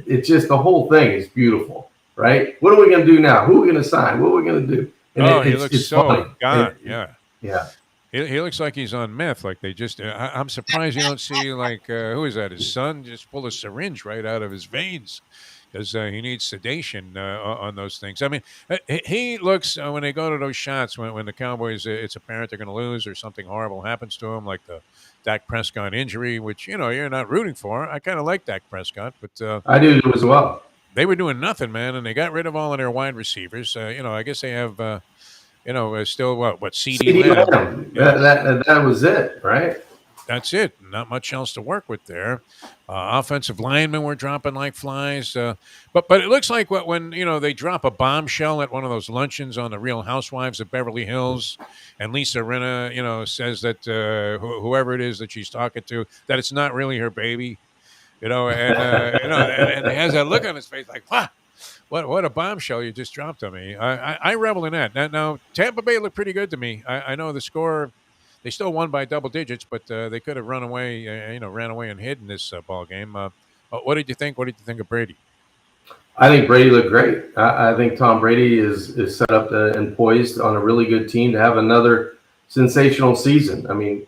it's just the whole thing is beautiful, right? What are we going to do now? Who are we going to sign? What are we going to do? And he looks so funny. God, yeah. He looks like he's on meth. Like they just, I'm surprised you don't see like who is that? His son just pull a syringe right out of his veins. Because he needs sedation on those things. I mean, he looks, when they go to those shots, when the Cowboys, it's apparent they're going to lose or something horrible happens to them, like the Dak Prescott injury, which, you're not rooting for. I kind of like Dak Prescott, but I do as well. They were doing nothing, man, and they got rid of all of their wide receivers. I guess they have, still what CD Lamb. That was it, right? That's it. Not much else to work with there. Offensive linemen were dropping like flies. But it looks like when they drop a bombshell at one of those luncheons on the Real Housewives of Beverly Hills, and Lisa Rinna, says that whoever it is that she's talking to, that it's not really her baby, and he has that look on his face like, what a bombshell you just dropped on me. I revel in that. Now Tampa Bay looked pretty good to me. I know the score. They still won by double digits, but they could have ran away and hid in this ball game. What did you think? What did you think of Brady? I think Brady looked great. I think Tom Brady is set up and poised on a really good team to have another sensational season. I mean,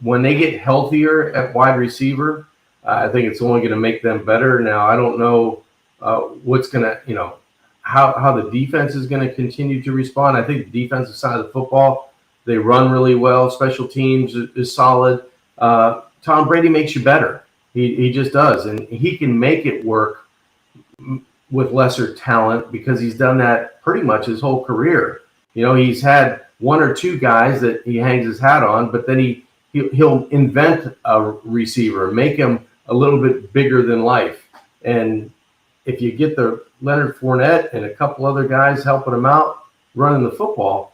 when they get healthier at wide receiver, I think it's only going to make them better. Now, I don't know what's going to, how the defense is going to continue to respond. I think the defensive side of the football, they run really well. Special teams is solid. Tom Brady makes you better. He just does. And he can make it work with lesser talent because he's done that pretty much his whole career. He's had one or two guys that he hangs his hat on, but then he'll invent a receiver, make him a little bit bigger than life. And if you get the Leonard Fournette and a couple other guys helping him out running the football,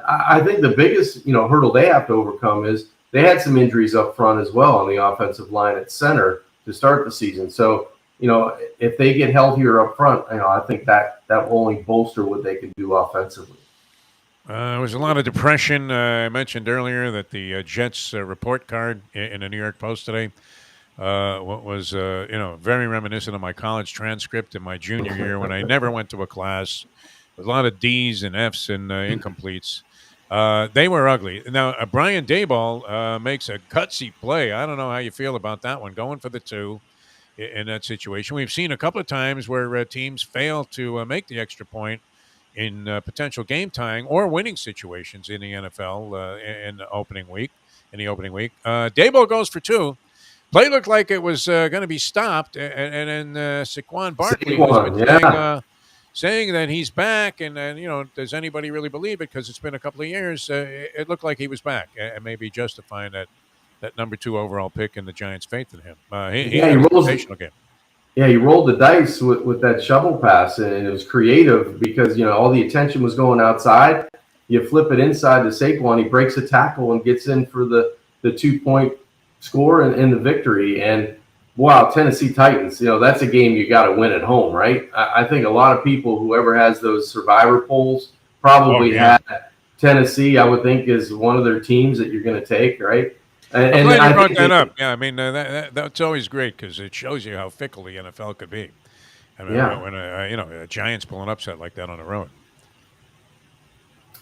I think the biggest, hurdle they have to overcome is they had some injuries up front as well on the offensive line at center to start the season. So, if they get healthier up front, I think that will only bolster what they can do offensively. There was a lot of depression. I mentioned earlier that the Jets report card in the New York Post today was, very reminiscent of my college transcript in my junior year when I never went to a class. A lot of D's and F's and incompletes. They were ugly. Now, Brian Daboll makes a gutsy play. I don't know how you feel about that one, going for the two in that situation. We've seen a couple of times where teams fail to make the extra point in potential game tying or winning situations in the NFL in the opening week. Daboll goes for two. Play looked like it was going to be stopped, and then Saquon Barkley was saying that he's back, and does anybody really believe it? Because it's been a couple of years. It looked like he was back, and maybe justifying that number 2 overall pick and the Giants' faith in him. He had a sensational game. Yeah, he rolled the dice with that shovel pass, and it was creative because all the attention was going outside. You flip it inside to Saquon, he breaks a tackle and gets in for the 2-point score and the victory. And wow, Tennessee Titans, that's a game you got to win at home, right? I think a lot of people, whoever has those survivor polls, probably had Tennessee, I would think, is one of their teams that you're going to take, right? I'm glad you brought that up. Yeah, I mean, that's always great because it shows you how fickle the NFL could be. I mean, when a Giants pull an upset like that on the road.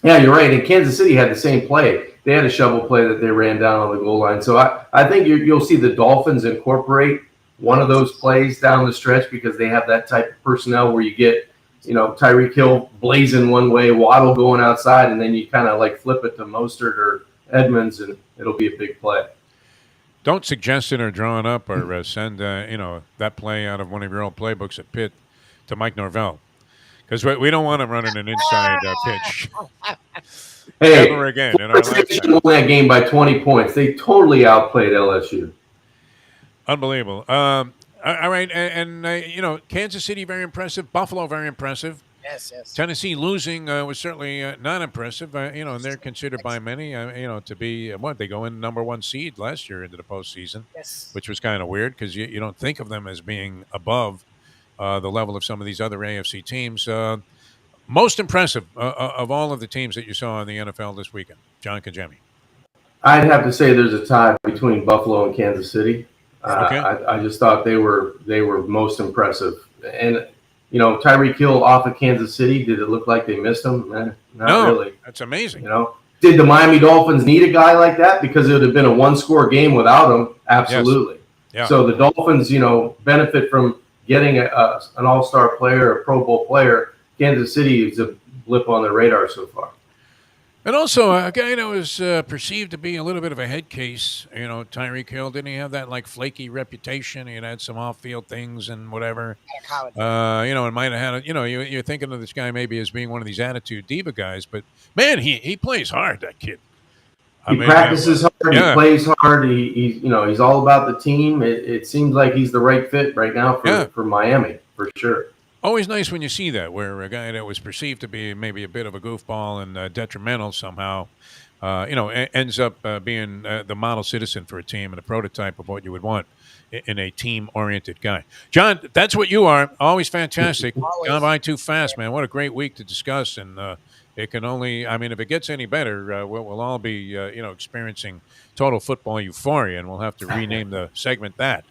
Yeah, you're right. And Kansas City had the same play. They had a shovel play that they ran down on the goal line. So I think you'll see the Dolphins incorporate one of those plays down the stretch because they have that type of personnel where you get, Tyreek Hill blazing one way, Waddle going outside, and then you kind of like flip it to Mostert or Edmonds, and it'll be a big play. Don't suggest it or draw it up or send, that play out of one of your old playbooks at Pitt to Mike Norvell. Because we don't want him running an inside pitch. Hey, ever again in our lifetime. Won that game by 20 points. They totally outplayed LSU. Unbelievable. All right, and Kansas City very impressive. Buffalo very impressive. Yes. Tennessee losing was certainly not impressive. And they're considered by many, to be they go in number 1 seed last year into the postseason, which was kind of weird because you don't think of them as being above the level of some of these other AFC teams. Most impressive of all of the teams that you saw in the NFL this weekend, John Congemi. I'd have to say there's a tie between Buffalo and Kansas City. Okay. I just thought they were most impressive. And, Tyreek Hill off of Kansas City, did it look like they missed him? Not really. That's amazing. Did the Miami Dolphins need a guy like that? Because it would have been a one-score game without him. Absolutely. Yes. Yeah. So the Dolphins, benefit from getting an all-star player, a Pro Bowl player. Kansas City is a blip on the radar so far. And also, a guy that was perceived to be a little bit of a head case, Tyreek Hill, didn't he have that, flaky reputation? He had some off-field things and whatever. And might have had, you're thinking of this guy maybe as being one of these attitude diva guys, but, man, he plays hard, that kid. He practices hard. Yeah. He plays hard. He's all about the team. It seems like he's the right fit right now for Miami, for sure. Always nice when you see that, where a guy that was perceived to be maybe a bit of a goofball and detrimental somehow, ends up being the model citizen for a team and a prototype of what you would want in a team-oriented guy. John, that's what you are. Always fantastic. Gone by too fast, man. What a great week to discuss. And it can only, if it gets any better, we'll all be, experiencing total football euphoria, and we'll have to rename the segment that.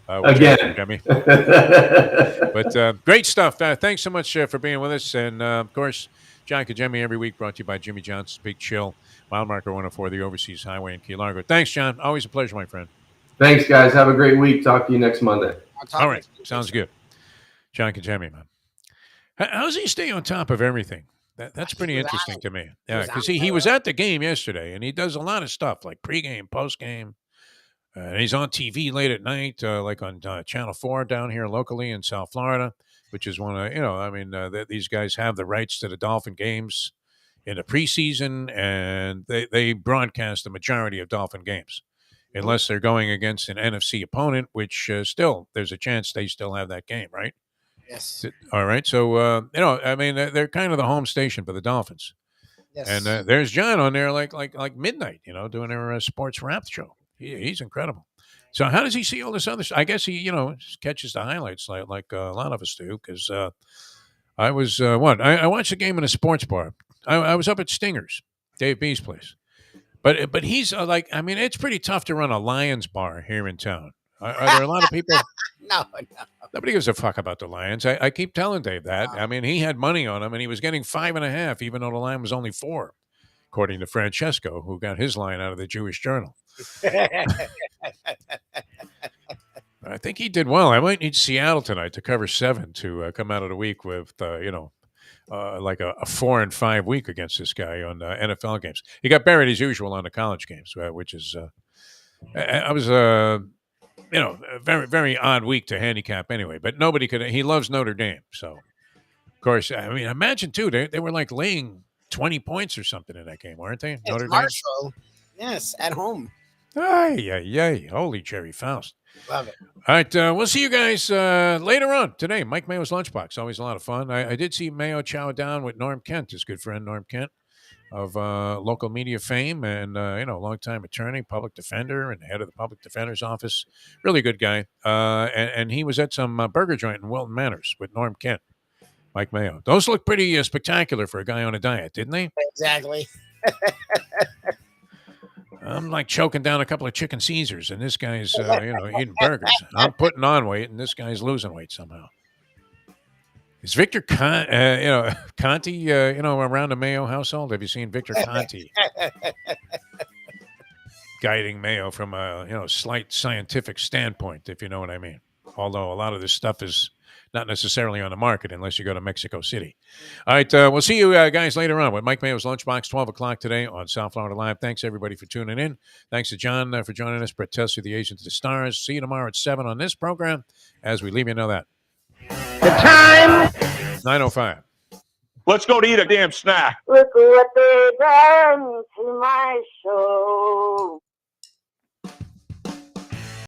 Again. But great stuff. Thanks so much for being with us. And, of course, John Congemi every week brought to you by Jimmy Johnson's Big Chill, mile marker 104, the Overseas Highway in Key Largo. Thanks, John. Always a pleasure, my friend. Thanks, guys. Have a great week. Talk to you next Monday. All right. Sounds good. John Congemi, man. How does he stay on top of everything? That's pretty interesting to me. Yeah, because he was at the game yesterday, and he does a lot of stuff like pregame, postgame. And he's on TV late at night, like on Channel 4 down here locally in South Florida, which is one of, these guys have the rights to the Dolphin games in the preseason, and they broadcast the majority of Dolphin games, unless they're going against an NFC opponent, which still, there's a chance they still have that game, right? Yes. All right. So, they're kind of the home station for the Dolphins. Yes. And there's John on there like midnight, doing their sports wrap show. He's incredible. So how does he see all this other stuff? I guess he, catches the highlights like a lot of us do. Because I was I watched the game in a sports bar. I was up at Stinger's, Dave B's place. But he's it's pretty tough to run a Lions bar here in town. Are there a lot of people? No. Nobody gives a fuck about the Lions. I keep telling Dave that. He had money on them, and he was getting 5.5, even though the line was only 4, according to Francesco, who got his line out of the Jewish Journal. I think he did well. I might need Seattle tonight to cover 7 to come out of the week with, like a 4 and 5 week against this guy on NFL games. He got buried as usual on the college games, which is, I was, a very, very odd week to handicap anyway. But nobody could. He loves Notre Dame, so of course. Imagine too. They were like laying 20 points or something in that game, weren't they? It's Notre Marshall. Dame. Yes, at home. Ay. Holy Jerry Faust. Love it. All right, we'll see you guys later on today. Mike Mayo's Lunchbox, always a lot of fun. I did see Mayo chow down with Norm Kent, his good friend Norm Kent, of local media fame, and longtime attorney, public defender, and head of the public defender's office. Really good guy. And he was at some burger joint in Wilton Manors with Norm Kent, Mike Mayo. Those look pretty spectacular for a guy on a diet, didn't they? Exactly. I'm like choking down a couple of chicken Caesars, and this guy's eating burgers. I'm putting on weight, and this guy's losing weight somehow. Is Victor Conti, around the Mayo household? Have you seen Victor Conti guiding Mayo from a slight scientific standpoint, if you know what I mean? Although a lot of this stuff is not necessarily on the market unless you go to Mexico City. All right, we'll see you guys later on with Mike Mayo's Lunchbox, 12 o'clock today on South Florida Live. Thanks, everybody, for tuning in. Thanks to John for joining us, Brett Tessler, the Agent of the Stars. See you tomorrow at 7 on this program as we leave you know that. The time. 9:05. Let's go to eat a damn snack. Look what they done to my soul.